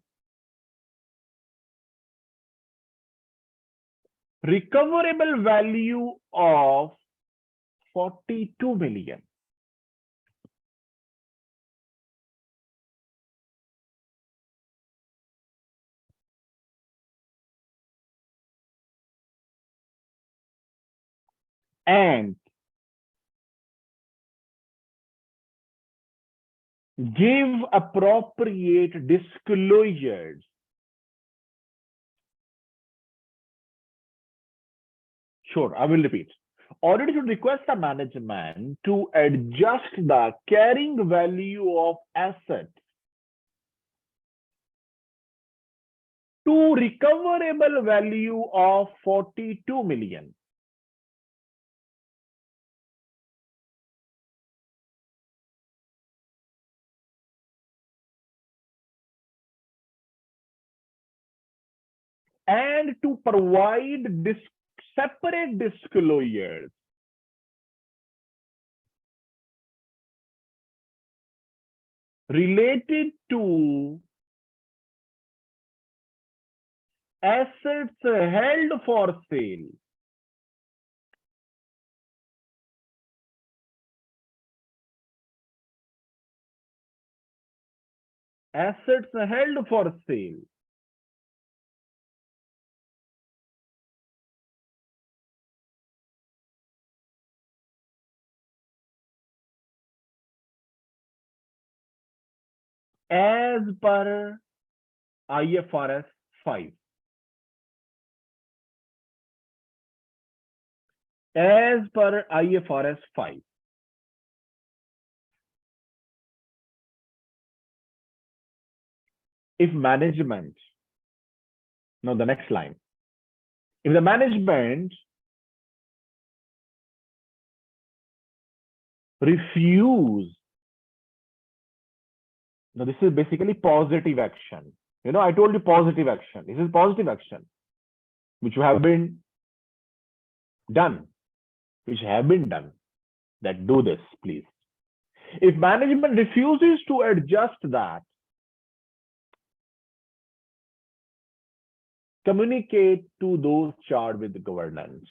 recoverable value of 42 million. and give appropriate disclosures Sure, I will repeat. Audit should request the management to adjust the carrying value of assets to recoverable value of 42 million. And to provide separate disclosures related to assets held for sale. Assets held for sale. As per IFRS 5. As per IFRS 5. If management, no, the next line. If the management refuse, now this is basically positive action. You know, I told you positive action. This is positive action, which have been done, that do this, please. If management refuses to adjust that, communicate to those charged with the governance.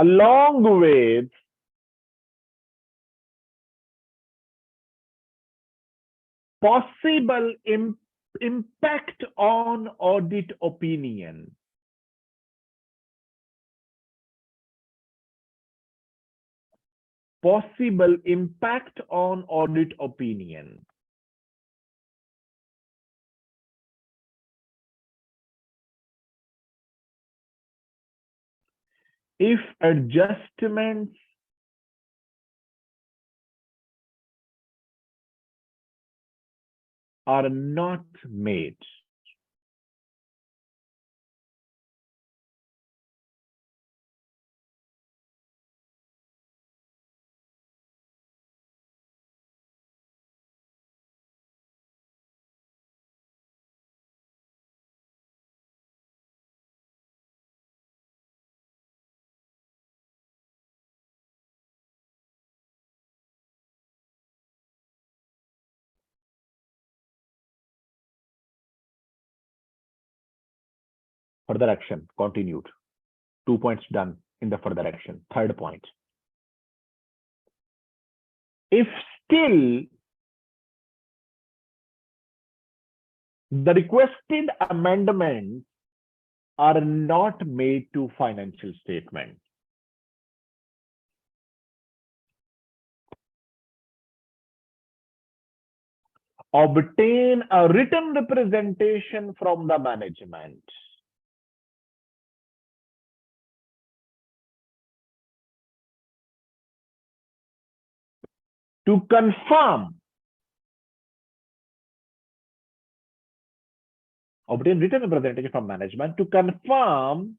Along with possible impact on audit opinion. Possible impact on audit opinion. If adjustments are not made, further action continued. 2 points done in the further action. Third point. If still the requested amendments are not made to financial statement, obtain a written representation from the management to confirm, obtain written representation from management to confirm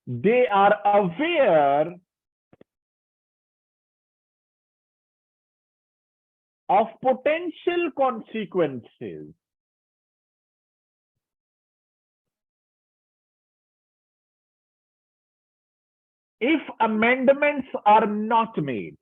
they are aware of potential consequences if amendments are not made.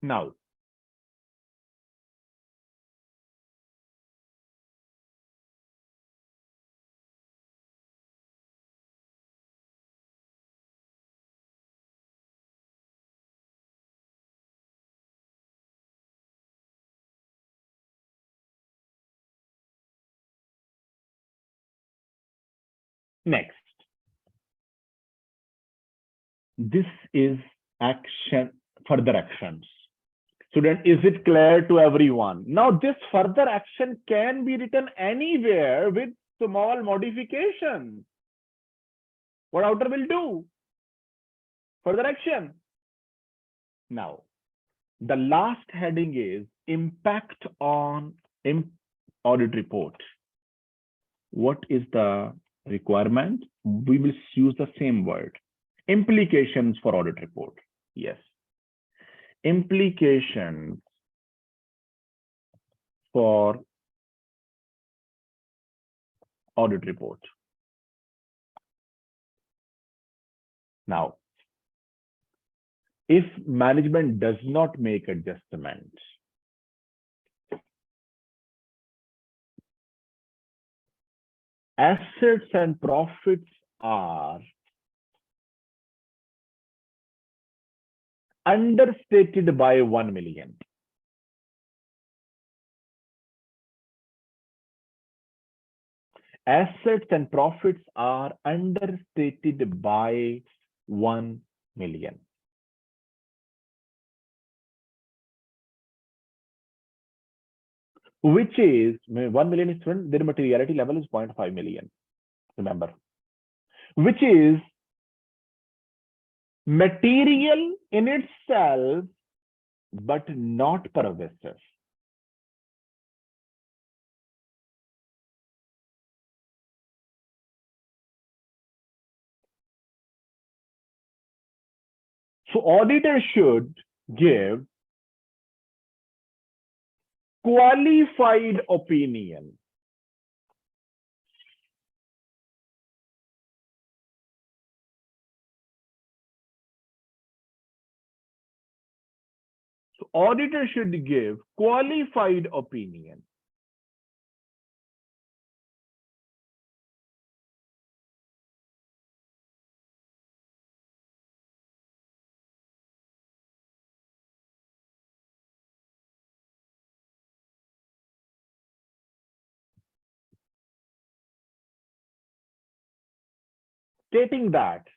Now, next, this is action, further actions. Student, is it clear to everyone? Now, this further action can be written anywhere with small modifications. What auditor will do? Further action. Now, the last heading is impact on audit report. What is the requirement? We will use the same word. Implications for audit report. Yes. Implications for audit report. Now, if management does not make adjustments, assets and profits are understated by 1 million. Assets and profits are understated by 1 million. Which is 1 million is their materiality level is 0.5 million. Remember, which is material in itself, but not pervasive. So auditor should give qualified opinion. So auditor should give qualified opinion. Stating that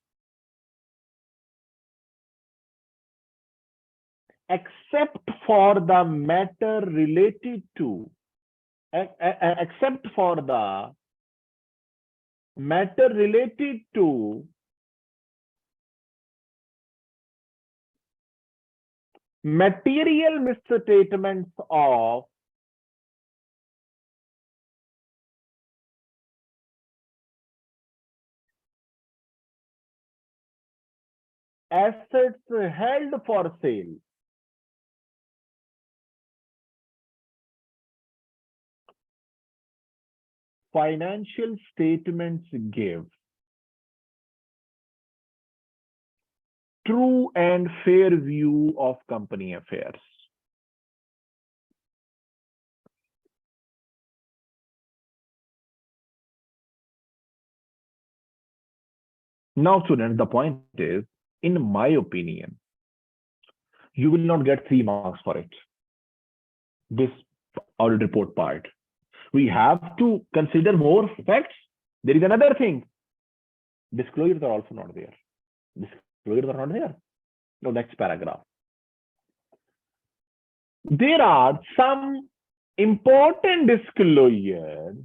except for the matter related to material misstatements of assets held for sale, financial statements give true and fair view of company affairs. Now, students, the point is, in my opinion, you will not get 3 marks for it. This audit report part. We have to consider more facts. There is another thing. Disclosures are also not there. Disclosures are not there. No, next paragraph. There are some important disclosures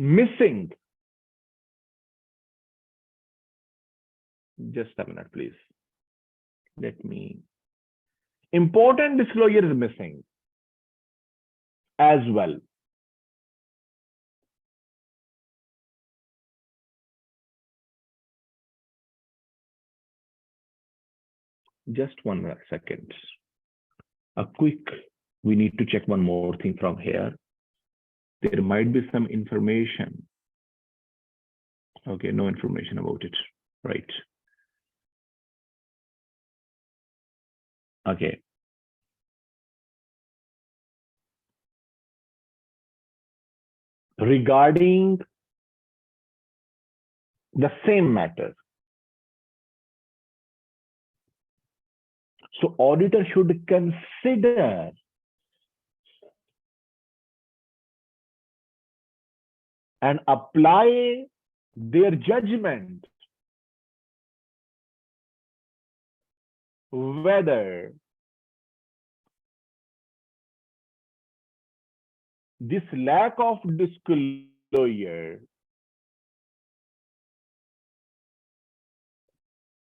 missing. Just a minute, please. Let me. Important disclosure is missing as well. just 1 second. We need to check one more thing from here. There might be some information. Okay, no information about it, right? Okay. Regarding the same matter, so auditor should consider and apply their judgment whether this lack of disclosure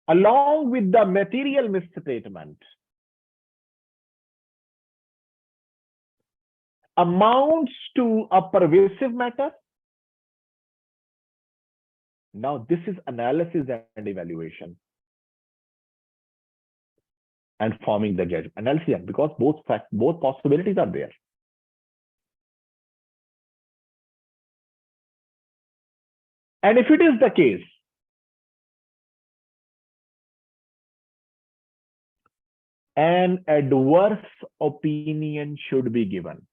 along with the material misstatement amounts to a pervasive matter. Now, this is analysis and evaluation and forming the judgment. Analysis, because both possibilities are there. And if it is the case, an adverse opinion should be given.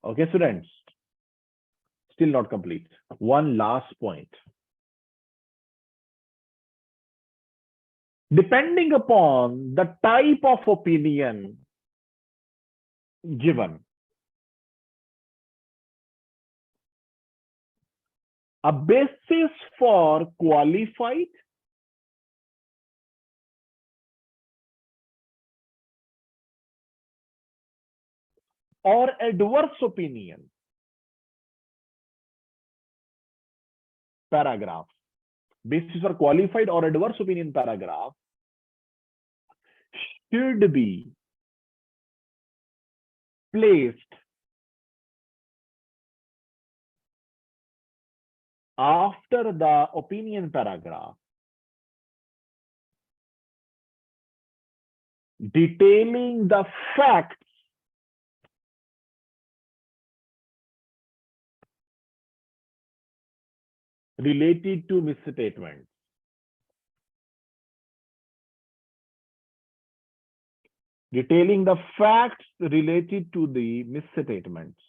Okay, students, still not complete. One last point. Depending upon the type of opinion given, a basis for qualified or adverse opinion paragraph, basis for qualified or adverse opinion paragraph should be placed after the opinion paragraph detailing the facts related to misstatement. Detailing the facts related to the misstatements.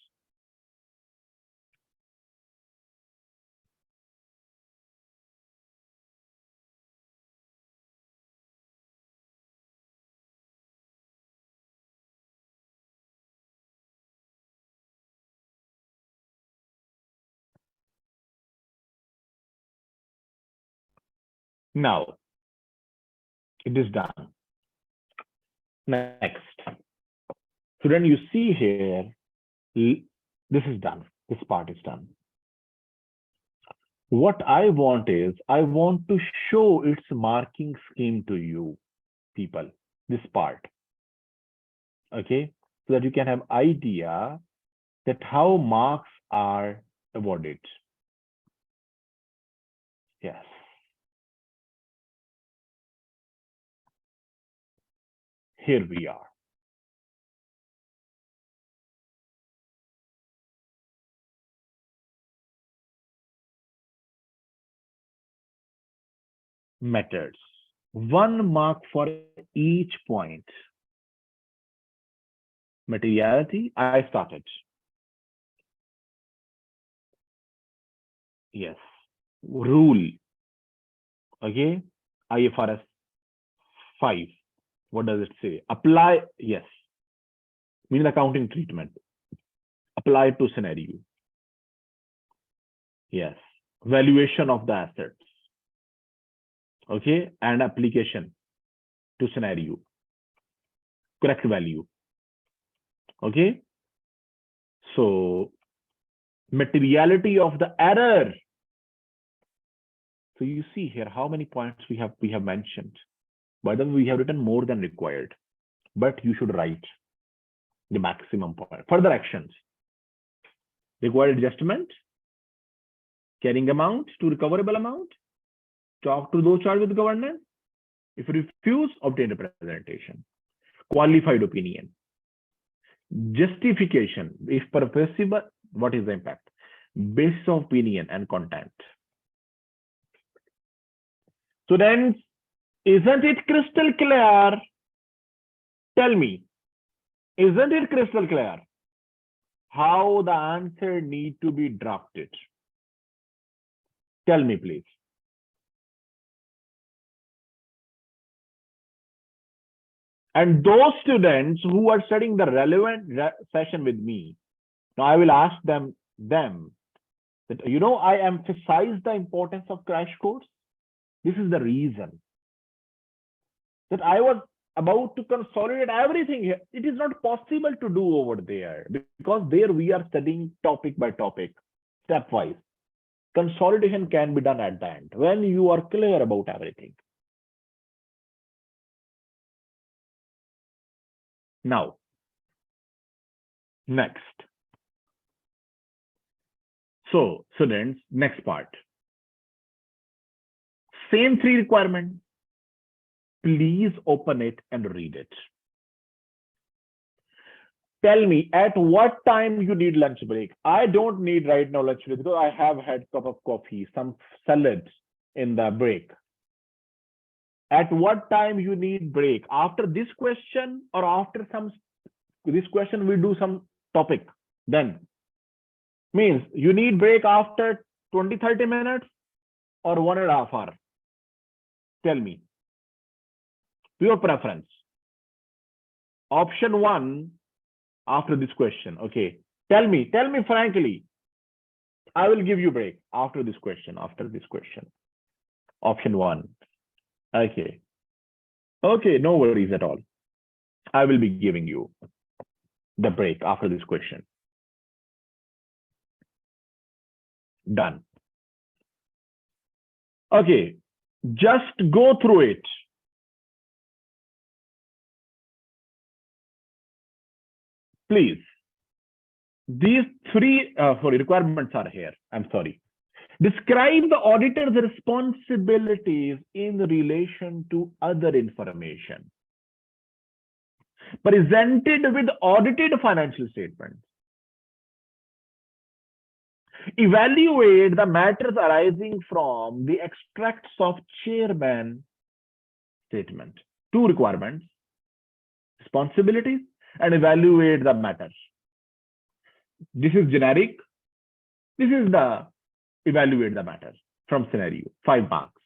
Now, it is done. Next. So then you see here, this is done. This part is done. What I want is, I want to show its marking scheme to you, people, this part. Okay, so that you can have idea that how marks are awarded. Yes. Here we are. Methods. 1 mark for each point. Materiality, I started. Yes. Rule. Okay. IFRS 5. What does it say? Apply. Yes. Means accounting treatment. Apply to scenario. Yes. Valuation of the assets. Okay. And application to scenario. Correct value. Okay. So materiality of the error. So you see here how many points we have mentioned. By the way, we have written more than required, but you should write the maximum point. Further actions. Required adjustment, carrying amount to recoverable amount, talk to those charged with governance. If refuse, obtain representation. Qualified opinion. Justification. If permissible, what is the impact? Basis of opinion and content. Students, isn't it crystal clear? Tell me, isn't it crystal clear how the answer need to be drafted? Tell me, please. And those students who are studying the relevant session with me, now I will ask them that, I emphasize the importance of crash course. This is the reason that I was about to consolidate everything here. It is not possible to do over there because there we are studying topic by topic, stepwise. Consolidation can be done at the end when you are clear about everything. Now, next. So, students, next part. Same 3 requirements. Please open it and read it. Tell me at what time you need lunch break. I don't need right now lunch break because I have had a cup of coffee, some salad in the break. At what time you need break? After this question or after this question we do some topic? Then means you need break after 20-30 minutes or 1.5 hours. Tell me. Your preference. Option 1 after this question. Okay. Tell me frankly. I will give you break after this question. Option 1. Okay. Okay, no worries at all. I will be giving you the break after this question. Done. Okay. Just go through it. Please. These 3 requirements are here. I'm sorry. Describe the auditor's responsibilities in relation to other information presented with audited financial statements. Evaluate the matters arising from the extracts of chairman statement. 2 requirements, responsibilities and evaluate the matters. This is generic. This is the evaluate the matters from scenario, 5 marks.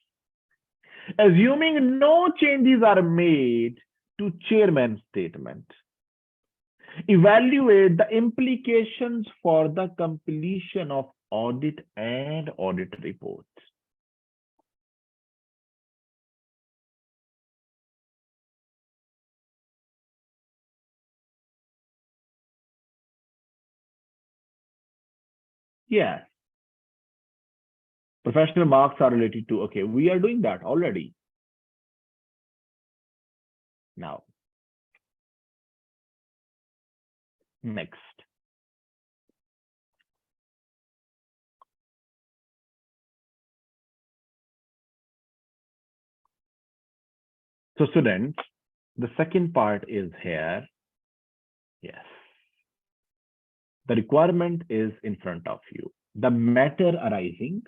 Assuming no changes are made to chairman's statement. Evaluate the implications for the completion of audit and audit reports. Yes. Professional marks are related to, okay, we are doing that already. Now, next. So students, the second part is here. Yes. The requirement is in front of you. The matter arising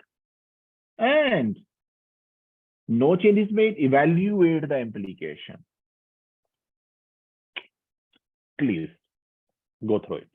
and no changes made, evaluate the implication. Please go through it.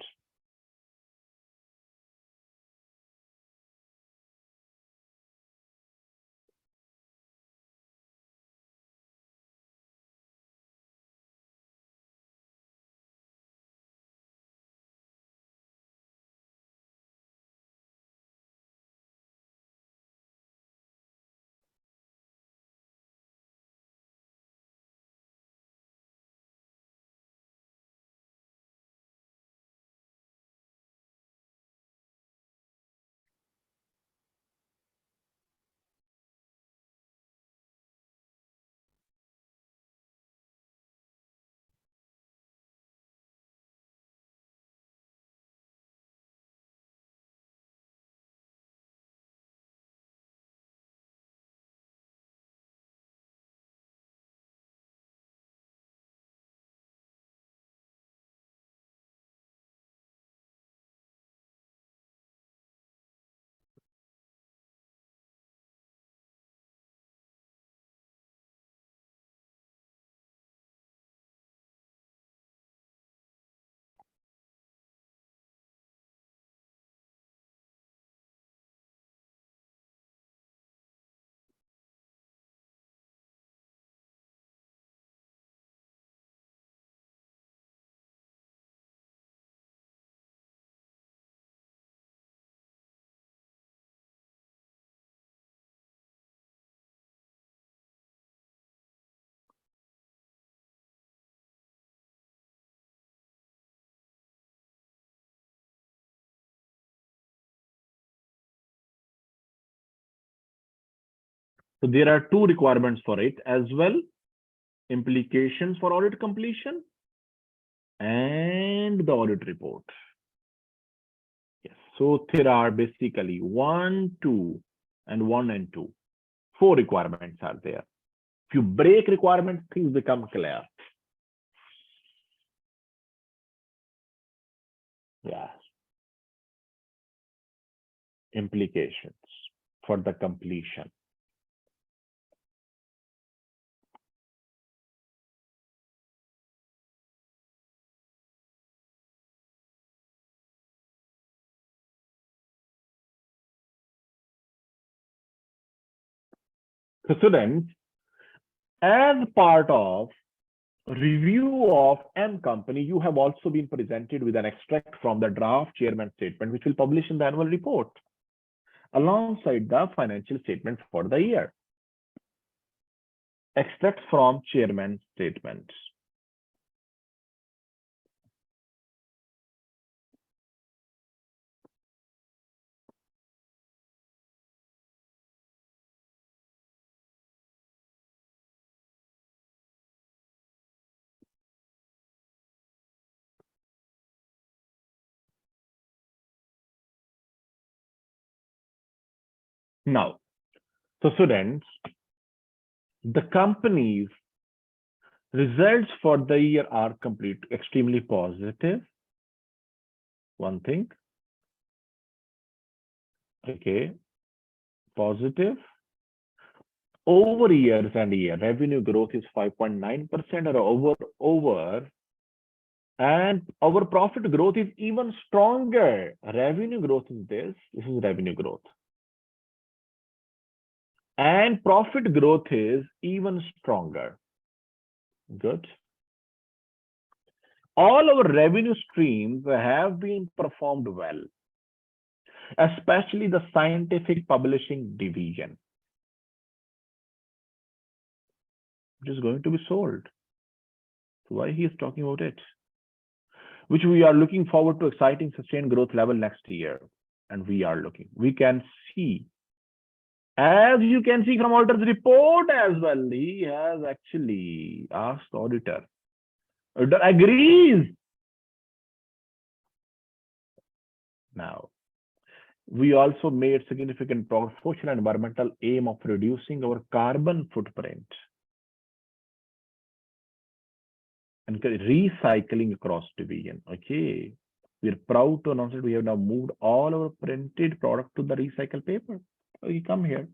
So there are two requirements for it as well: implications for audit completion and the audit report. Yes. So there are basically 1, 2, and 1 and 2. 4 requirements are there. If you break requirements, things become clear. Yes. Implications for the completion. So students, as part of review of M company, you have also been presented with an extract from the draft chairman statement, which will publish in the annual report alongside the financial statement for the year. Extract from chairman statement. Now, so students, the company's results for the year are extremely positive. One thing. Okay. Positive. Over years and year, revenue growth is 5.9% or over. And our profit growth is even stronger. Revenue growth is this. This is revenue growth. And profit growth is even stronger. Good. All our revenue streams have been performed well, especially the scientific publishing division, which is going to be sold. So why he is talking about it? Which we are looking forward to exciting sustained growth level next year. And we can see, as you can see from auditor's report as well, he has actually asked auditor. Auditor agrees. Now, we also made significant progress, social and environmental aim of reducing our carbon footprint and recycling across division. Okay. We're proud to announce that we have now moved all our printed product to the recycled paper. Okay, come here.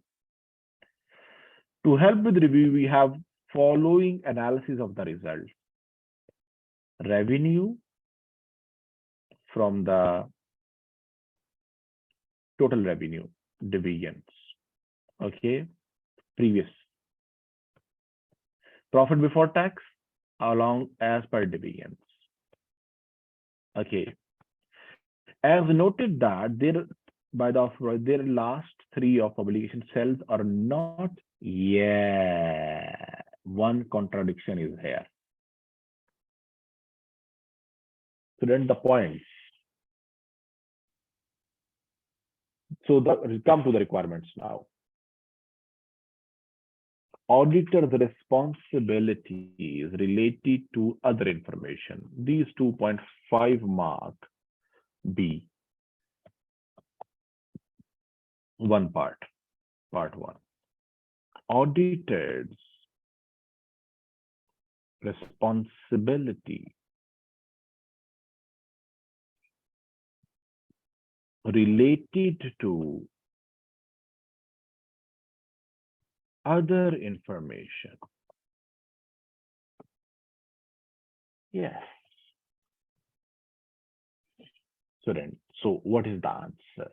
To help with review, we have following analysis of the results. Revenue from the total revenue divisions. Okay, previous. Profit before tax along as per divisions. Okay. As noted that their last 3 of publication cells are not. Yeah, one contradiction is here. So then the point. So come to the requirements now. Auditor's responsibilities related to other information. These 2.5 mark B. One part 1. Auditor's responsibility related to other information. Yes. So what is the answer?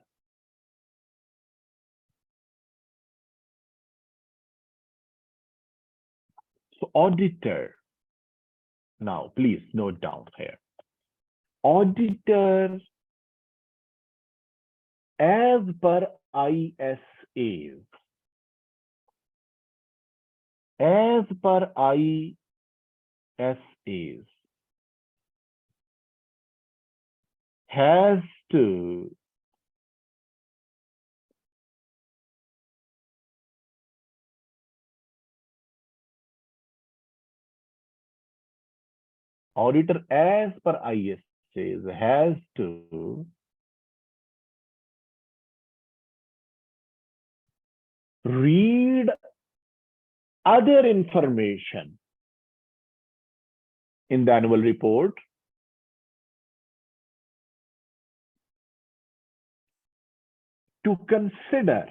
So auditor, now please note down here. Auditor, as per ISAs, has to auditor as per IS says has to read other information in the annual report to consider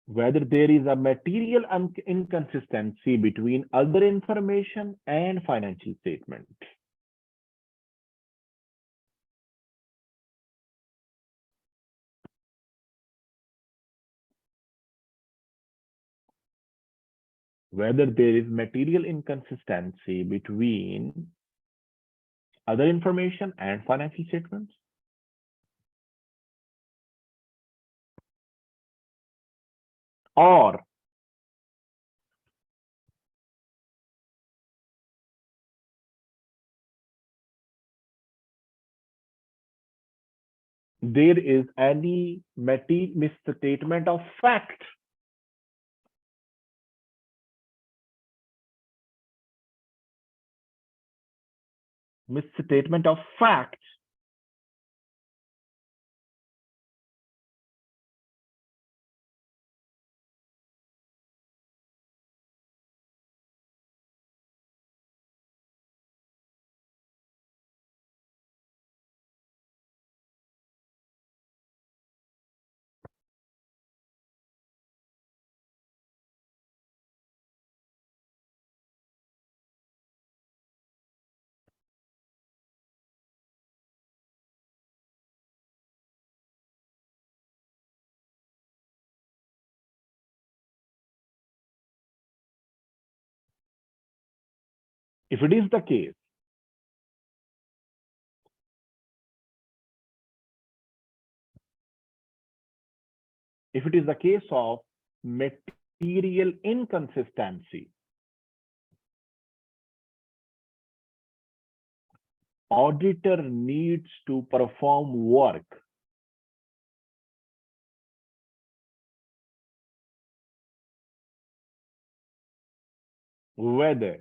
whether there is a material inconsistency between other information and financial statement. Whether there is material inconsistency between other information and financial statements, or there is any misstatement of fact if it is the case. If it is the case of material inconsistency, auditor needs to perform work whether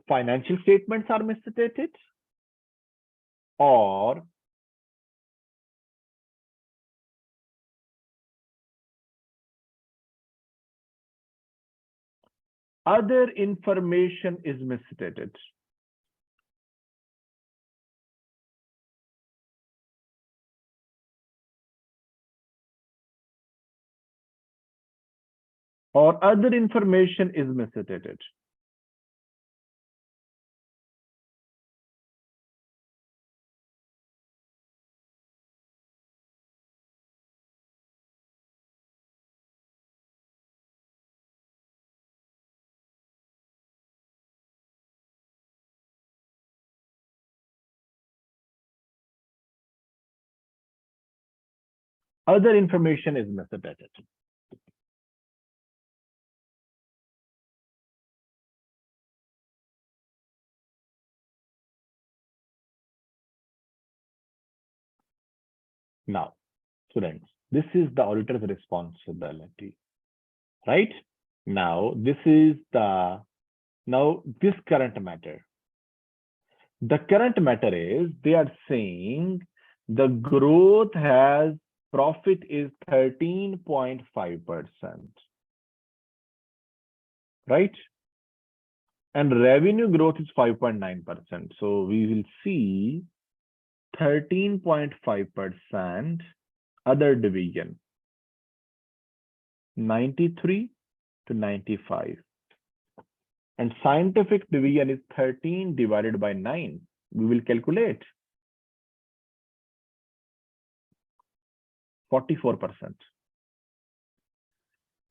financial statements are misstated or other information is misstated. Or other information is misstated. Other information is misstated. Now, students, this is the auditor's responsibility, right? Now, this current matter. The current matter is they are saying the growth profit is 13.5%, right? And revenue growth is 5.9%. So we will see 13.5% other division, 93 to 95. And scientific division is 13 divided by 9. We will calculate 44%.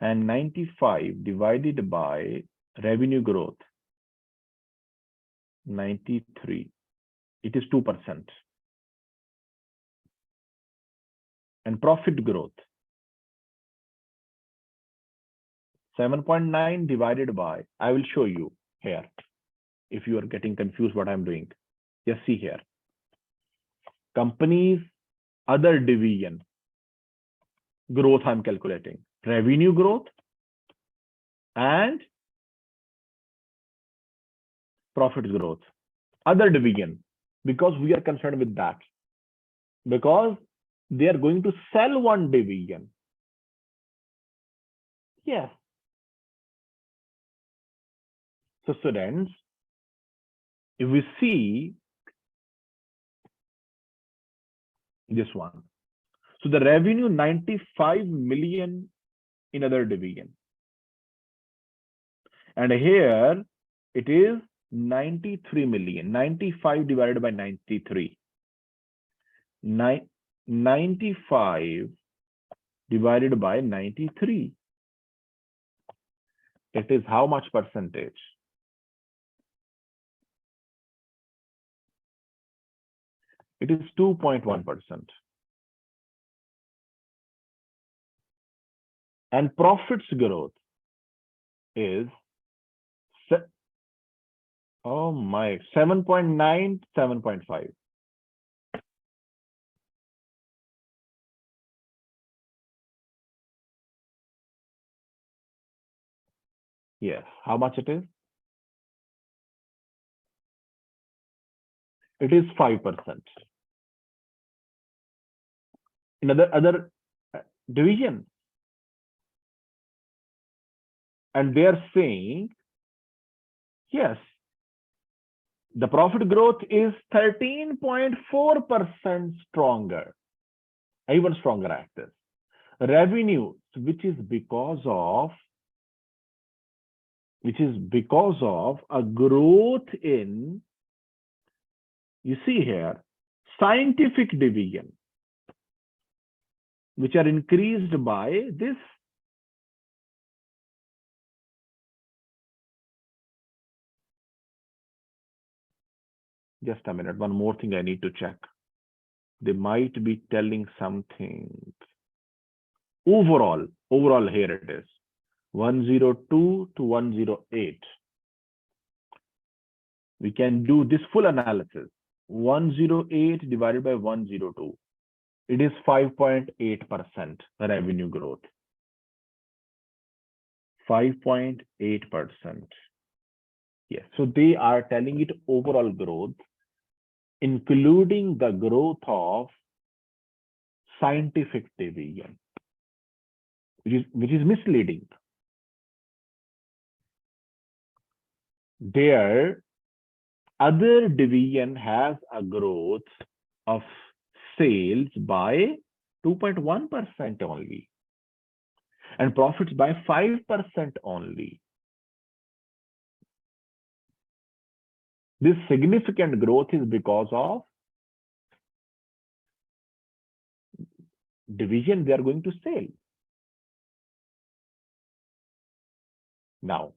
And 95 divided by revenue growth, 93. It is 2%. And profit growth, 7.9 divided by, I will show you here. If you are getting confused what I'm doing, just see here. Company's other division growth I'm calculating. Revenue growth and profit growth. Other division, because we are concerned with that. Because they are going to sell one division. Yes. So students, if we see this one, so the revenue 95 million in other division. And here it is 93 million, 95 divided by 93. 95 divided by 93. It is how much percentage? It is 2.1%. And profits growth is, oh my, 7.9, 7.5. Yes, how much it is? It is 5%. In other division. And they are saying, yes, the profit growth is 13.4% stronger, even stronger at this. Revenue, which is because of a growth in, you see here, scientific division, which are increased by this. Just a minute, one more thing I need to check. They might be telling something. Overall, here it is, 102 to 108. We can do this full analysis. 108 divided by 102. It is 5.8% revenue growth. 5.8%. Yes, so they are telling it overall growth, including the growth of scientific division, which is misleading. Their other division has a growth of sales by 2.1% only, and profits by 5% only. This significant growth is because of division they are going to sell. Now,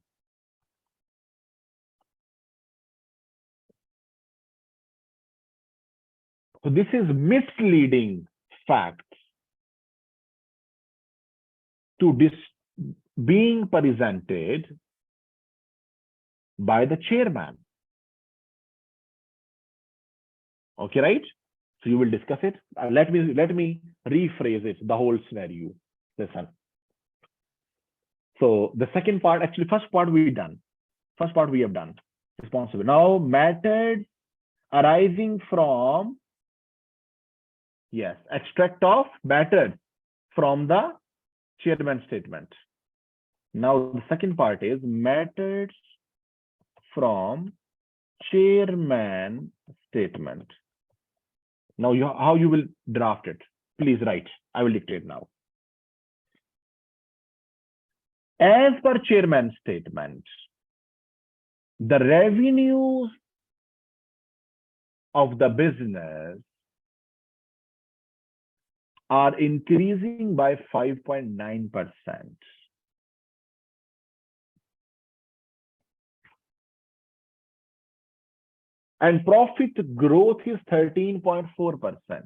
so this is misleading facts to this being presented by the chairman. Okay, right? So you will discuss it. Let me rephrase it, the whole scenario. Listen. So the second part, actually, first part we have done. Responsible. Now methods arising from, yes, extract of methods from the chairman statement. Now the second part is methods from chairman statement. Now, how you will draft it? Please write. I will dictate now. As per chairman statement, the revenues of the business are increasing by 5.9%. And profit growth is 13.4%.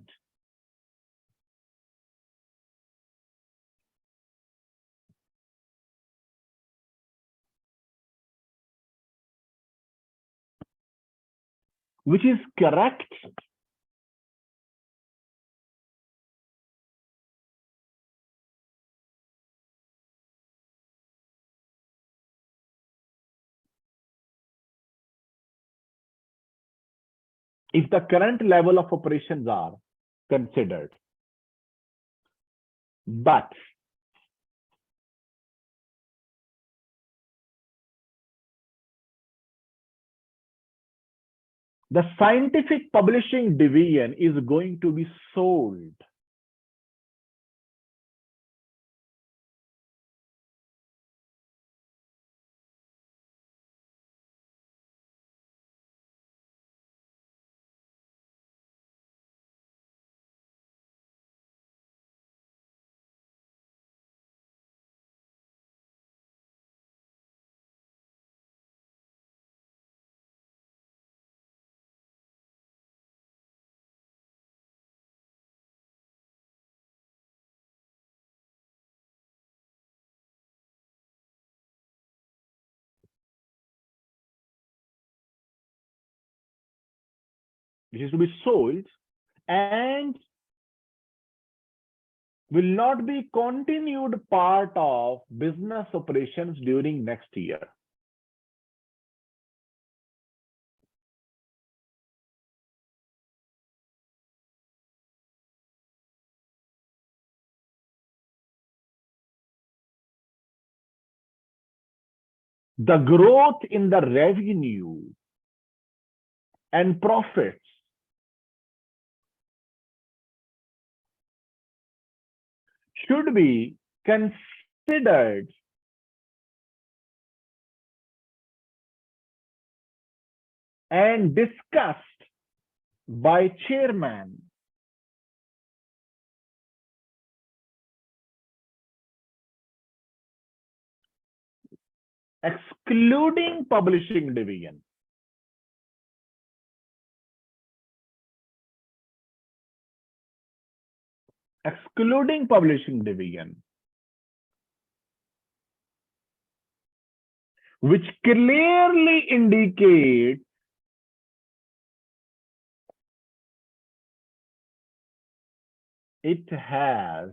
Which is correct. If the current level of operations are considered. But the scientific publishing division is going to be sold. Which is to be sold and will not be continued part of business operations during next year. The growth in the revenue and profits should be considered and discussed by chairman excluding publishing division. Excluding publishing division, which clearly indicates it has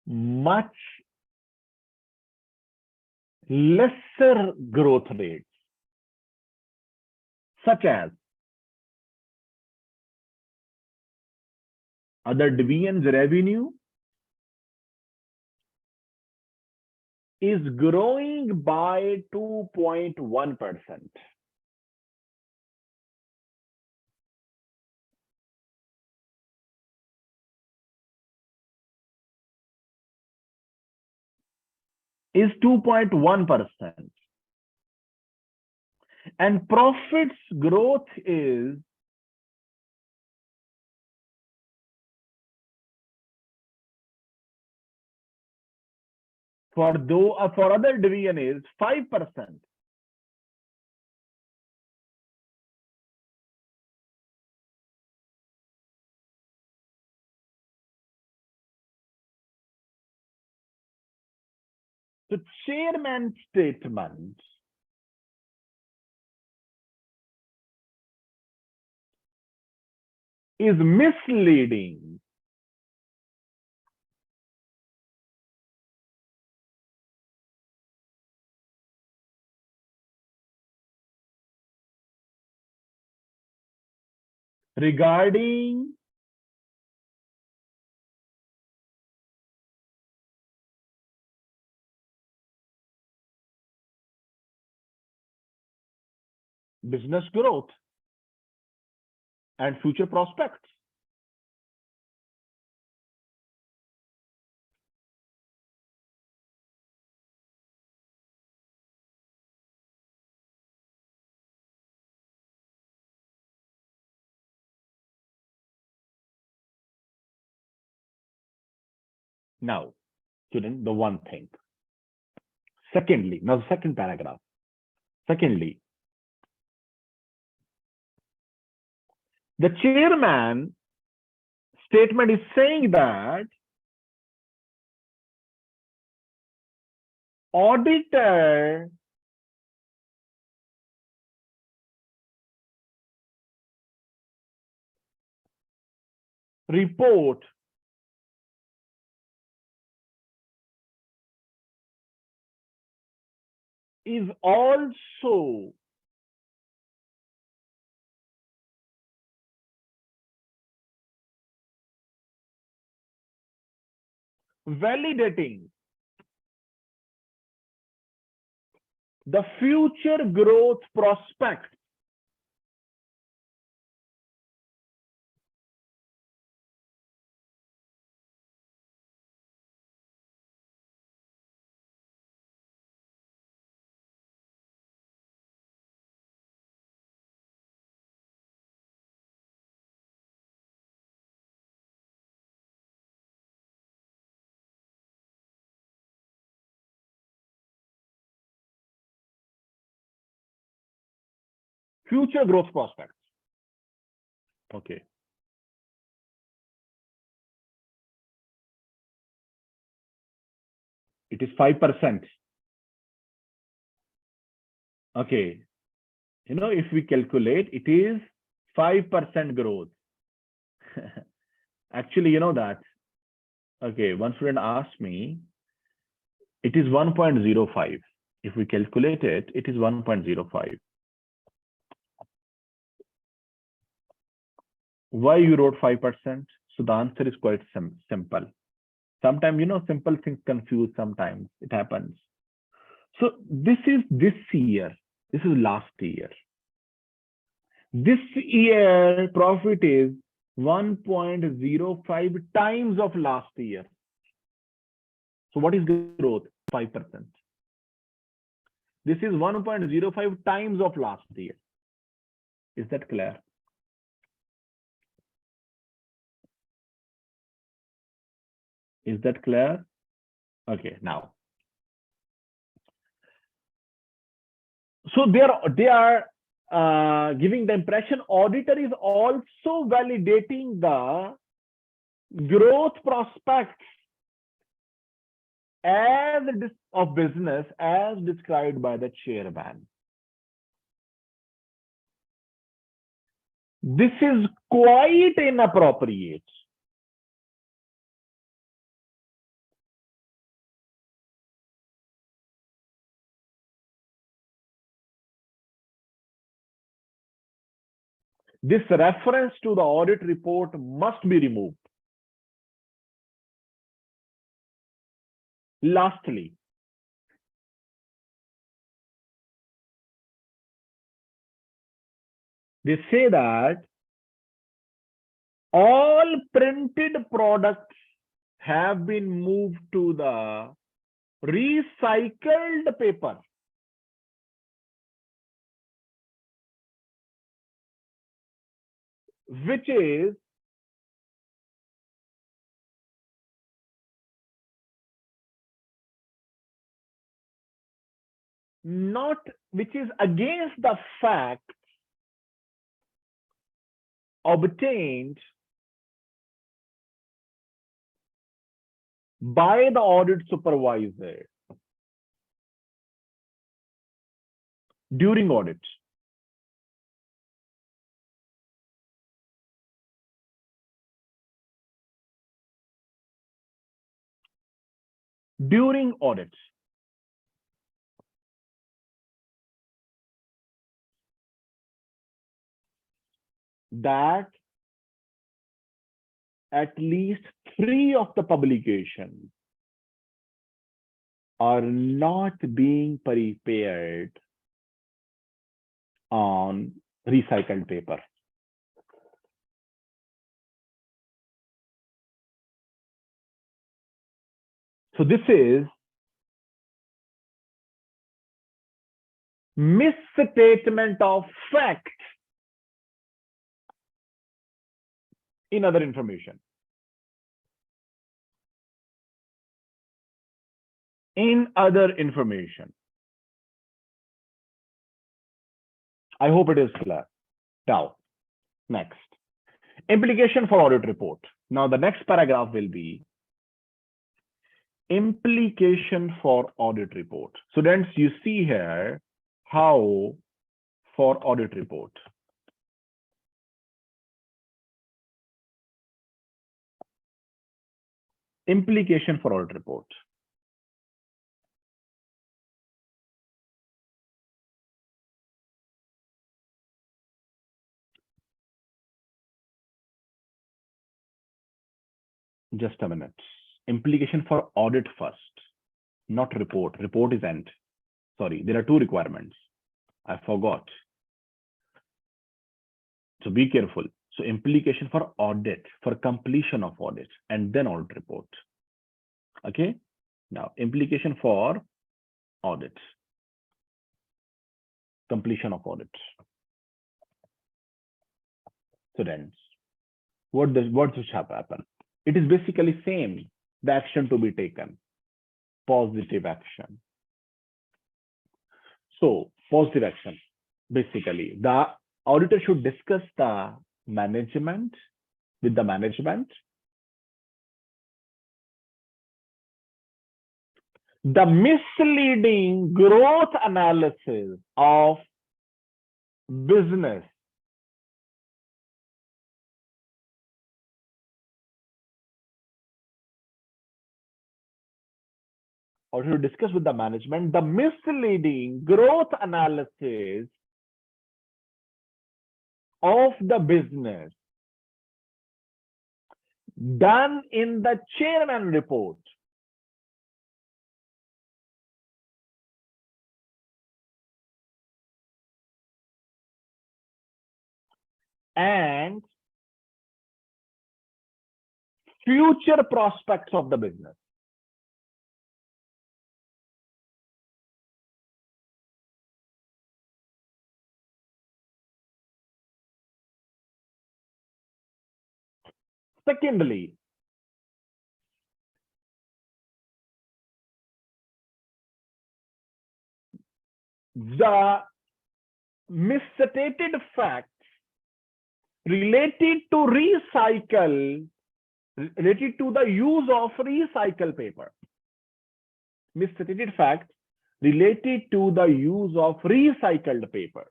much lesser growth rates, such as other divisions revenue is growing by 2.1%. Is 2.1%. And profits growth is for other division is 5%. The chairman statement is misleading regarding business growth and future prospects. Now, student, the one thing. Secondly, now the second paragraph. Secondly, the chairman statement is saying that auditor report is also validating the future growth prospects future growth prospects. Okay. It is 5%. Okay. You know, if we calculate, it is 5% growth. Actually, you know that. Okay, one student asked me, it is 1.05. If we calculate it, it is 1.05. Why you wrote 5%? So the answer is quite simple. Sometimes, you know, simple things confuse sometimes. It happens. So this is this year. This is last year. This year profit is 1.05 times of last year. So what is growth? 5%. This is 1.05 times of last year. Is that clear? Is that clear? Okay, now. So they are giving the impression auditor is also validating the growth prospects as of business as described by the chairman. This is quite inappropriate. This reference to the audit report must be removed. Lastly, they say that all printed products have been moved to the recycled paper. Which is against the fact obtained by the audit supervisor during audit. During audit. That at least 3 of the publications are not being prepared on recycled paper. So this is misstatement of fact in other information. In other information. I hope it is clear. Now, next. Implication for audit report. Now, the next paragraph will be implication for audit report. Students, you see here how for audit report. Implication for audit report. Just a minute. Implication for audit first, not report. Report is end. Sorry, there are two requirements. I forgot. So be careful. So implication for audit, for completion of audit, and then audit report. Okay. Now, implication for audit, completion of audit. Students, what should happen? It is basically same, the action to be taken, positive action. So positive action, basically the auditor should discuss the management with the management, the misleading growth analysis of business or to discuss with the management the misleading growth analysis of the business done in the chairman report and future prospects of the business. Secondly, the misstated facts related to the use of recycled paper. Misstated facts related to the use of recycled paper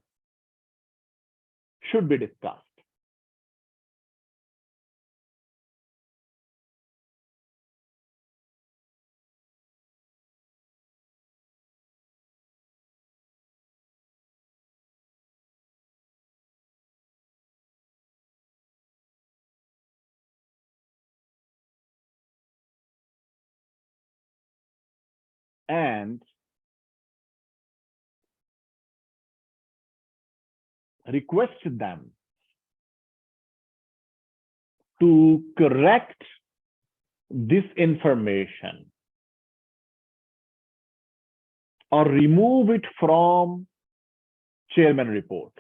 should be discussed. And request them to correct this information or remove it from chairman report.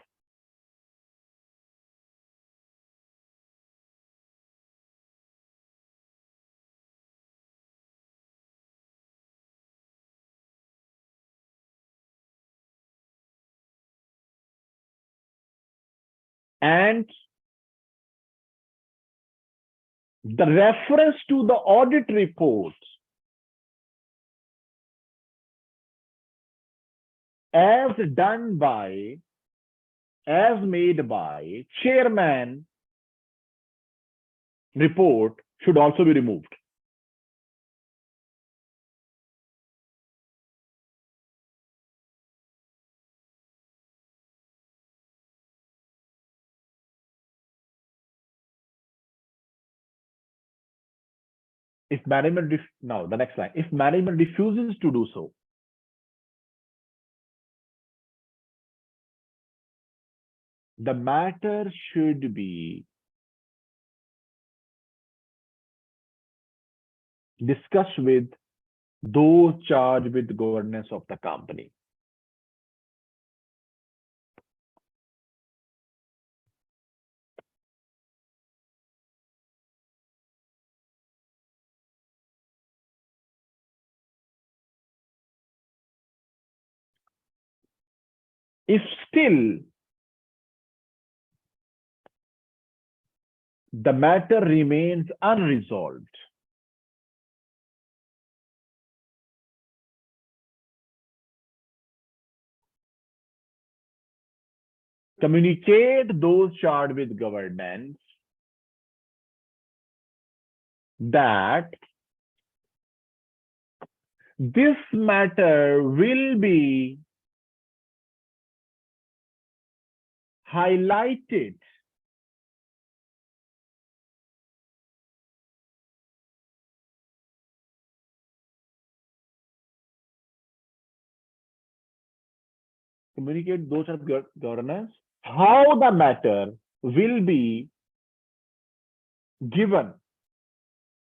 And the reference to the audit report as made by chairman report should also be removed. If management, now the next line, if management refuses to do so, the matter should be discussed with those charged with governance of the company. If still the matter remains unresolved, communicate those charged with governance that this matter will be highlighted communicate those of governance how the matter will be given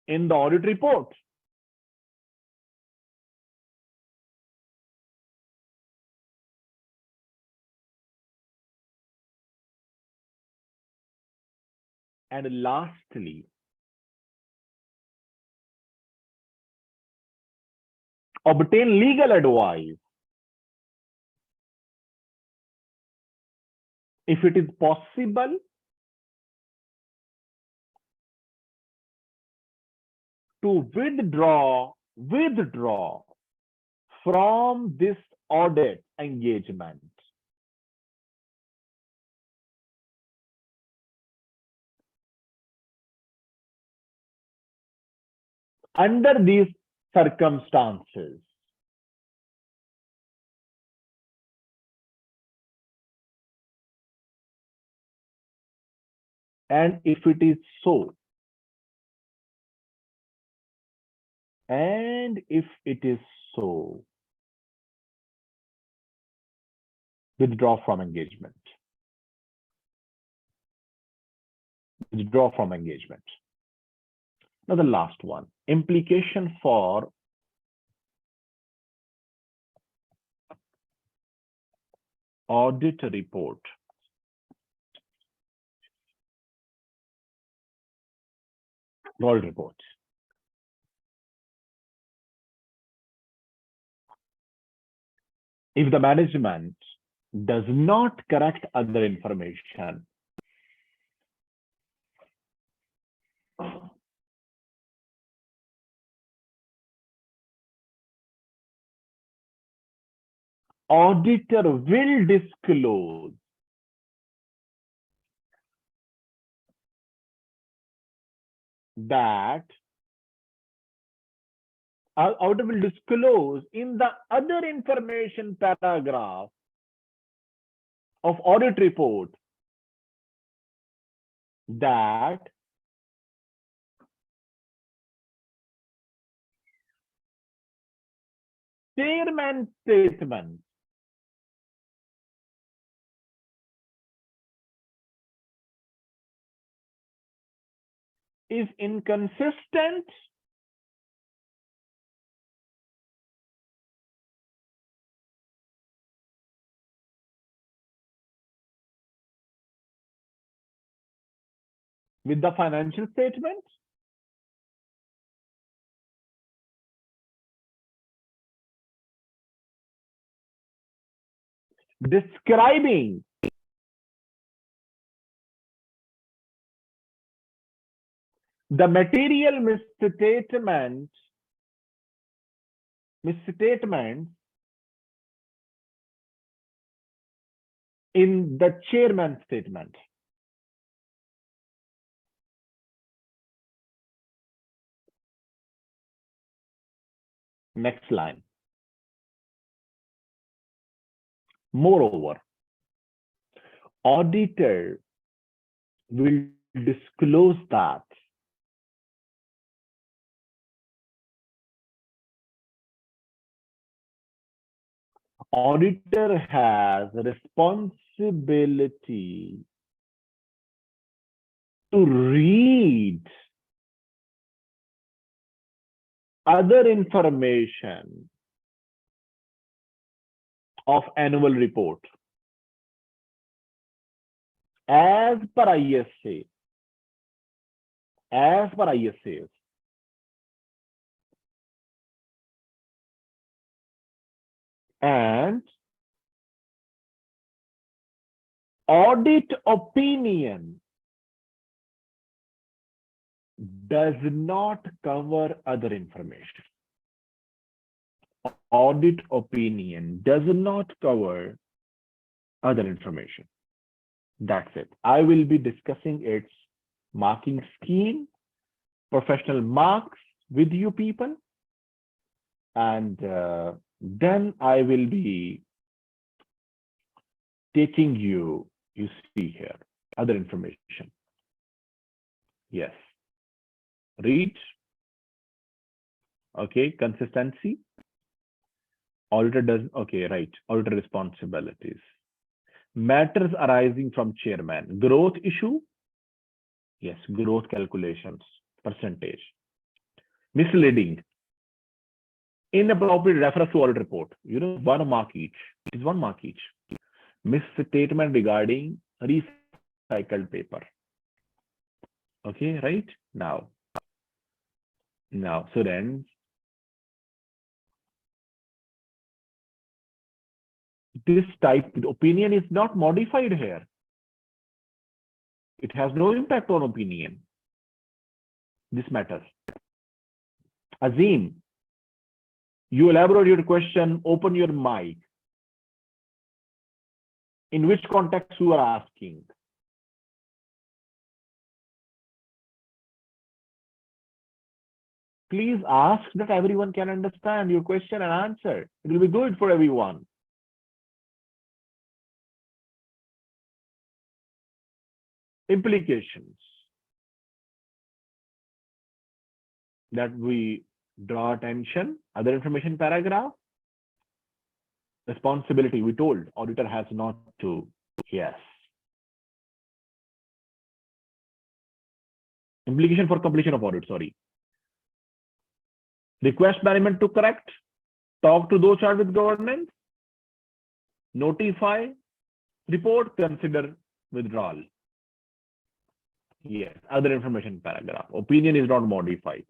in the audit report. And lastly, obtain legal advice if it is possible to withdraw from this audit engagement. Under these circumstances, and if it is so, withdraw from engagement. Withdraw from engagement. Now the last one, implication for audit report. Audit report. If the management does not correct other information, auditor will disclose that auditor will disclose in the other information paragraph of audit report that chairman statement is inconsistent with the financial statement, describing the material misstatement in the chairman statement. Next line. Moreover, auditor will disclose that auditor has responsibility responsibility to read other information of annual report as per ISA, and audit opinion does not cover other information. Audit opinion does not cover other information. That's it. I will be discussing its marking scheme, professional marks with you people, and then I will be taking you see here, other information. Yes. Read. Okay, consistency. Auditor does, okay, right. Auditor responsibilities. Matters arising from chairman. Growth issue. Yes, growth calculations, percentage. Misleading. Inappropriate reference to audit report. You know, 1 mark each. It is 1 mark each. Misstatement regarding recycled paper. Okay, right? Now, students, this type of opinion is not modified here. It has no impact on opinion. This matters. Azim, you elaborate your question, open your mic. In which context you are asking? Please ask that everyone can understand your question and answer. It will be good for everyone. Implications that we draw attention, other information paragraph. Responsibility, we told auditor has not to. Yes. Implication for completion of audit, sorry. Request management to correct, talk to those charged with governance, notify, report, consider withdrawal. Yes, other information paragraph. Opinion is not modified.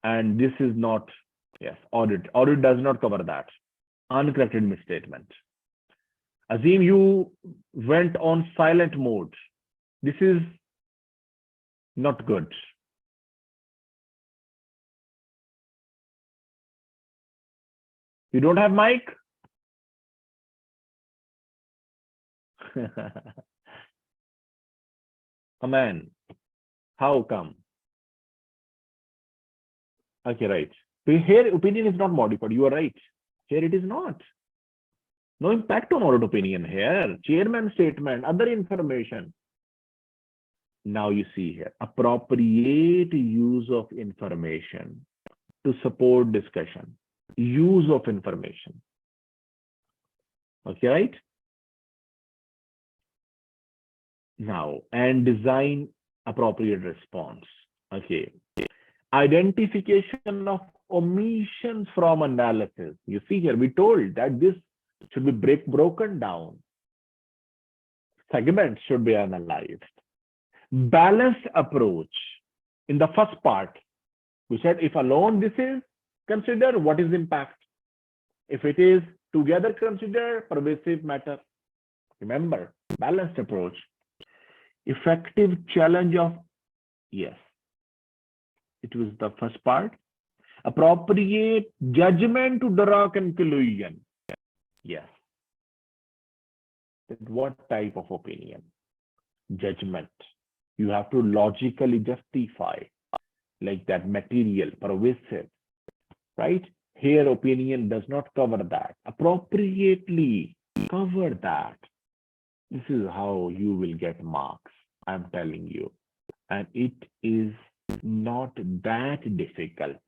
And this is not, yes, audit. Audit does not cover that. Uncorrected misstatement. Azim, you went on silent mode. This is not good. You don't have mic? Aman, how come? Okay, right. So here opinion is not modified. You are right. Here it is not. No impact on audit opinion here. Chairman statement, other information. Now you see here, appropriate use of information to support discussion. Use of information. Okay, right? Now, and design appropriate response. Okay. Identification of omissions from analysis. You see here, we told that this should be broken down. Segments should be analyzed. Balanced approach. In the first part, we said if alone this is consider what is impact. If it is together consider pervasive matter. Remember, balanced approach. Effective challenge of, yes, it was the first part. Appropriate judgment to draw conclusion. Yes. What type of opinion? Judgment. You have to logically justify, like that material, pervasive, right? Here opinion does not cover that. Appropriately cover that. This is how you will get marks, I'm telling you. And it is not that difficult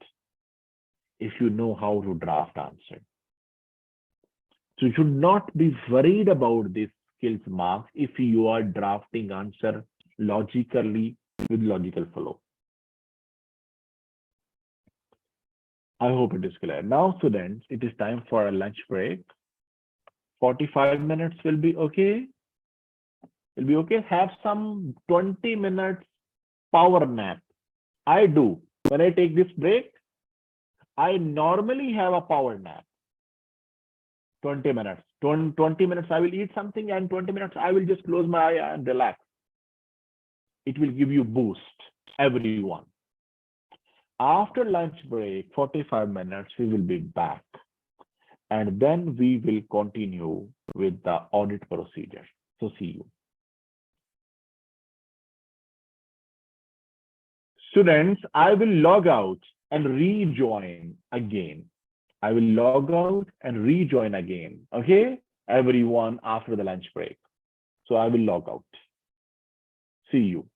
if you know how to draft answer. So you should not be worried about this skills marks if you are drafting answer logically with logical flow. I hope it is clear. Now, students, it is time for a lunch break. 45 minutes will be okay. Will be okay. Have some 20 minutes power nap. I do. When I take this break, I normally have a power nap. 20 minutes. 20 minutes I will eat something, and 20 minutes I will just close my eye and relax. It will give you boost, everyone. After lunch break, 45 minutes, we will be back. And then we will continue with the audit procedure. So see you. Students, I will log out and rejoin again. I will log out and rejoin again. Okay, everyone, after the lunch break. So I will log out. See you.